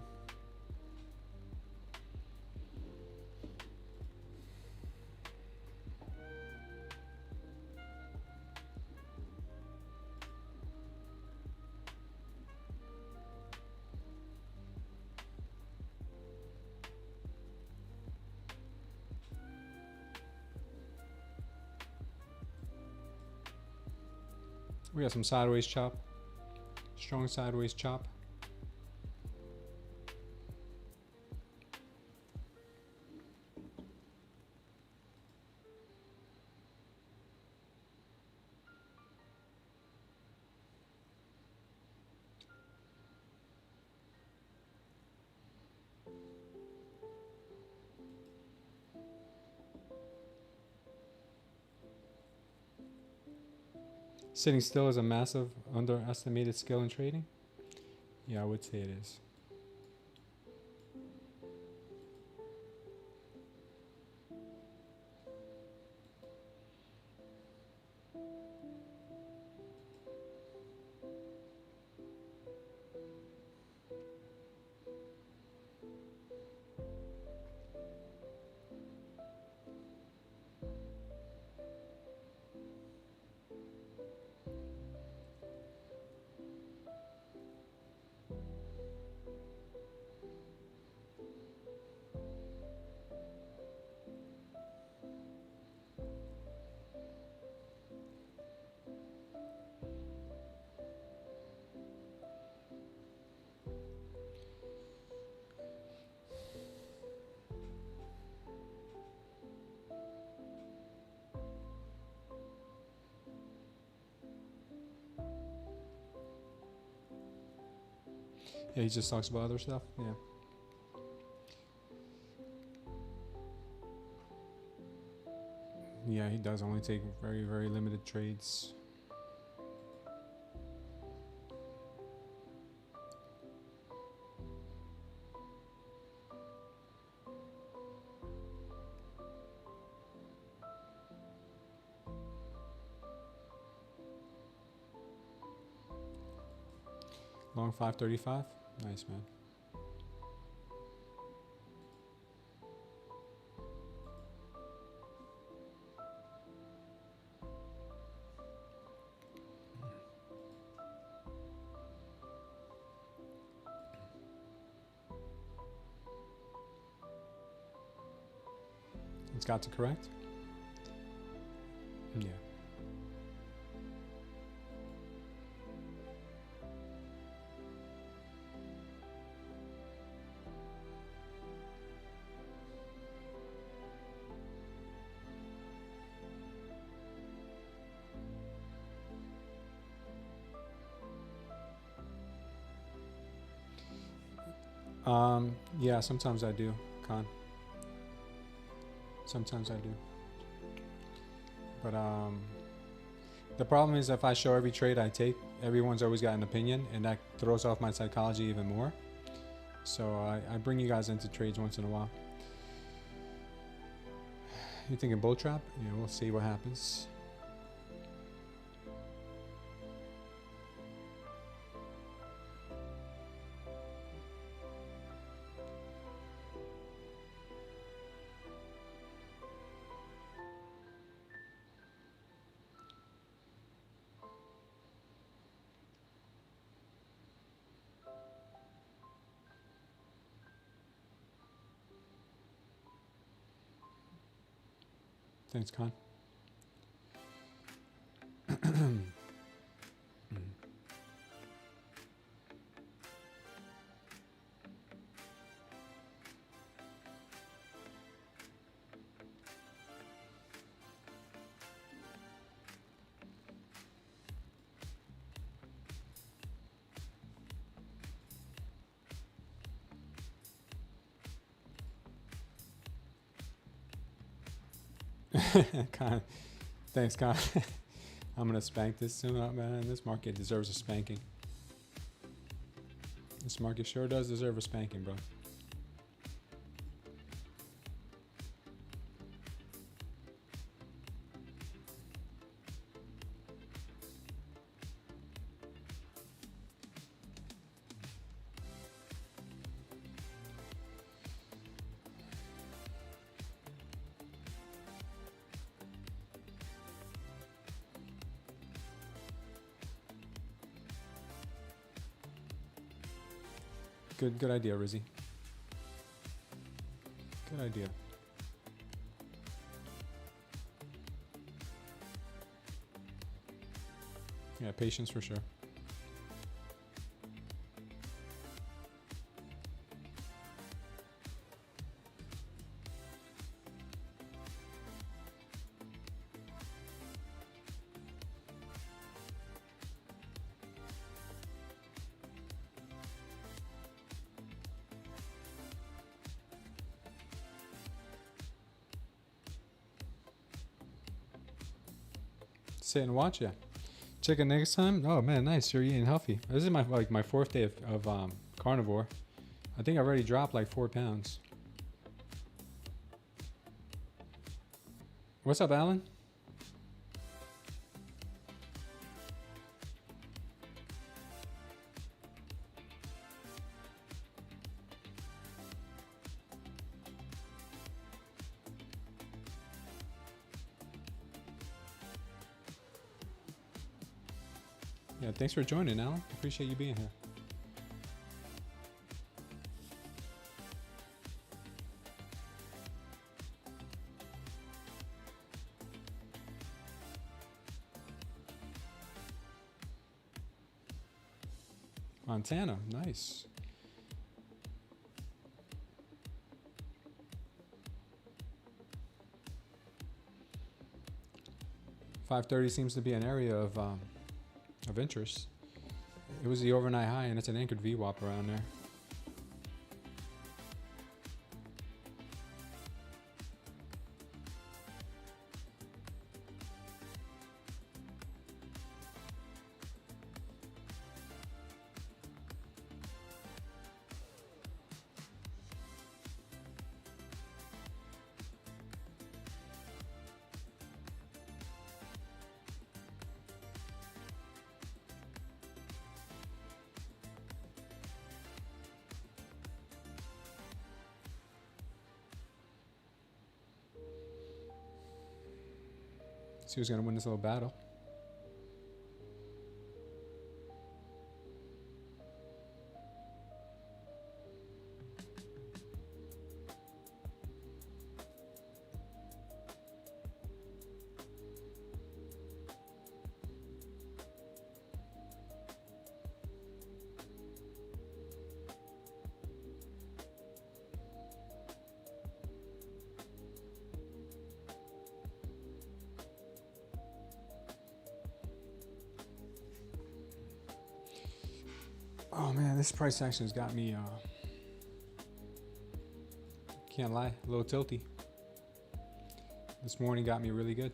We got some sideways chop. Strong sideways chop. Sitting still is a massive underestimated skill in trading. Yeah, I would say it is. Yeah, he just talks about other stuff. Yeah. Yeah, he does only take very, very limited trades. Long 535. Nice, man. It's got to correct. Yeah. Yeah, sometimes I do, Con. Sometimes I do. But the problem is if I show every trade I take, everyone's always got an opinion, and that throws off my psychology even more. So I bring you guys into trades once in a while. You thinking bull trap? Yeah, we'll see what happens. Thanks, Con. Con. Thanks, Con. I'm gonna spank this soon up, man. This market deserves a spanking. This market sure does deserve a spanking, bro. Good idea, Rizzy. Good idea. Yeah, patience for sure. Sit and watch, yeah. Check it next time. Oh man, nice. You're eating healthy. This is my my fourth day of carnivore. I think I already dropped like 4 pounds. What's up, Alan? Yeah, thanks for joining, Alan. Appreciate you being here. Montana, nice. $530 seems to be an area of interest. It was the overnight high, and it's an anchored VWAP around there. See who's going to win this little battle. Oh man, this price action has got me, can't lie, a little tilty. This morning got me really good.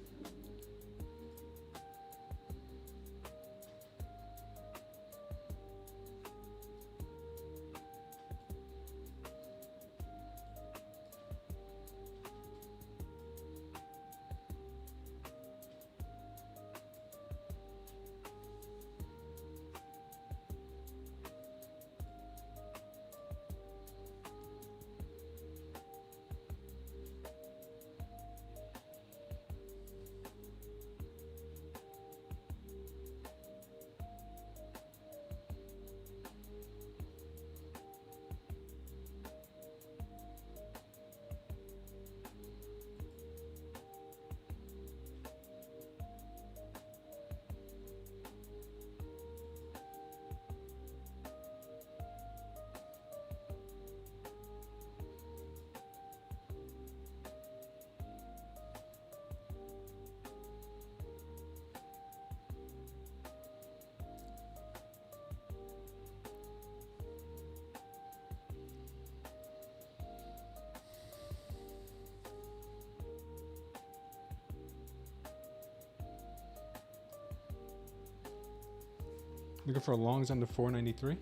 Looking for longs under 493.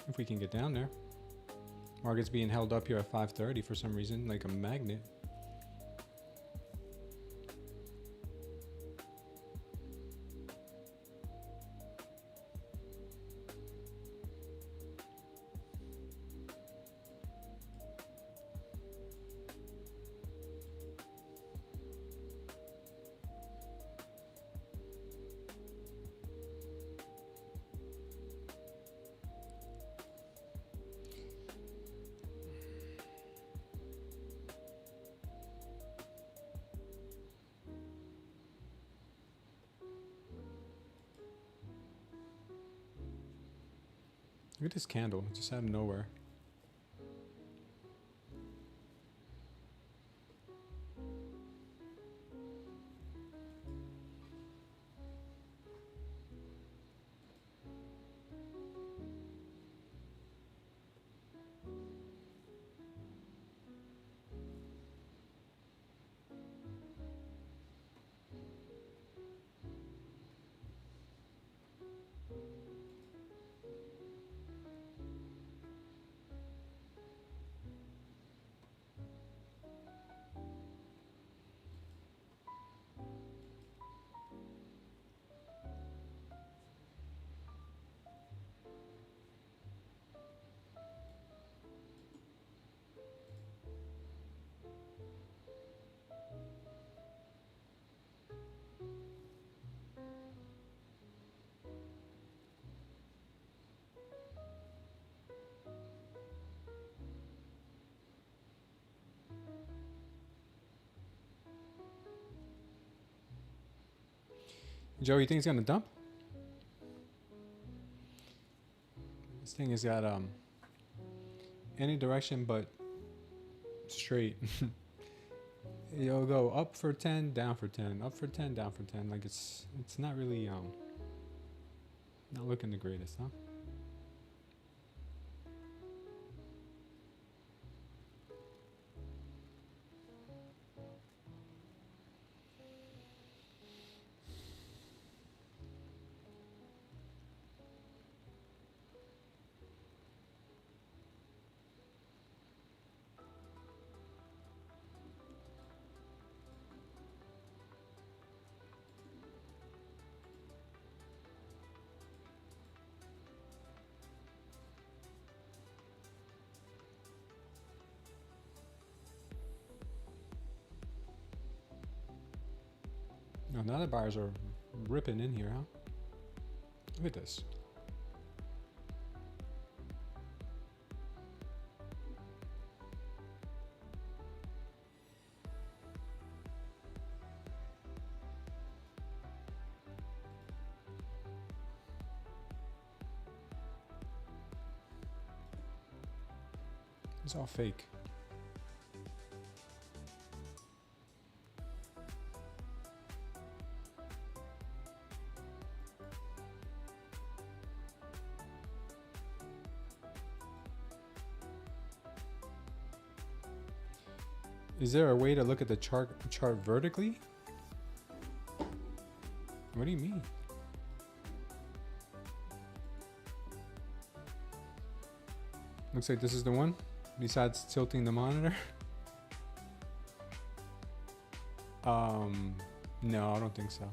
If we can get down there. Market's being held up here at 530 for some reason, like a magnet. Look at this candle, just out of nowhere. Joe, you think it's gonna dump? This thing has got any direction but straight. It'll go up for 10, down for 10, up for 10, down for 10. Like it's not really not looking the greatest, huh? No, now the buyers are ripping in here, huh? Look at this. It's all fake. Is there a way to look at the chart vertically? What do you mean? Looks like this is the one, besides tilting the monitor. No, I don't think so.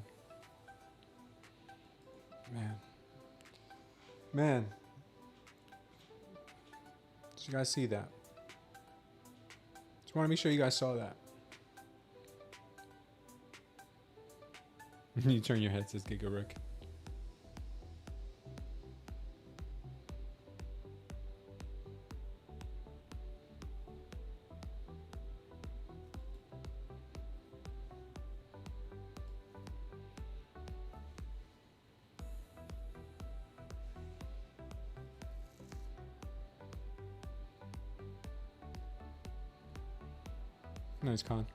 Man. Did you guys see that? Just want to make sure you guys saw that. You turn your head, says Giga Rick. Nice con.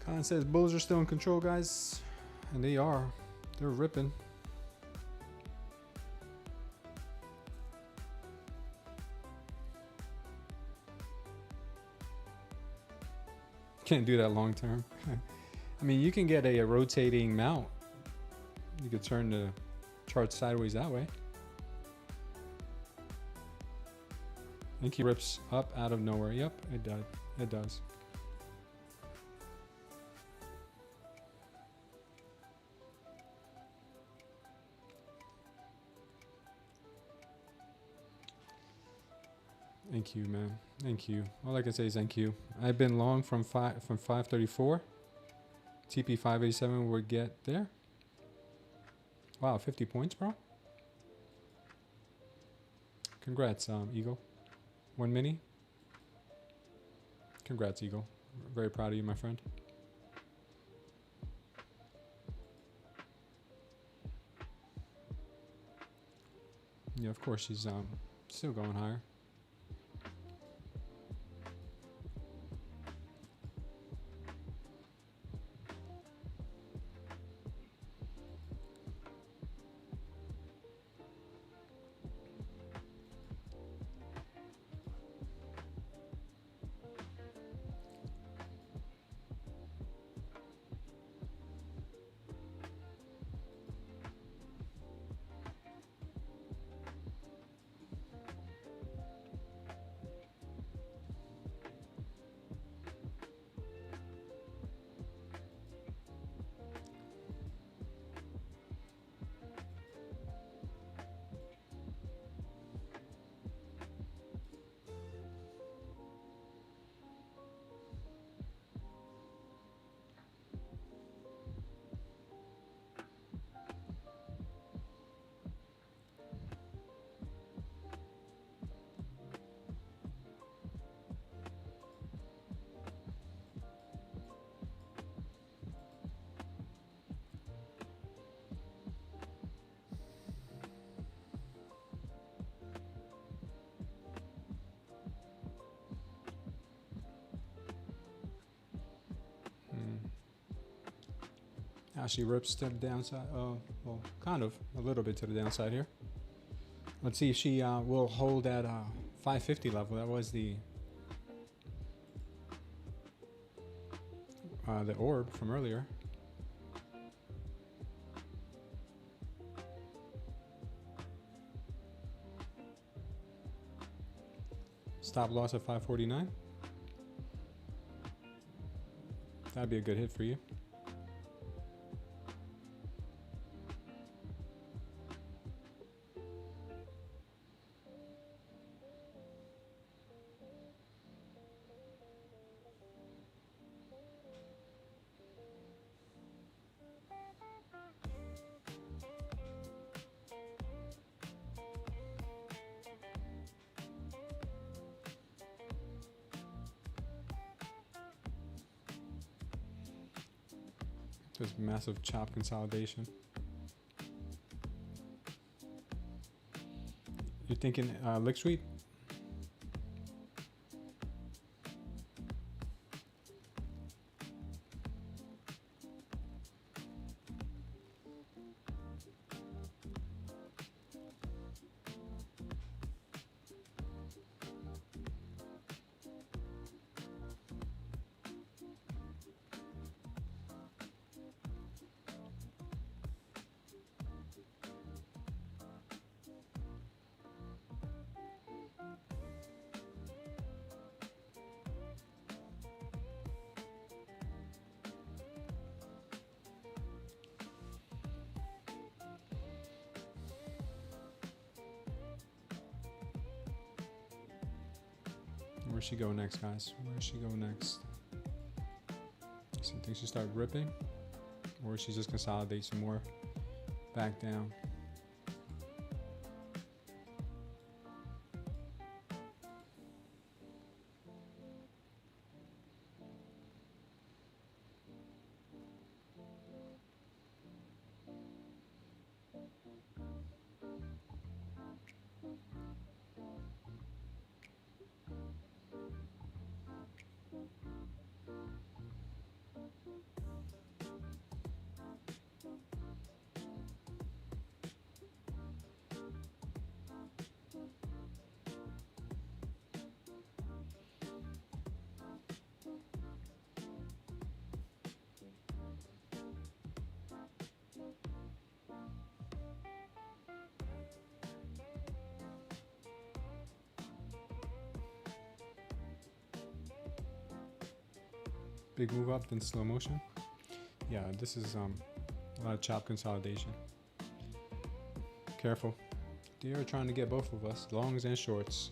Con says bulls are still in control, guys. And they are. They're ripping. Can't do that long term. I mean, you can get a rotating mount. You could turn the chart sideways that way. I think he rips up out of nowhere. Yep, it does. It does. Thank you, man. Thank you. All I can say is thank you. I've been long from 534. TP 587 would get there. Wow, 50 points, bro. Congrats, Eagle. 1 mini. Congrats, Eagle. Very proud of you, my friend. Yeah, of course she's still going higher. Now she rips to the downside. Well, kind of a little bit to the downside here. Let's see if she will hold that 550 level. That was the orb from earlier. Stop loss at 549. That'd be a good hit for you. Just massive chop consolidation. You're thinking lick sweep? Where's she go next, guys? Where's she go next? So you think she start ripping? Or she just consolidate some more back down? Big move up, then slow motion. Yeah, this is a lot of chop consolidation. Careful. They are trying to get both of us, longs and shorts.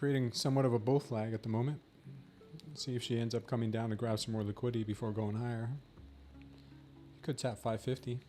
creating somewhat of a bull flag at the moment. See if she ends up coming down to grab some more liquidity before going higher. Could tap 550.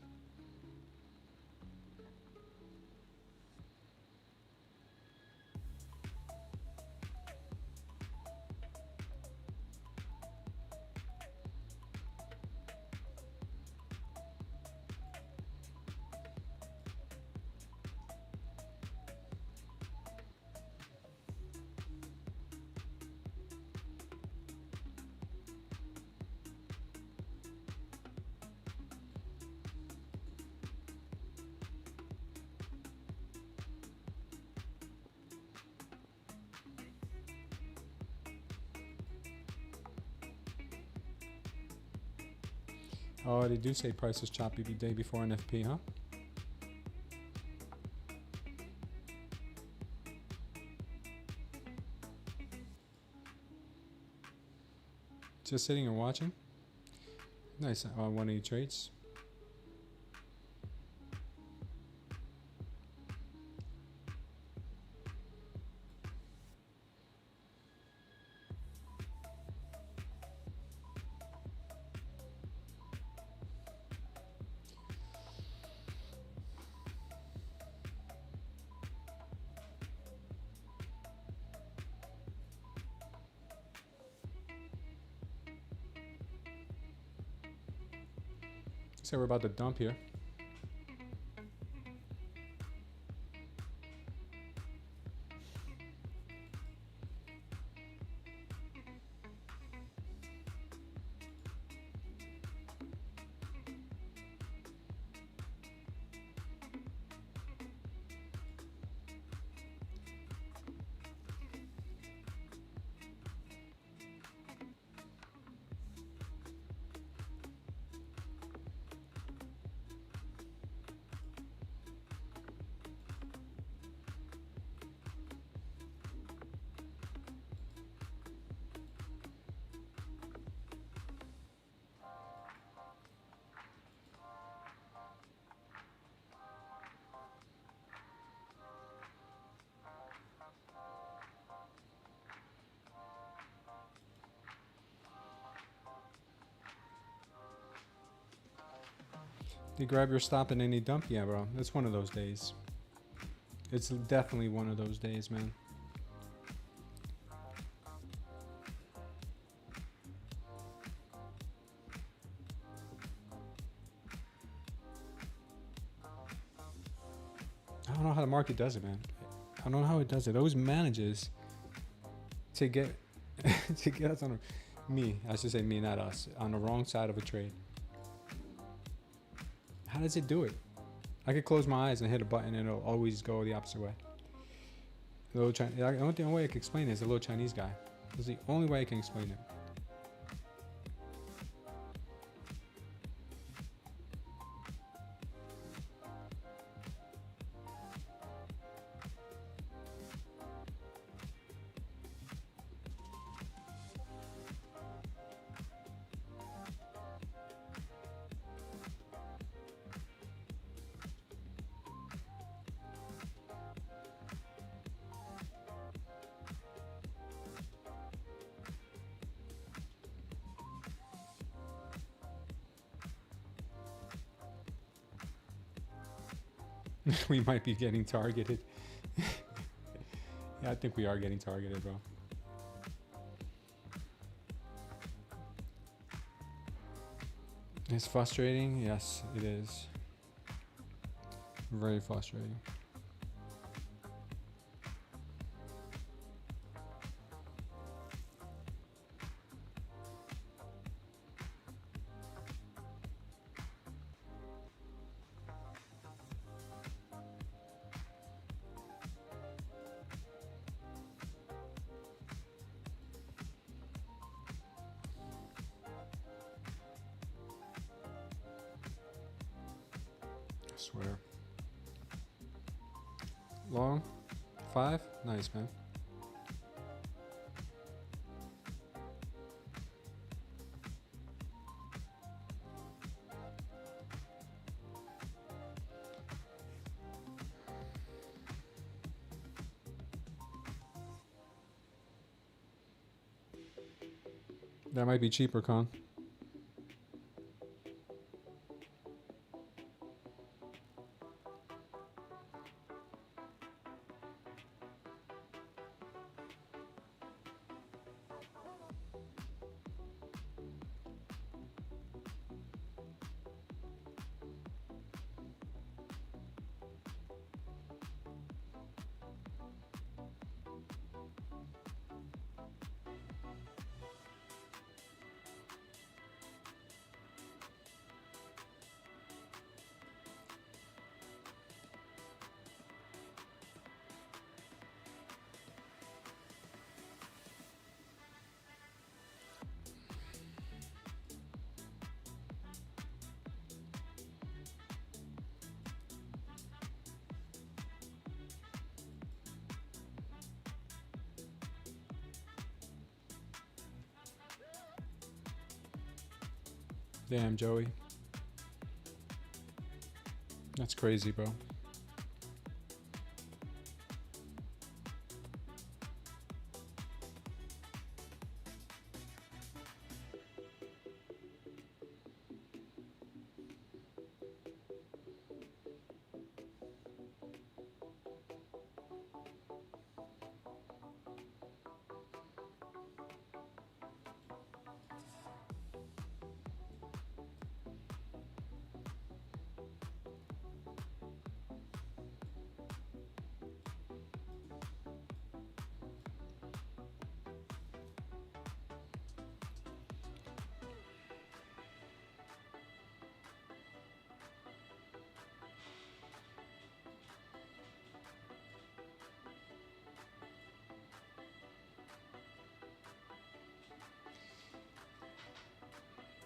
Oh, they do say price is choppy the day before NFP, huh? Just sitting and watching. Nice on 180 trades. So we're about to dump here. You grab your stop in any dump? Yeah, bro. It's one of those days. It's definitely one of those days, man. I don't know how the market does it, man. I don't know how it does it. It always manages to get to get us on me. I should say me, not us, on the wrong side of a trade. How does it do it? I could close my eyes and hit a button and it'll always go the opposite way. The only way I can explain it is the little Chinese guy. That's the only way I can explain it. We might be getting targeted. Yeah, I think we are getting targeted, bro. It's frustrating. Yes, it is. Very frustrating. Swear. Long 5, nice, man. That might be cheaper, Con. Damn, Joey. That's crazy, bro.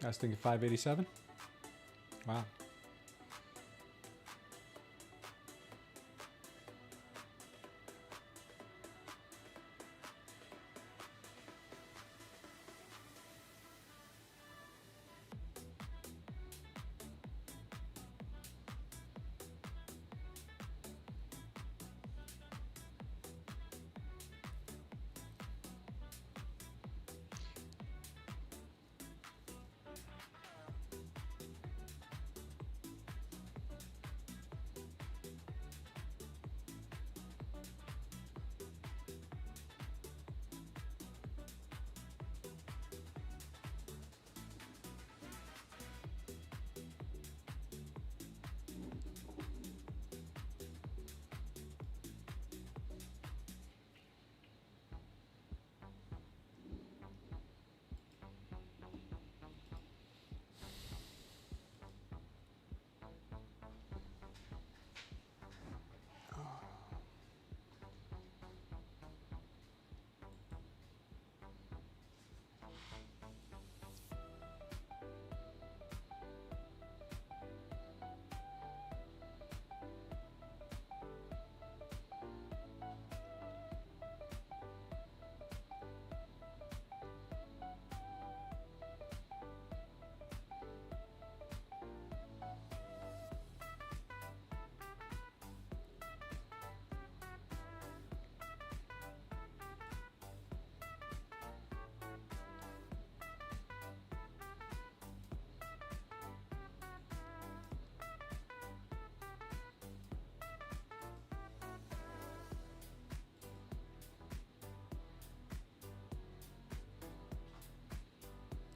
I was thinking 587. Wow.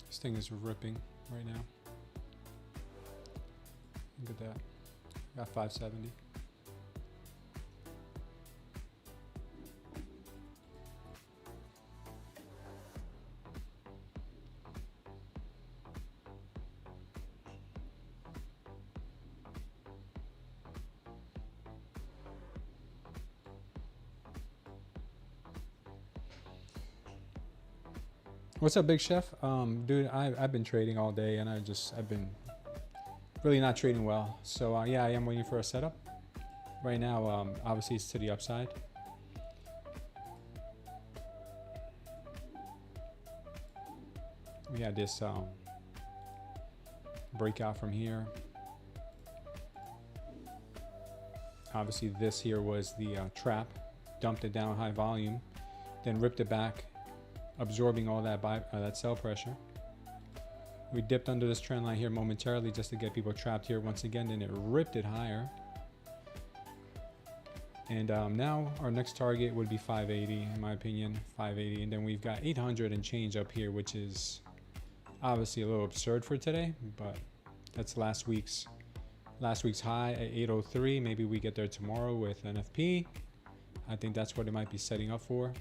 This thing is ripping right now. Look at that. Got 570. What's up, Big Chef? Dude, I've been trading all day, and I've been really not trading well. So yeah, I am waiting for a setup. Right now, obviously it's to the upside. We had this breakout from here. Obviously this here was the trap. Dumped it down high volume, then ripped it back absorbing all that that sell pressure. We dipped under this trend line here momentarily just to get people trapped here once again, then it ripped it higher. And now our next target would be 580, in my opinion, 580. And then we've got 800 and change up here, which is obviously a little absurd for today, but that's last week's high at 803. Maybe we get there tomorrow with NFP. I think that's what it might be setting up for.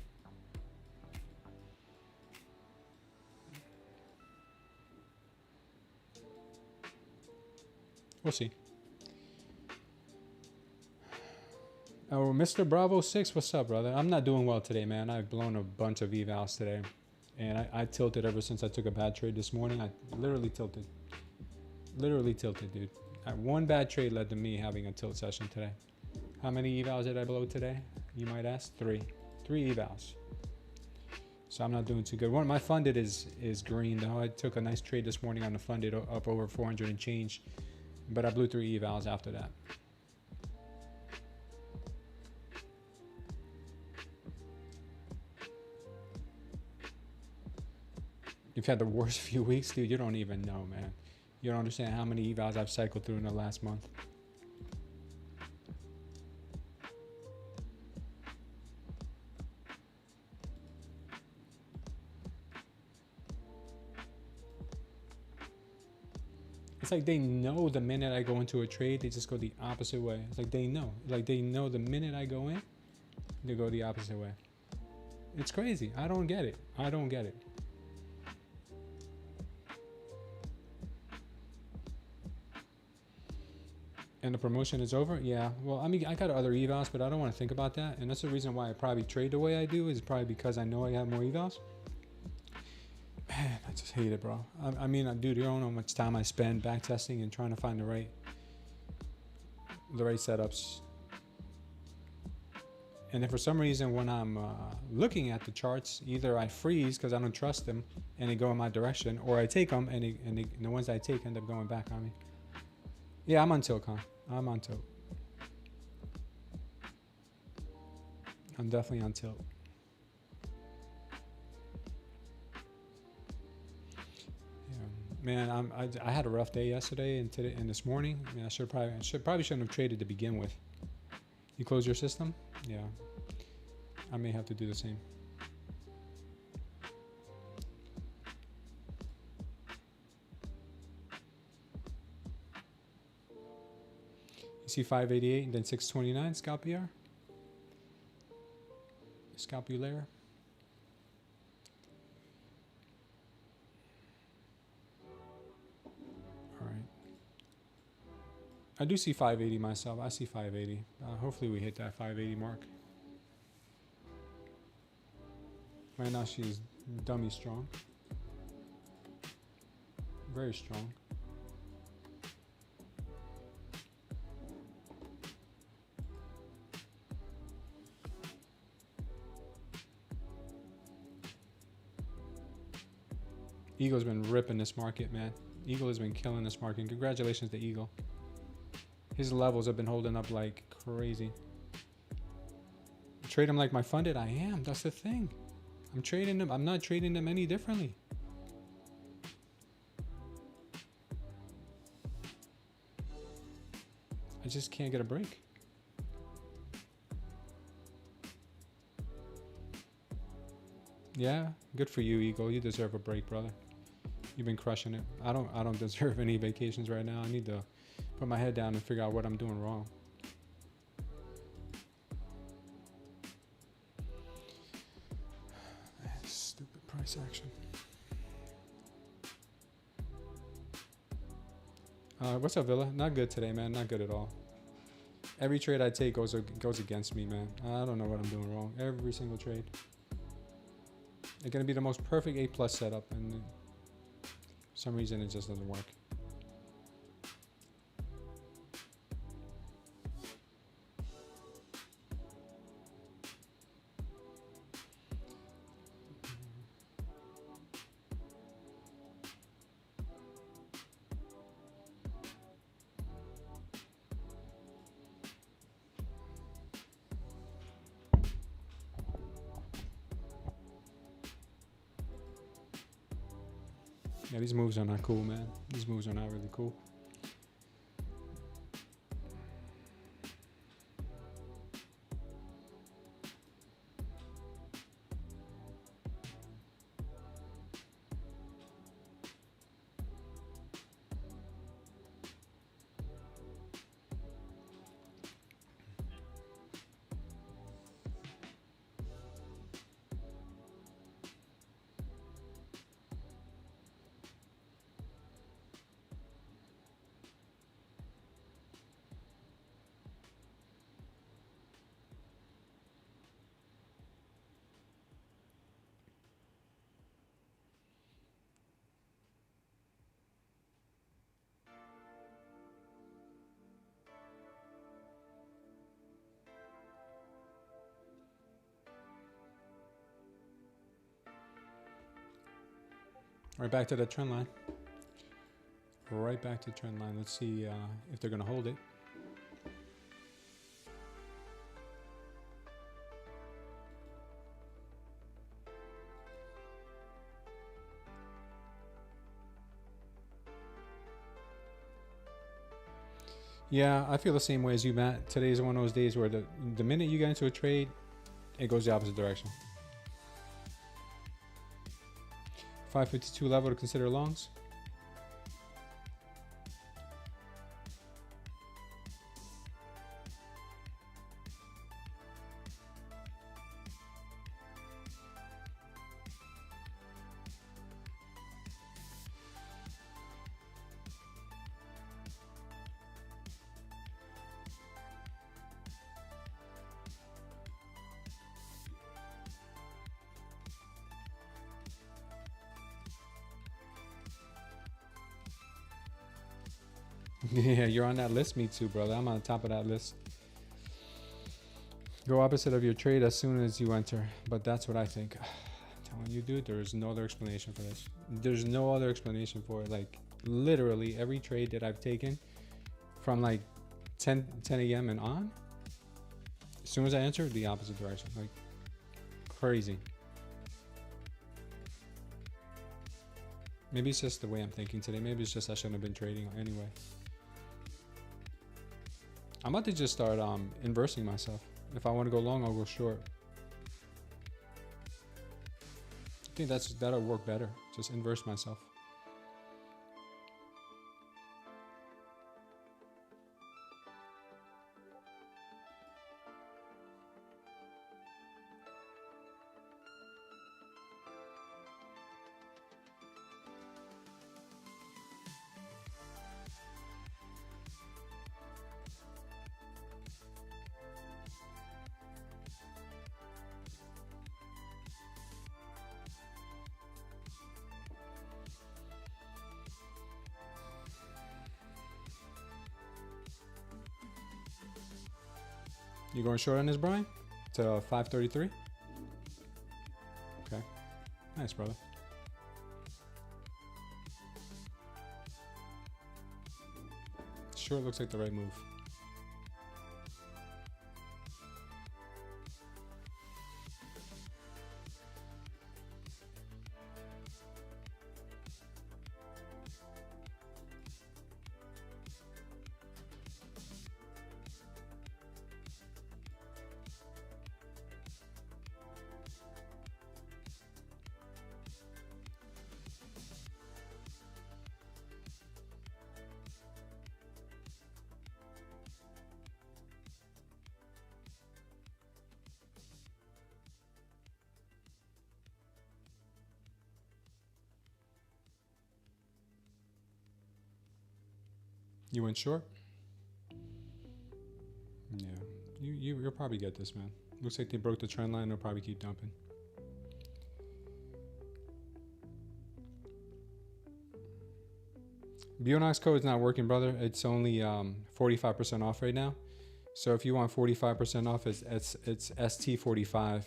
We'll see. Oh, Mr. Bravo 6, what's up, brother? I'm not doing well today, man. I've blown a bunch of evals today. And I tilted ever since I took a bad trade this morning. I literally tilted. Literally tilted, dude. One bad trade led to me having a tilt session today. How many evals did I blow today? You might ask. 3 evals. So I'm not doing too good. One of my funded is green, though. I took a nice trade this morning on the funded up over 400 and change. But I blew 3 evals after that. You've had the worst few weeks, dude. You don't even know, man. You don't understand how many evals I've cycled through in the last month. It's like they know the minute I go into a trade, they just go the opposite way. It's like they know. Like they know the minute I go in, they go the opposite way. It's crazy. I don't get it. I don't get it. And the promotion is over? Yeah. Well, I mean, I got other evals, but I don't want to think about that. And that's the reason why I probably trade the way I do, is probably because I know I have more evals. Man, I just hate it, bro. I mean, dude, you don't know how much time I spend back testing and trying to find the right setups. And if for some reason when I'm looking at the charts, either I freeze because I don't trust them and they go in my direction, or I take them and the ones I take end up going back on me. Yeah, I'm on tilt, Con. I'm on tilt. I'm definitely on tilt. Man, I had a rough day yesterday and today and this morning. I mean, I probably shouldn't have traded to begin with. You close your system? Yeah. I may have to do the same. You see 588 and then 629 scalpier. Scalpulaire. I do see 580 myself. I see 580. Hopefully we hit that 580 mark. Right now she's dummy strong. Very strong. Eagle's been ripping this market, man. Eagle has been killing this market. Congratulations to Eagle. His levels have been holding up like crazy. Trade him like my funded? I am. That's the thing. I'm trading them. I'm not trading them any differently. I just can't get a break. Yeah, good for you, Eagle. You deserve a break, brother. You've been crushing it. I don't deserve any vacations right now. I need to put my head down and figure out what I'm doing wrong. Stupid price action. What's up, Villa? Not good today, man. Not good at all. Every trade I take goes against me, man. I don't know what I'm doing wrong. Every single trade. It's gonna be the most perfect A+ setup, and for some reason it just doesn't work. Yeah, these moves are not cool, man. These moves are not really cool. Right back to the trend line. Right back to trend line. Let's see if they're going to hold it. Yeah, I feel the same way as you, Matt. Today's one of those days where the minute you get into a trade, it goes the opposite direction. 552 level to consider longs. Yeah, you're on that list. Me too, brother. I'm on the top of that list. Go opposite of your trade as soon as you enter. But that's what I think. I'm telling you, dude, there's no other explanation for this. There's no other explanation for it. Like, literally every trade that I've taken from like 10 a.m. and on, as soon as I enter, the opposite direction. Like, crazy. Maybe it's just the way I'm thinking today. Maybe it's just I shouldn't have been trading anyway. I'm about to just start inversing myself. If I want to go long, I'll go short. I think that'll work better. Just inverse myself. You going short on this, Brian? To 533? Okay. Nice, brother. Short looks like the right move. You went short? Yeah. You'll probably get this, man. Looks like they broke the trend line. They'll probably keep dumping. Bulenox code is not working, brother. It's only 45% off right now. So if you want 45% off, it's ST45.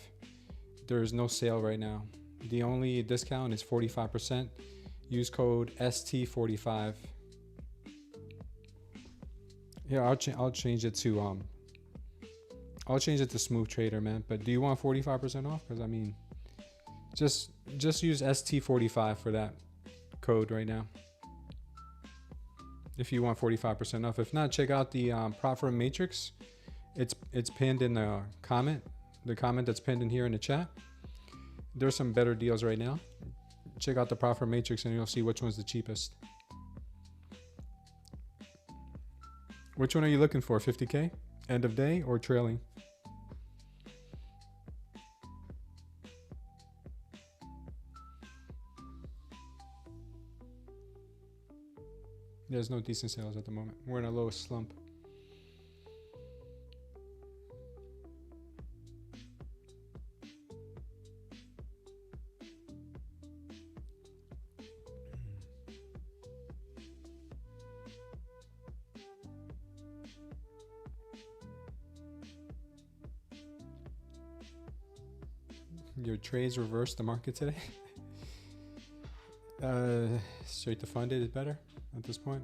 There is no sale right now. The only discount is 45%. Use code ST45. Yeah, I'll change it to Smooth Trader, man. But do you want 45% off? Because I mean, just use ST45 for that code right now. If you want 45% off. If not, check out the profit matrix. It's pinned in the comment that's pinned in here in the chat. There's some better deals right now. Check out the profit matrix and you'll see which one's the cheapest. Which one are you looking for? 50K? End of day or trailing? There's no decent sales at the moment. We're in a low slump. Your trades reversed the market today. Straight to funded is better at this point.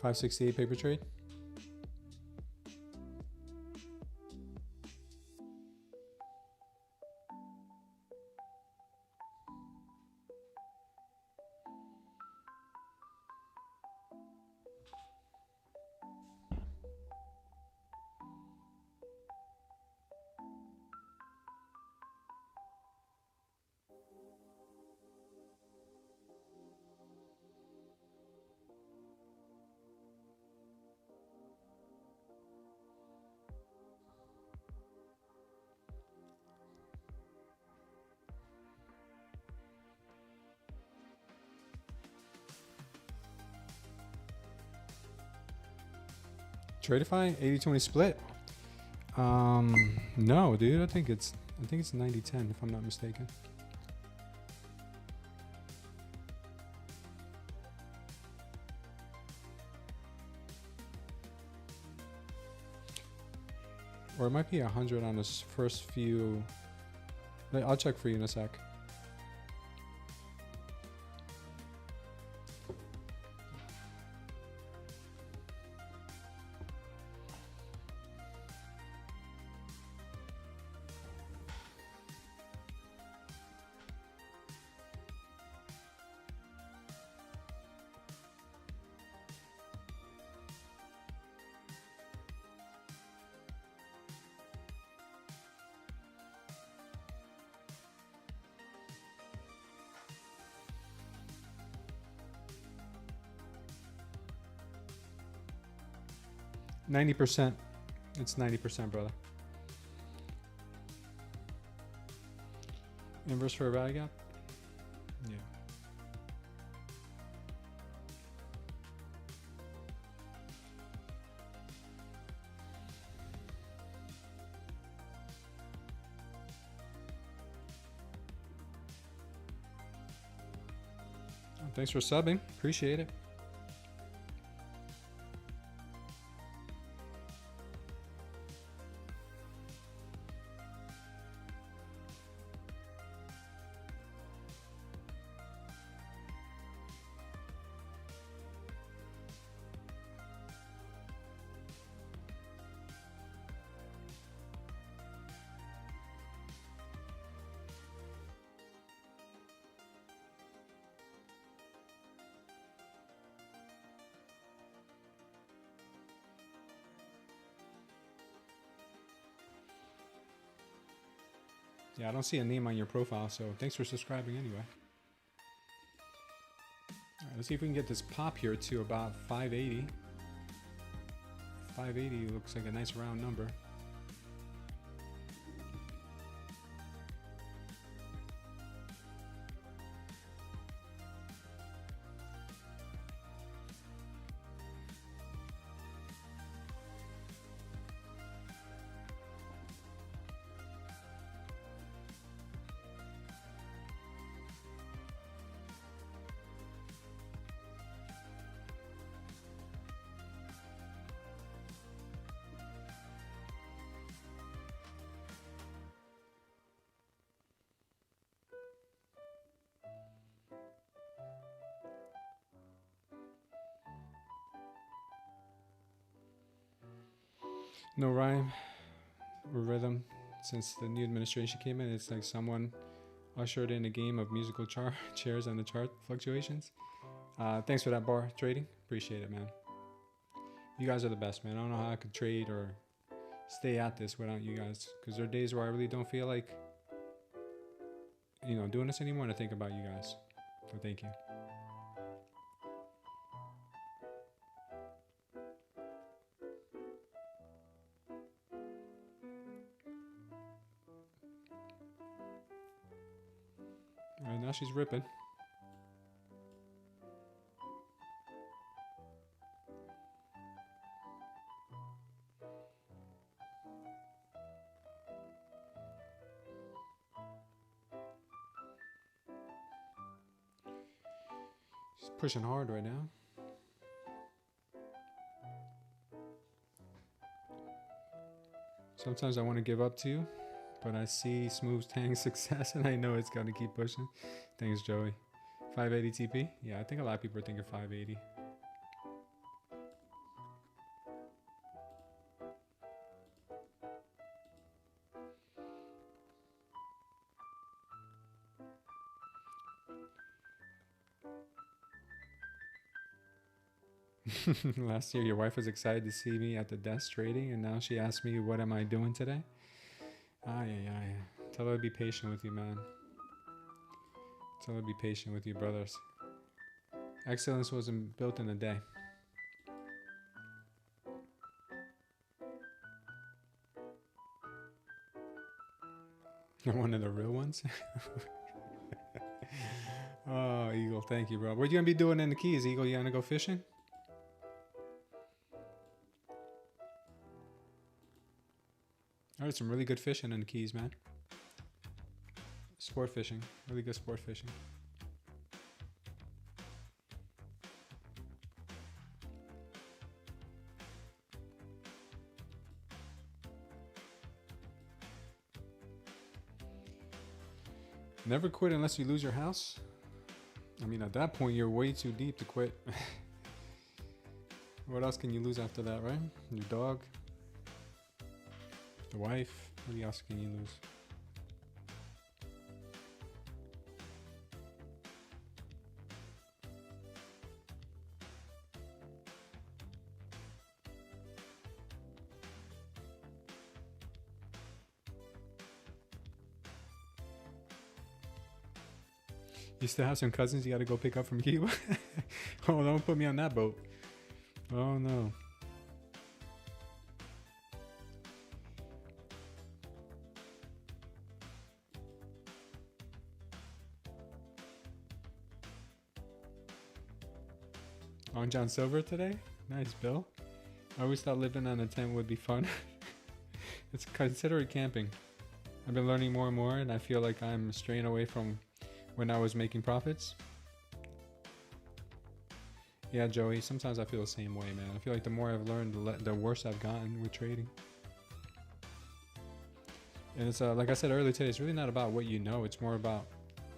$568 paper trade. Tradeify 80-20 split. No, dude. I think it's 90-10 if I'm not mistaken. Or it might be 100 on this first few. I'll check for you in a sec. %. It's 90%, brother. Inverse for a value gap? Yeah. Thanks for subbing. Appreciate it. Yeah, I don't see a name on your profile, so thanks for subscribing anyway. All right, let's see if we can get this pop here to about 580. 580 looks like a nice round number. no rhyme or rhythm since the new administration came in. It's like someone ushered in a game of musical chairs and the chart fluctuations. Thanks for that bar trading. Appreciate it, man. You guys are the best, man. I don't know how I could trade or stay at this without you guys, because there are days where I really don't feel like, doing this anymore, and I think about you guys. So thank you. All right, now she's ripping. She's pushing hard right now. Sometimes I want to give up to you, but I see Smooth Tang's success and I know it's got to keep pushing. Thanks, Joey. 580 TP? Yeah, I think a lot of people are thinking 580. Last year, your wife was excited to see me at the desk trading, and now she asked me, what am I doing today? Tell her to be patient with you, man. Tell her to be patient with you, brothers. Excellence wasn't built in a day. You're one of the real ones? Oh, Eagle, thank you, bro. What you gonna be doing in the Keys, Eagle? You gonna go fishing? I heard some really good fishing in the Keys, man. Sport fishing. Really good sport fishing. Never quit unless you lose your house. I mean, at that point, you're way too deep to quit. What else can you lose after that, right? Your dog? The wife? What else can you lose? You still have some cousins you gotta go pick up from Cuba? Oh, don't put me on that boat. Oh no. On John Silver today? Nice, Bill. I always thought living on a tent would be fun. It's considered camping. I've been learning more and more, and I feel like I'm straying away from when I was making profits. Yeah, Joey, sometimes I feel the same way, man. I feel like the more I've learned, the worse I've gotten with trading. And it's like I said earlier today, it's really not about what you know. It's more about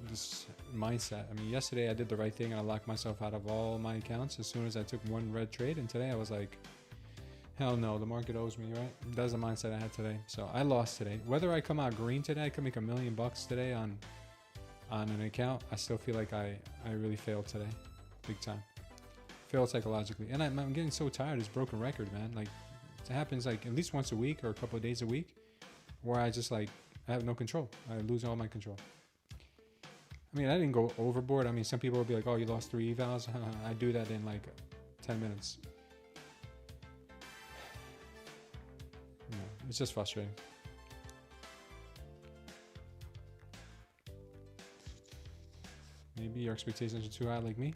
this mindset. I mean, yesterday I did the right thing and I locked myself out of all my accounts as soon as I took one red trade. And today I was like, hell no, the market owes me, right? That's the mindset I had today. So I lost today. Whether I come out green today, I could make $1 million today on an account. I still feel like I really failed today, big time. Failed psychologically. And I'm getting so tired of this broken record, man. Like, it happens like at least once a week or a couple of days a week where I just like, I have no control. I lose all my control. I mean, I didn't go overboard. I mean, some people will be like, oh, you lost 3 evals. I do that in like 10 minutes. Yeah, it's just frustrating. Maybe your expectations are too high like me.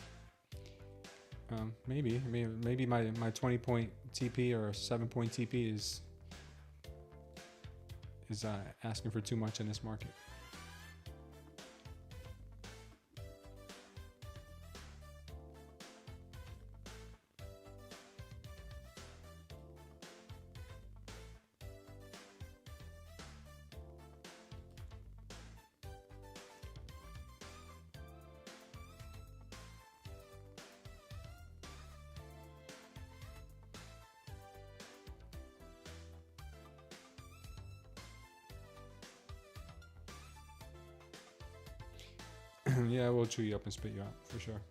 Maybe. I mean, maybe my 20-point TP or 7-point TP is asking for too much in this market. Yeah, we'll chew you up and spit you out for sure.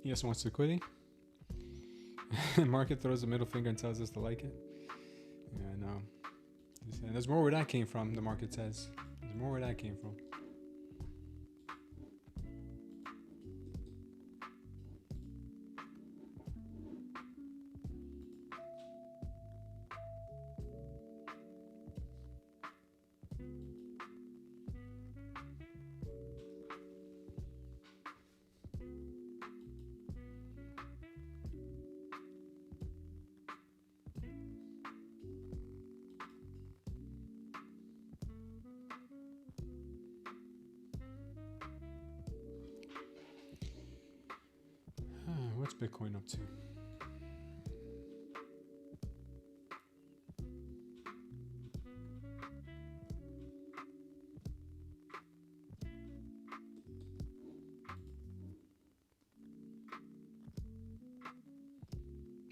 Yes, wants liquidity. Market throws a middle finger and tells us to like it. Yeah, I know. And there's more where that came from, the market says. There's more where that came from. What's Bitcoin up to?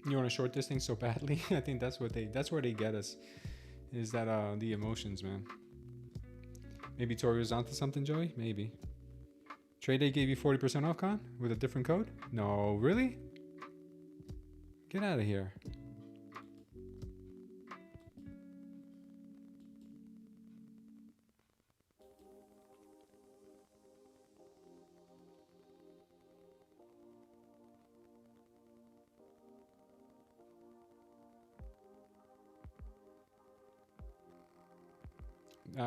You want to short this thing so badly? I think that's where they get us. Is that the emotions, man. Maybe Tori was onto something, Joey? Maybe. Tradeday gave you 40% off, Con? With a different code? No, really? Get out of here.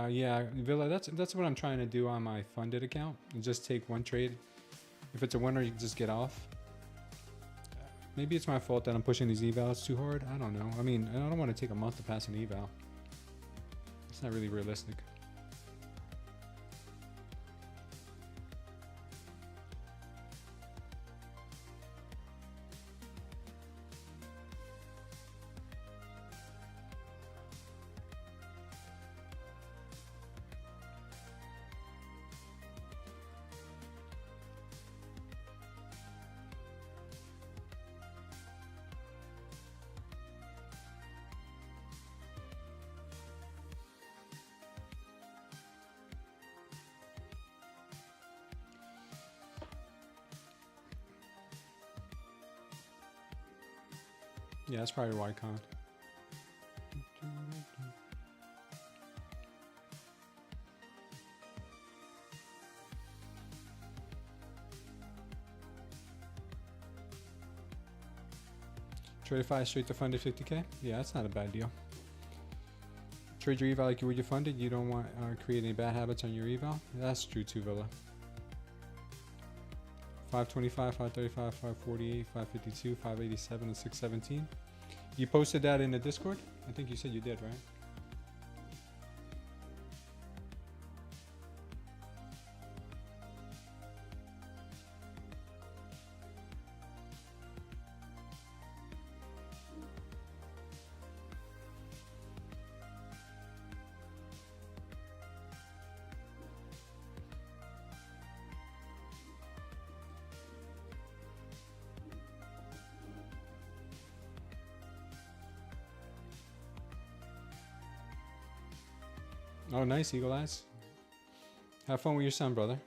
Yeah, Villa, that's what I'm trying to do on my funded account. And just take one trade. If it's a winner, you can just get off. Maybe it's my fault that I'm pushing these evals too hard. I don't know. I mean, I don't want to take a month to pass an eval. It's not really realistic. Yeah, that's probably why, Con. Tradeify straight to funded 50K? Yeah, that's not a bad deal. Trade your eval like you were funded. You don't want create any bad habits on your eval. That's true too, Villa. 525, 535, 548, 552, 587, and 617. You posted that in the Discord? I think you said you did, right? Oh, nice, Eagle Eyes. Have fun with your son, brother.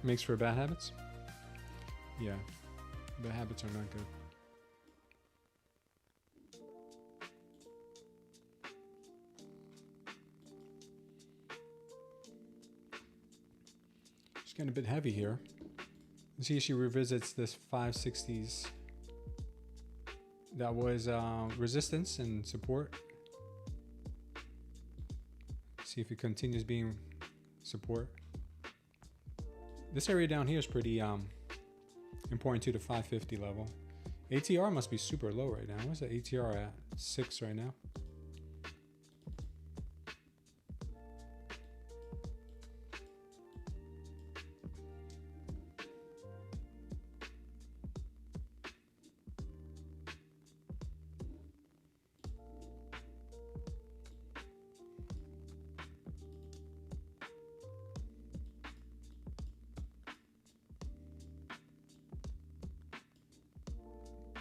Makes for bad habits? Yeah. Bad habits are not good. It's getting a bit heavy here. You see she revisits this 560s. That was resistance and support. See if it continues being support. This area down here is pretty important to the 550 level. ATR must be super low right now. What's the ATR at? 6 right now.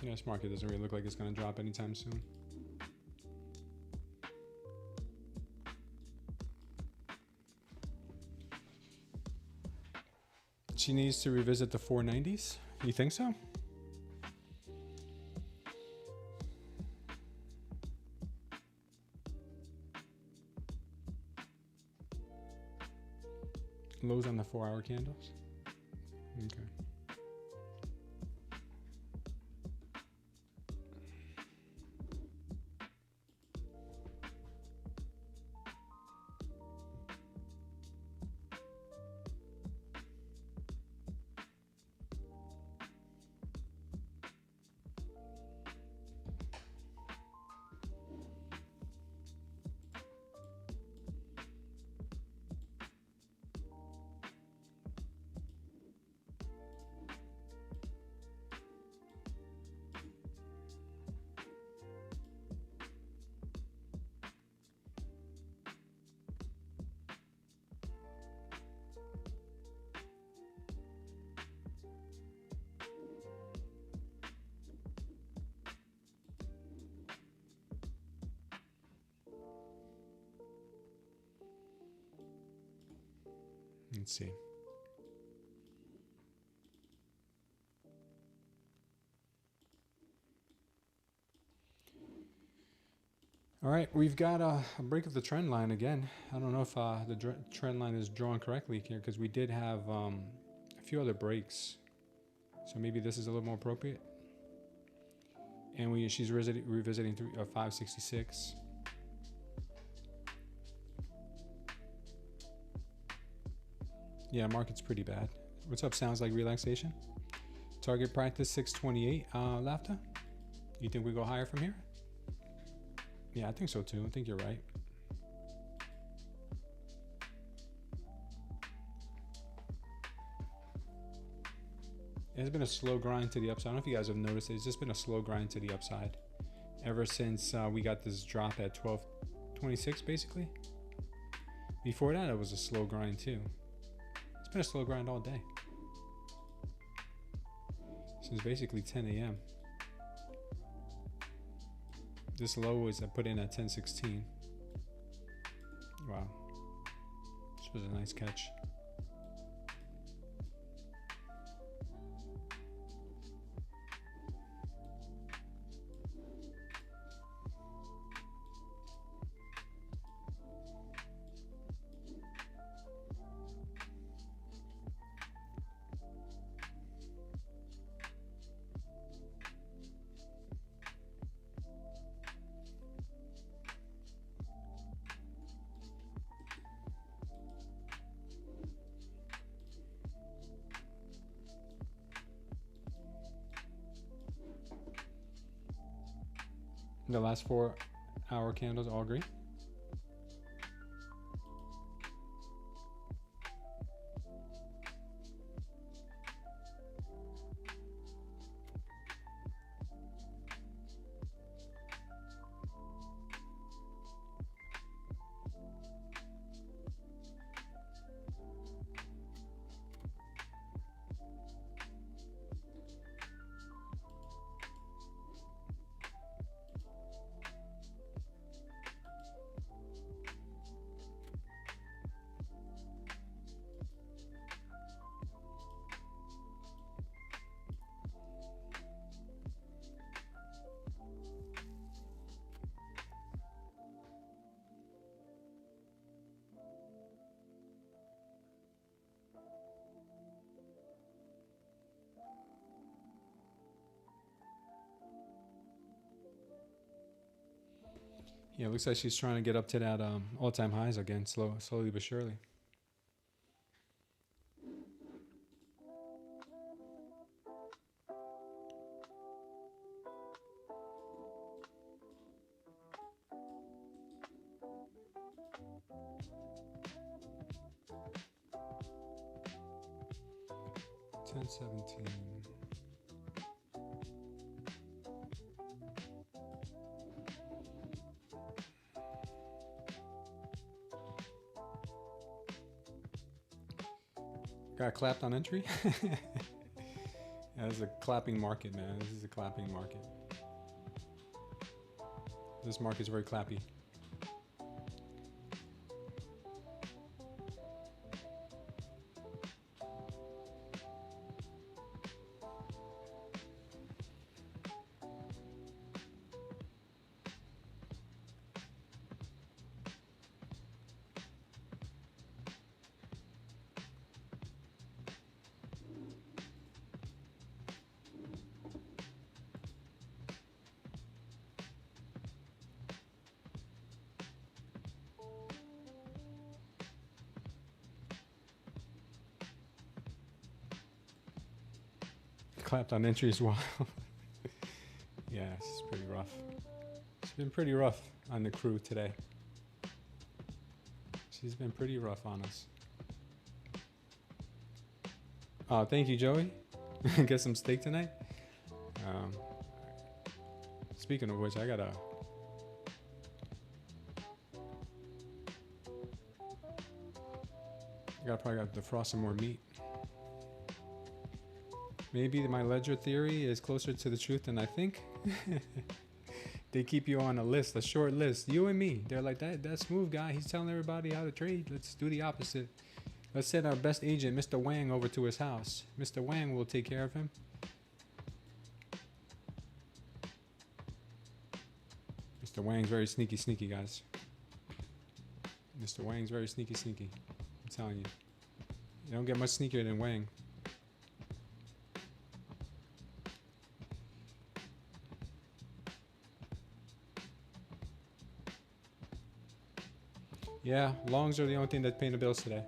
Yeah, this market doesn't really look like it's going to drop anytime soon. She needs to revisit the 490s? You think so? Lows on the 4-hour candles? Okay. Let's see. All right, we've got a break of the trend line again. I don't know if the trend line is drawn correctly here because we did have a few other breaks. So maybe this is a little more appropriate. And she's revisiting 566. Yeah, market's pretty bad. What's up? Sounds like relaxation. Target practice 628. Lafta, you think we go higher from here? Yeah, I think so too. I think you're right. It's been a slow grind to the upside. I don't know if you guys have noticed it. It's just been a slow grind to the upside ever since we got this drop at 1226 basically. Before that, it was a slow grind too. It's been a slow grind all day. Since basically 10 a.m. This low was I put in at 1016. Wow. This was a nice catch. The last 4-hour candles all green. Yeah, it looks like she's trying to get up to that all-time highs again, slowly but surely. $10.17. Got clapped on entry. Yeah, this is a clapping market, man. This is a clapping market. This market's very clappy. Clapped on entry as well. Yeah, it's pretty rough. It's been pretty rough on the crew today. She's been pretty rough on us. Oh, thank you, Joey. Get some steak tonight. Speaking of which, I probably got to defrost some more meat. Maybe my ledger theory is closer to the truth than I think. They keep you on a list, a short list. You and me. They're like, that smooth guy, he's telling everybody how to trade. Let's do the opposite. Let's send our best agent, Mr. Wang, over to his house. Mr. Wang will take care of him. Mr. Wang's very sneaky, guys. Mr. Wang's very sneaky. I'm telling you. You don't get much sneakier than Wang. Yeah, longs are the only thing that's paying the bills today.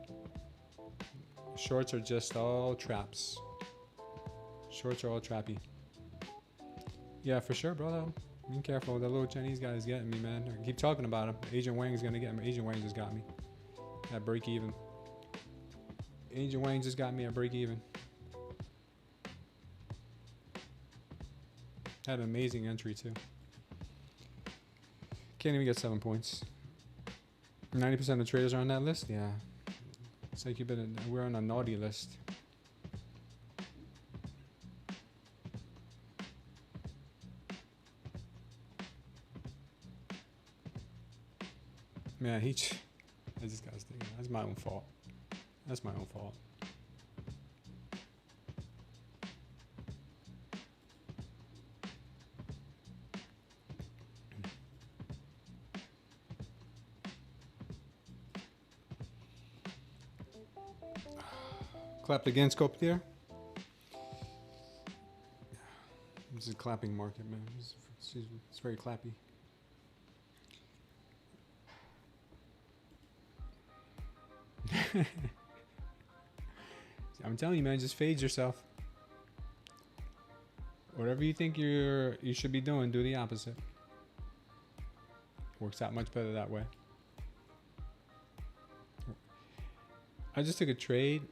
Shorts are just all traps. Shorts are all trappy. Yeah, for sure, bro. Be careful. That little Chinese guy is getting me, man. I keep talking about him. Agent Wang's gonna get me. Agent Wang just got me. At break even. Agent Wang just got me at break even. Had an amazing entry too. Can't even get 7 points. 90% of traders are on that list? Yeah. It's like we're on a naughty list. Man, I just got to think. That's my own fault. That's my own fault. Clapped again, scope there. This is a clapping market, man. It's very clappy. I'm telling you, man, just fade yourself. Whatever you think you should be doing, do the opposite. Works out much better that way. I just took a trade.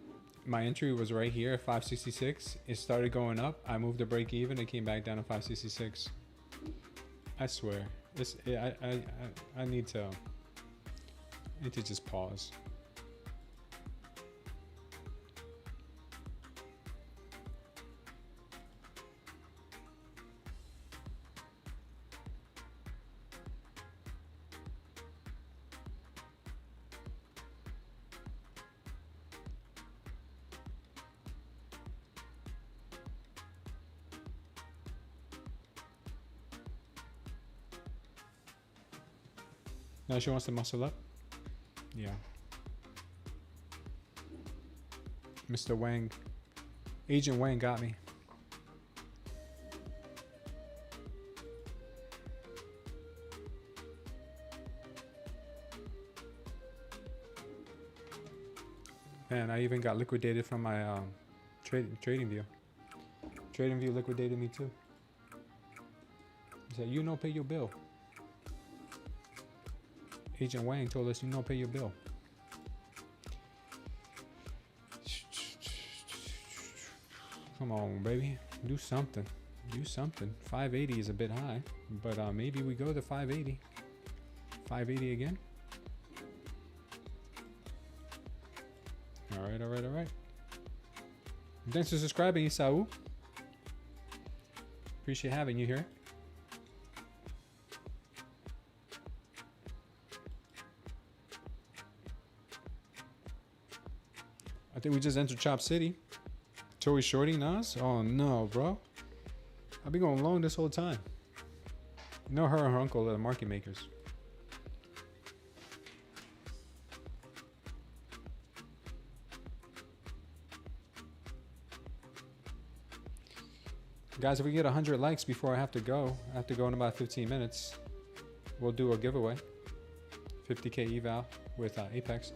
My entry was right here at 566. It started going up. I moved to break even. It came back down to 566. I swear, I need to just pause. Now she wants to muscle up. Yeah. Mr. Wang. Agent Wang got me. Man, I even got liquidated from my trading view. Trading view liquidated me too. He said, "You don't pay your bill." Agent Wang told us, "You don't pay your bill." Come on, baby, do something. Do something. 580 is a bit high, but maybe we go to 580. 580 again. All right, all right, all right. Thanks for subscribing, Isau. Appreciate having you here. I think we just entered Chop City. Toey shorting us? Oh no, bro. I've been going long this whole time. You know her and her uncle are the market makers. Guys, if we get 100 likes before I have to go in about 15 minutes. We'll do a giveaway. 50K eval with Apex.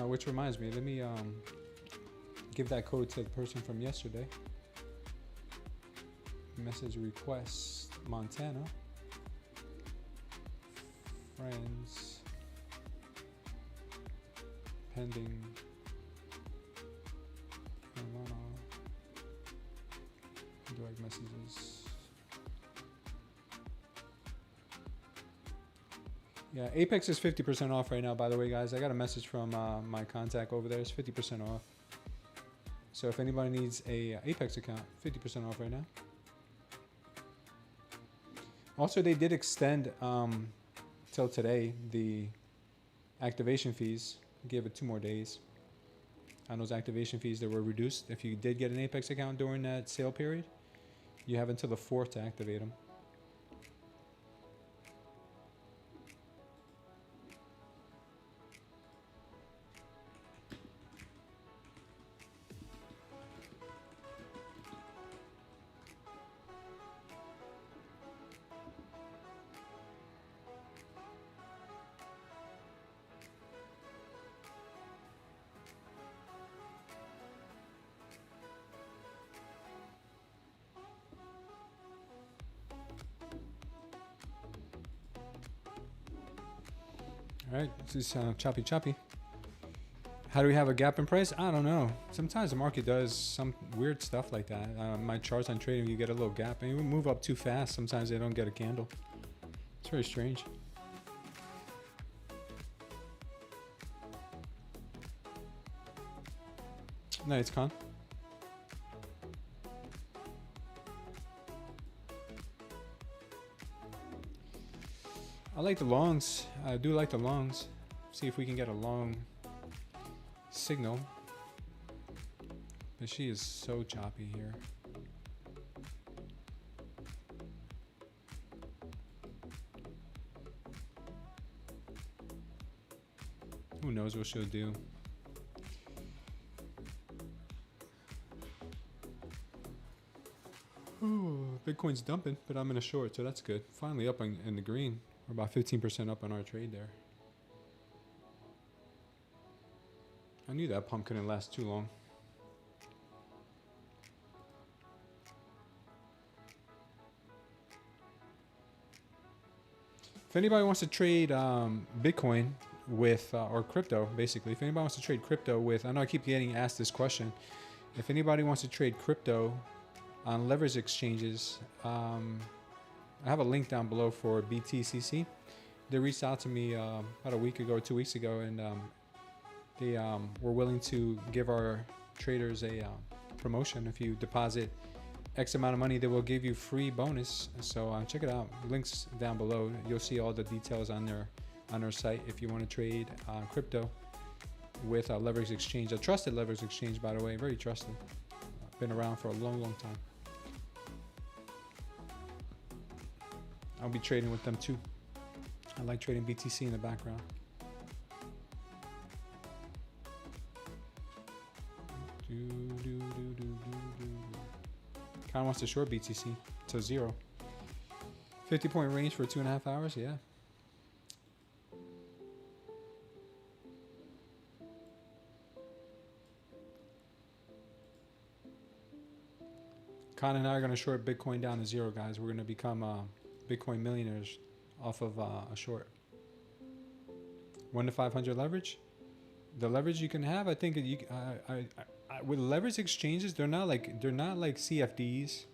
Which reminds me, let me give that code to the person from yesterday. Message request Montana. Friends. Pending. Direct messages. Yeah, Apex is 50% off right now, by the way, guys. I got a message from my contact over there. It's 50% off. So if anybody needs a Apex account, 50% off right now. Also, they did extend till today the activation fees. Gave it 2 more days. On those activation fees that were reduced. If you did get an Apex account during that sale period, you have until the 4th to activate them. All right, this is choppy. How do we have a gap in price? I don't know. Sometimes the market does some weird stuff like that. My charts on trading, you get a little gap and you move up too fast. Sometimes they don't get a candle. It's very strange. Nice, Con. I like the longs. I do like the longs. See if we can get a long signal. But she is so choppy here. Who knows what she'll do? Ooh, Bitcoin's dumping, but I'm in a short, so that's good. Finally up in the green. We're about 15% up on our trade there. I knew that pump couldn't last too long. If anybody wants to trade Bitcoin with, or crypto, basically, if anybody wants to trade crypto with, I know I keep getting asked this question. If anybody wants to trade crypto on leverage exchanges, I have a link down below for BTCC. They reached out to me about a week ago, 2 weeks ago, and they were willing to give our traders a promotion. If you deposit X amount of money, they will give you free bonus. So check it out. Links down below. You'll see all the details on their site if you want to trade crypto with a leverage exchange, a trusted leverage exchange, by the way, very trusted. Been around for a long time. I'll be trading with them too. I like trading BTC in the background. Kind of wants to short BTC to 0. 50-point range for 2.5 hours, yeah. Con and I are going to short Bitcoin down to zero, guys. We're going to become Bitcoin millionaires off of a short. 1 to 500 leverage. The leverage you can have, I think, with leverage exchanges, they're not like CFDs.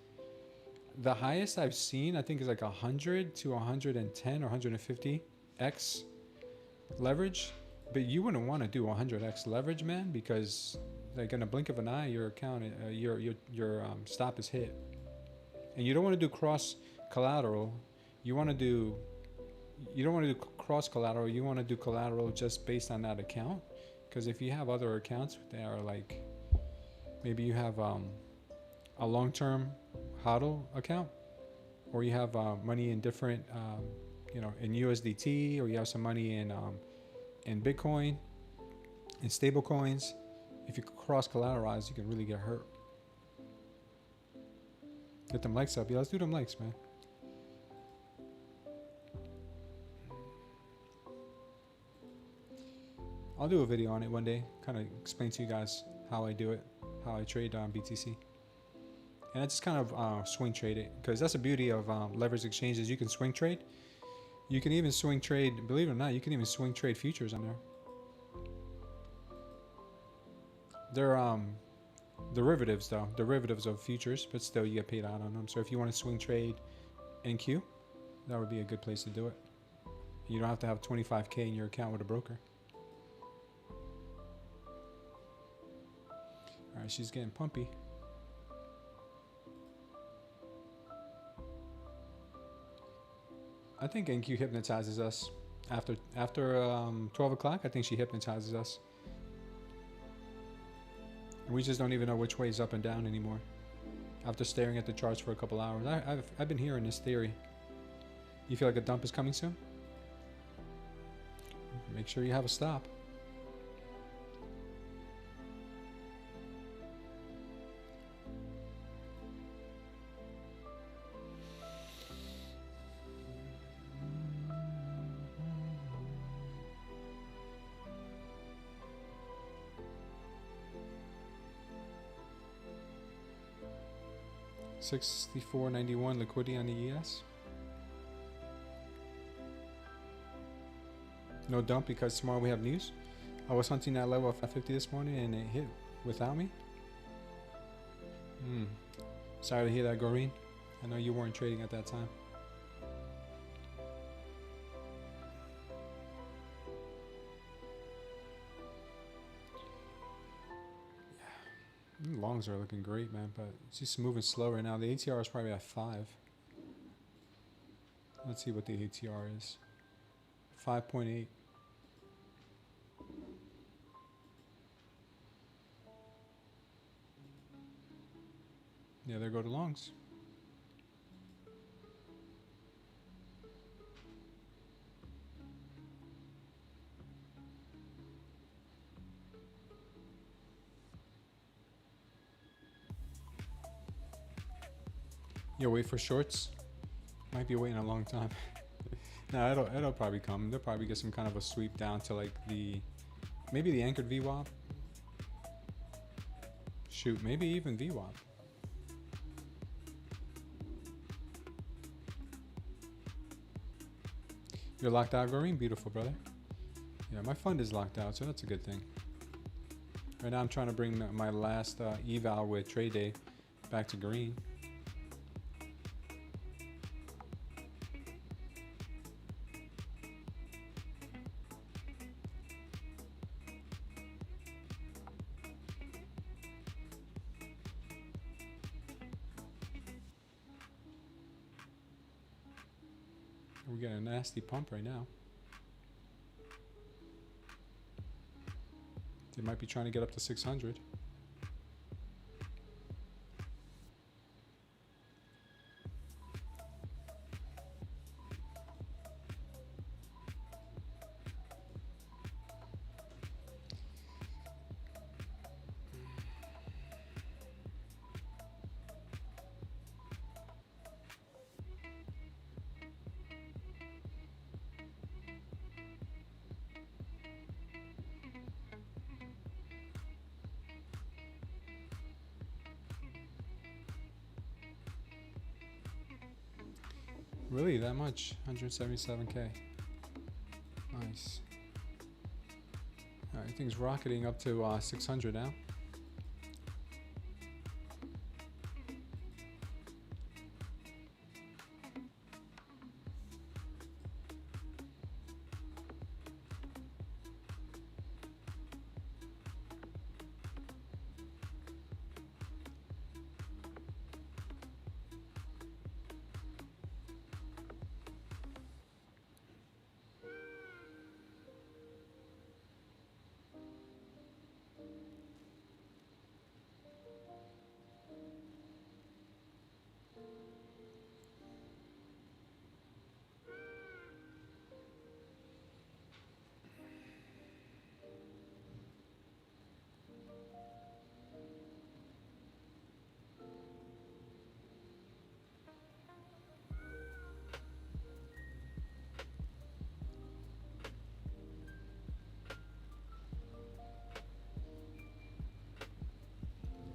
The highest I've seen, I think, is like 100 to 110 or 150x leverage. But you wouldn't want to do 100x leverage, man, because like in a blink of an eye, your account, your stop is hit, and you don't want to do cross collateral. You don't want to do cross collateral. You want to do collateral just based on that account, because if you have other accounts that are like, maybe you have a long-term HODL account, or you have money in different, in USDT, or you have some money in Bitcoin, in stable coins. If you cross collateralize, you can really get hurt. Get them likes up. Yeah, let's do them likes, man. I'll do a video on it one day, kind of explain to you guys how I do it, how I trade on BTC. And I just kind of swing trade it, because that's the beauty of leverage exchanges. You can swing trade. You can even swing trade, believe it or not, you can even swing trade futures on there. They're derivatives though, derivatives of futures, but still you get paid out on them. So if you want to swing trade NQ, that would be a good place to do it. You don't have to have 25K in your account with a broker. All right, she's getting pumpy. I think NQ hypnotizes us after 12 o'clock. I think she hypnotizes us. We just don't even know which way is up and down anymore. After staring at the charts for a couple hours, I've been hearing this theory. You feel like a dump is coming soon? Make sure you have a stop. $64.91 liquidity on the ES. No dump because tomorrow we have news. I was hunting that level of 550 this morning and it hit without me. Sorry to hear that, Goreen. I know you weren't trading at that time. Longs are looking great, man, but it's just moving slow right now. The ATR is probably at 5. Let's see what the ATR is. 5.8. Yeah, there go the longs. You'll wait for shorts? Might be waiting a long time. No, it'll probably come. They'll probably get some kind of a sweep down to like maybe the anchored VWAP. Shoot, maybe even VWAP. You're locked out, Goreen? Beautiful, brother. Yeah, my fund is locked out, so that's a good thing. Right now I'm trying to bring my last eval with Tradeday back to green. We're getting a nasty pump right now. They might be trying to get up to 600. Really, that much? 177K. Nice. Alright, things rocketing up to 600 now.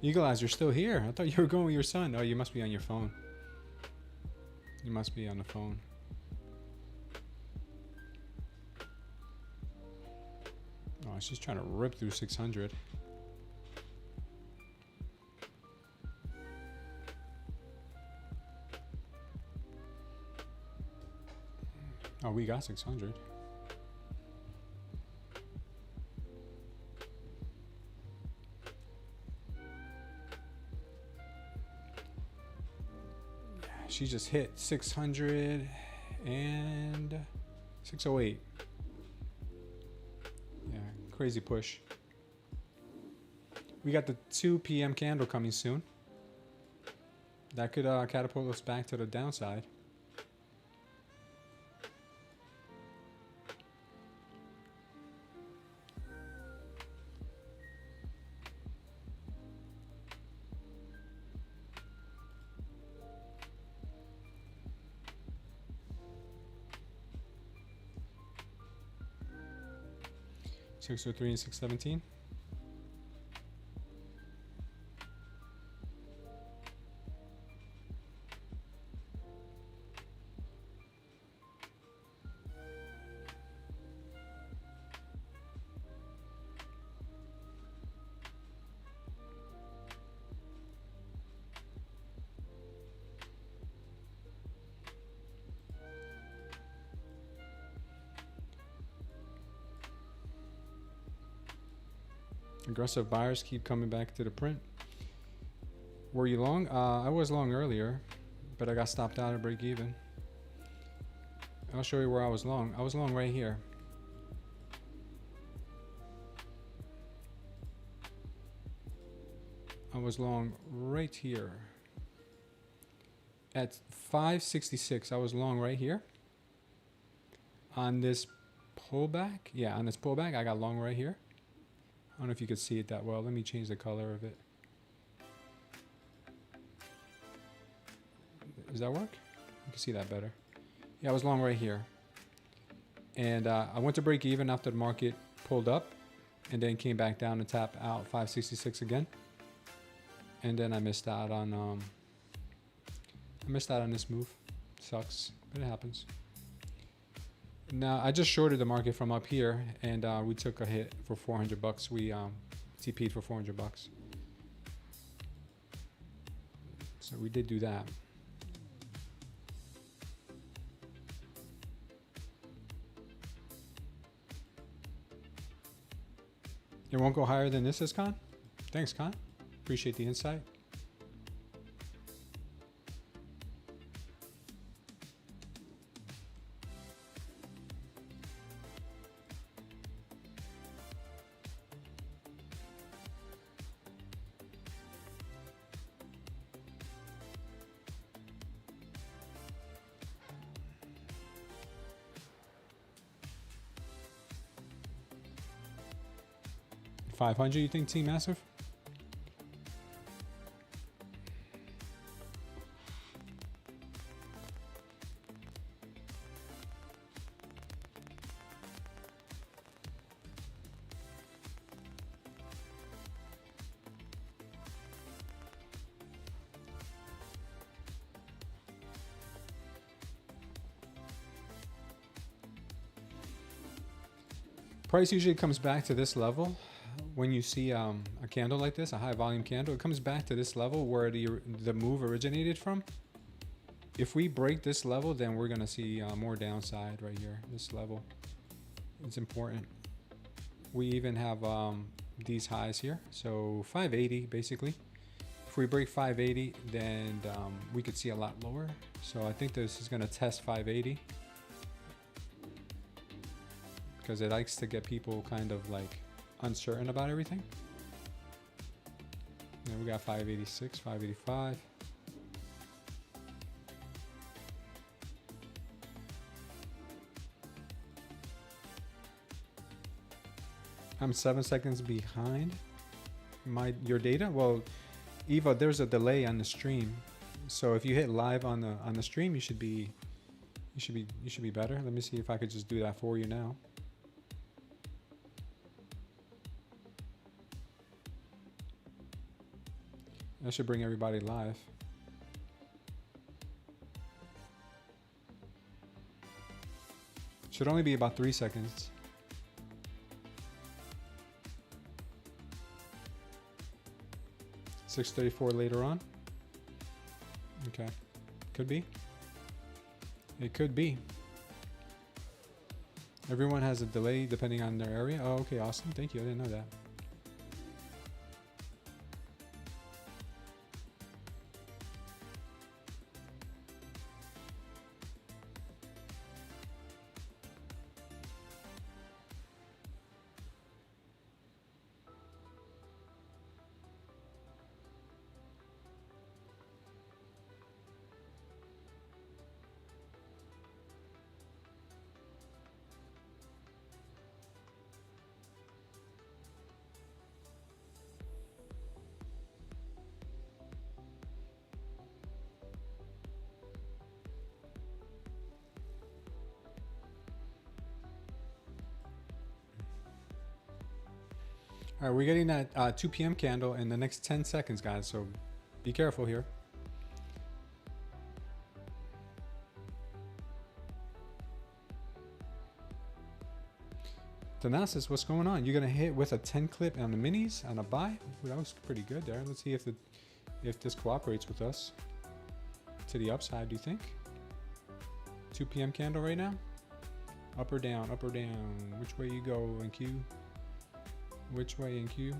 Eagle Eyes, you're still here. I thought you were going with your son. Oh, you must be on your phone. You must be on the phone. Oh, she's trying to rip through 600. Oh, we got 600. She just hit 600 and 608. Yeah, crazy push. We got the 2 p.m. candle coming soon. That could catapult us back to the downside. $603 and $617. Aggressive buyers keep coming back to the print. Were you long? I was long earlier, but I got stopped out at break even. I'll show you where I was long. I was long right here. I was long right here. At 566, I was long right here. On this pullback, yeah, on this pullback, I got long right here. I don't know if you could see it that well. Let me change the color of it. Does that work? You can see that better. Yeah, I was long right here. And I went to break even after the market pulled up and then came back down and tap out 566 again. And then I missed out on this move. Sucks, but it happens. Now I just shorted the market from up here, and we took a hit for 400 bucks. We TP'd for 400 bucks. So we did do that. It won't go higher than this, says Con. Thanks, Con. Appreciate the insight. $500, you think, Team Massive? price usually comes back to this level when you see a candle like this, a high volume candle. It comes back to this level where the move originated from. If we break this level, then we're gonna see more downside right here. This level, it's important. We even have these highs here, so 580 basically. If we break 580, then we could see a lot lower. So I think this is gonna test 580 because it likes to get people kind of like uncertain about everything. And we got 586, 585. I'm 7 seconds behind your data. Well, Eva, there's a delay on the stream, so if you hit live on the stream, you should be better. Let me see if I could just do that for you now. That should bring everybody live. Should only be about 3 seconds. $6.34 later on. Okay, could be. It could be. Everyone has a delay depending on their area. Oh, okay, awesome. Thank you. I didn't know that. All right, we're getting that 2 p.m. candle in the next 10 seconds, guys, so be careful here. Thanasis, what's going on? You're gonna hit with a 10 clip on the minis on a buy? Ooh, that was pretty good there. Let's see if this cooperates with us to the upside. Do you think? 2 p.m. candle right now? Up or down? Up or down? Which way you go in Q? Which way in Q?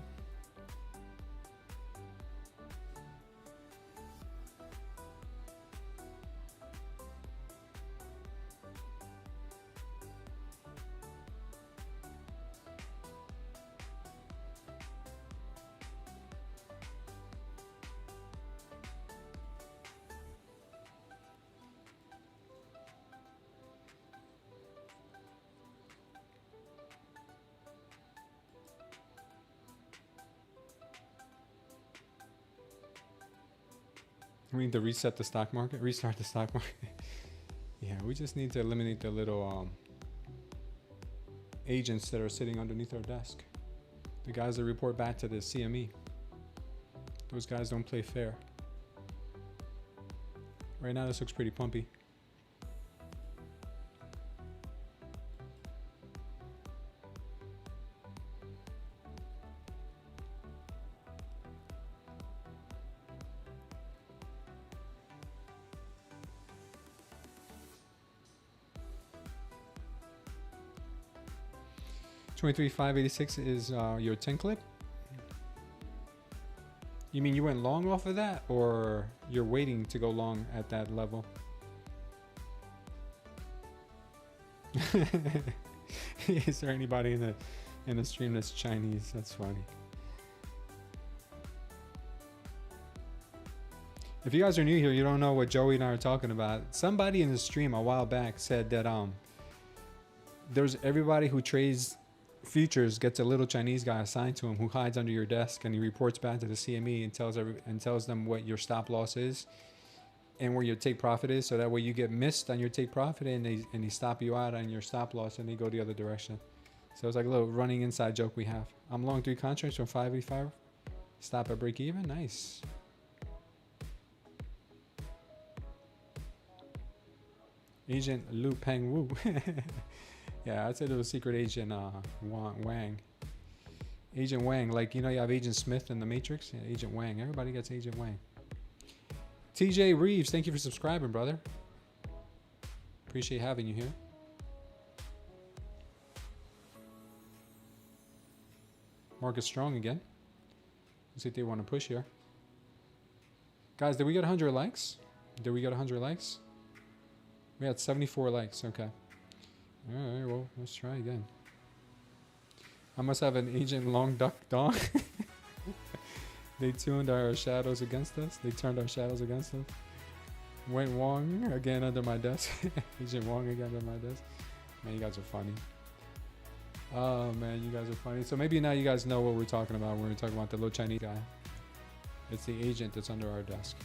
We need to reset the stock market, restart the stock market. Yeah, we just need to eliminate the little agents that are sitting underneath our desk. The guys that report back to the CME. Those guys don't play fair. Right now, this looks pretty pumpy. $23,586 is your 10 clip. You mean you went long off of that, or you're waiting to go long at that level? Is there anybody in the stream that's Chinese? That's funny. If you guys are new here, you don't know what Joey and I are talking about. Somebody in the stream a while back said that there's everybody who trades futures gets a little Chinese guy assigned to him who hides under your desk, and he reports back to the CME and tells them what your stop loss is and where your take profit is, so that way you get missed on your take profit and they stop you out on your stop loss and they go the other direction. So it's like a little running inside joke we have. I'm long 3 contracts from 585. Stop at break even. Nice. Agent Lu Peng Wu. Yeah, I said it was secret agent Wang. Agent Wang, like, you know, you have Agent Smith in the Matrix. Yeah, Agent Wang. Everybody gets Agent Wang. TJ Reeves, thank you for subscribing, brother. Appreciate having you here. Market strong again. Looks like they want to push here. Guys, did we get 100 likes? Did we get 100 likes? We had 74 likes. Okay. All right, well, let's try again. I must have an Agent Long Duck Dong. They tuned our shadows against us. They turned our shadows against us. Went Wong again under my desk. Agent Wong again under my desk. Man, you guys are funny. Oh, man, you guys are funny. So maybe now you guys know what we're talking about when we're talking about the little Chinese guy. It's the agent that's under our desk.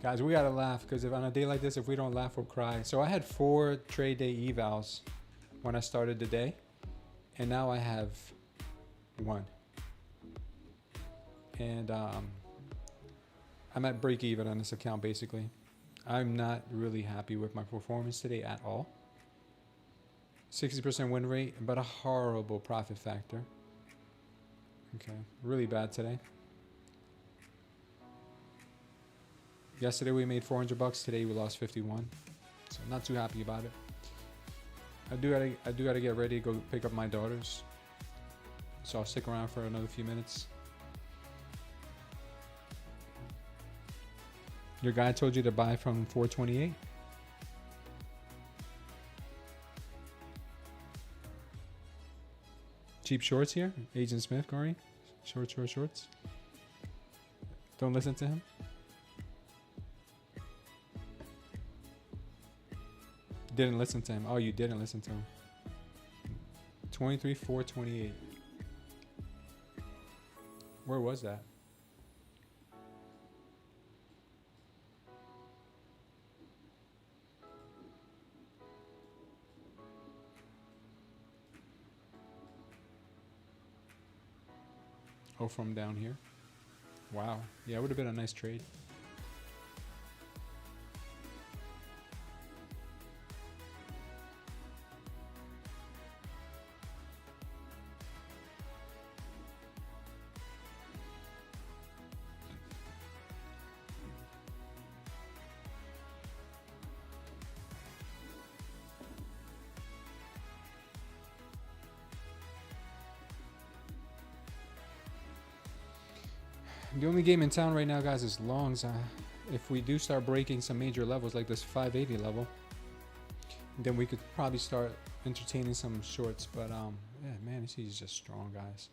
Guys, we gotta laugh because if on a day like this, if we don't laugh, we'll cry. So I had 4 trade day evals when I started the day, and now I have 1. And I'm at break even on this account basically. I'm not really happy with my performance today at all. 60% win rate, but a horrible profit factor. Okay, really bad today. Yesterday we made 400 bucks. Today we lost 51. So I'm not too happy about it. I do gotta get ready to go pick up my daughters. So I'll stick around for another few minutes. Your guy told you to buy from 428. Cheap shorts here. Agent Smith, Corey. Shorts. Don't listen to him. Didn't listen to him. Oh, you didn't listen to him. 23, 428. Where was that? Oh, from down here. Wow. Yeah, it would have been a nice trade. The only game in town right now, guys, is longs. If we do start breaking some major levels like this 580 level, then we could probably start entertaining some shorts. But yeah, man, this is just strong, guys.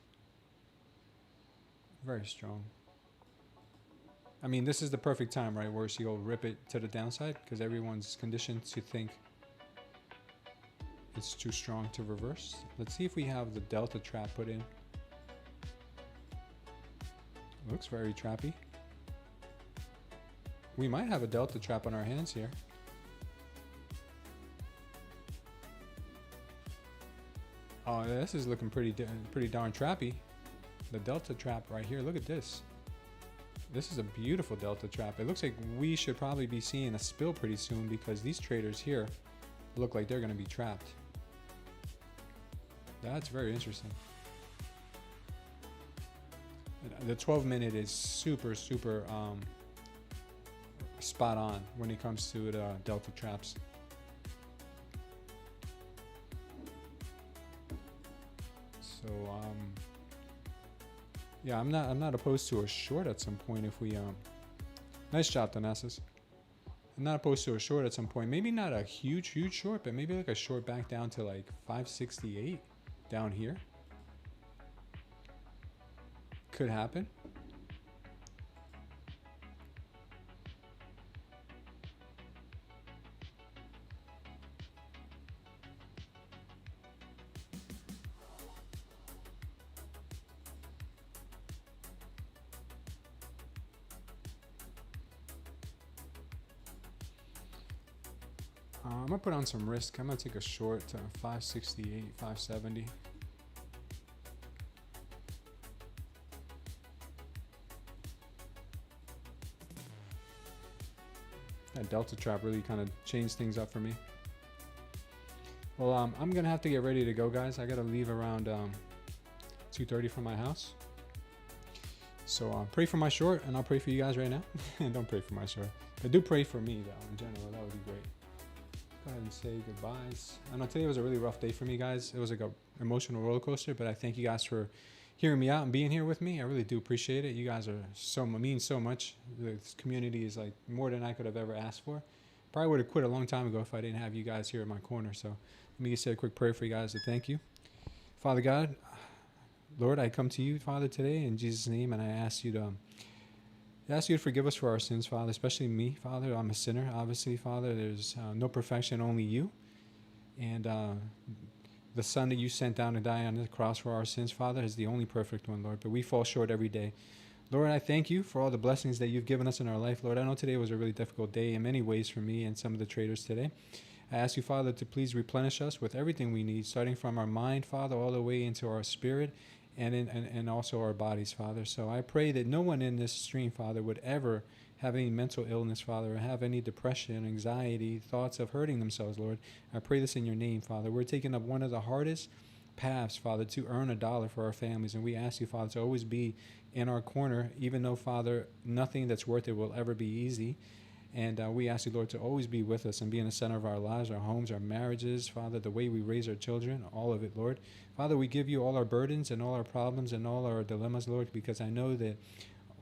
Very strong. I mean, this is the perfect time, right, where she'll rip it to the downside because everyone's conditioned to think it's too strong to reverse. Let's see if we have the delta trap put in. Looks very trappy. We might have a delta trap on our hands here. Oh, this is looking pretty darn trappy. The delta trap right here. Look at this. This is a beautiful delta trap. It looks like we should probably be seeing a spill pretty soon because these traders here look like they're going to be trapped. That's very interesting. The 12-minute is super spot on when it comes to the delta traps. So yeah, I'm not opposed to a short at some point if we nice job, Thanasis. I'm not opposed to a short at some point. Maybe not a huge short, but maybe like a short back down to like 568 down here. Could happen. I'm gonna put on some risk. I'm gonna take a short to 568, 570. That Delta trap really kind of changed things up for me. Well, I'm gonna have to get ready to go, guys. I gotta leave around 2:30 from my house. So pray for my short, and I'll pray for you guys right now. And don't pray for my short, but do pray for me though. In general, that would be great. Go ahead and say goodbyes. I know today was a really rough day for me, guys. It was like a emotional roller coaster, but I thank you guys for hearing me out and being here with me. I really do appreciate it. You guys are mean so much. This community is like more than I could have ever asked for. Probably would have quit a long time ago if I didn't have you guys here in my corner. So let me just say a quick prayer for you guys to thank you. Father God, Lord, I come to you, Father, today in Jesus' name, and I ask you to forgive us for our sins, Father, especially me, Father. I'm a sinner, obviously, Father. There's no perfection, only you. And the Son that you sent down to die on the cross for our sins, Father, is the only perfect one, Lord. But we fall short every day. Lord, I thank you for all the blessings that you've given us in our life, Lord. I know today was a really difficult day in many ways for me and some of the traders today. I ask you, Father, to please replenish us with everything we need, starting from our mind, Father, all the way into our spirit and also our bodies, Father. So I pray that no one in this stream, Father, would ever have any mental illness, Father, or have any depression, anxiety, thoughts of hurting themselves, Lord. I pray this in your name, Father. We're taking up one of the hardest paths, Father, to earn $1 for our families. And we ask you, Father, to always be in our corner, even though, Father, nothing that's worth it will ever be easy. And we ask you, Lord, to always be with us and be in the center of our lives, our homes, our marriages, Father, the way we raise our children, all of it, Lord. Father, we give you all our burdens and all our problems and all our dilemmas, Lord, because I know that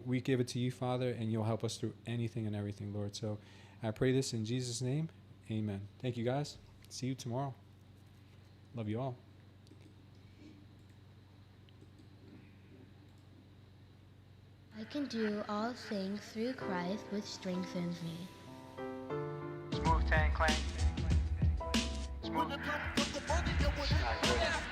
we give it to you, Father, and you'll help us through anything and everything, Lord. So I pray this in Jesus' name. Amen. Thank you, guys. See you tomorrow. Love you all. I can do all things through Christ which strengthens me. Smooth tan clang. When Smooth. it comes to the money, you want it.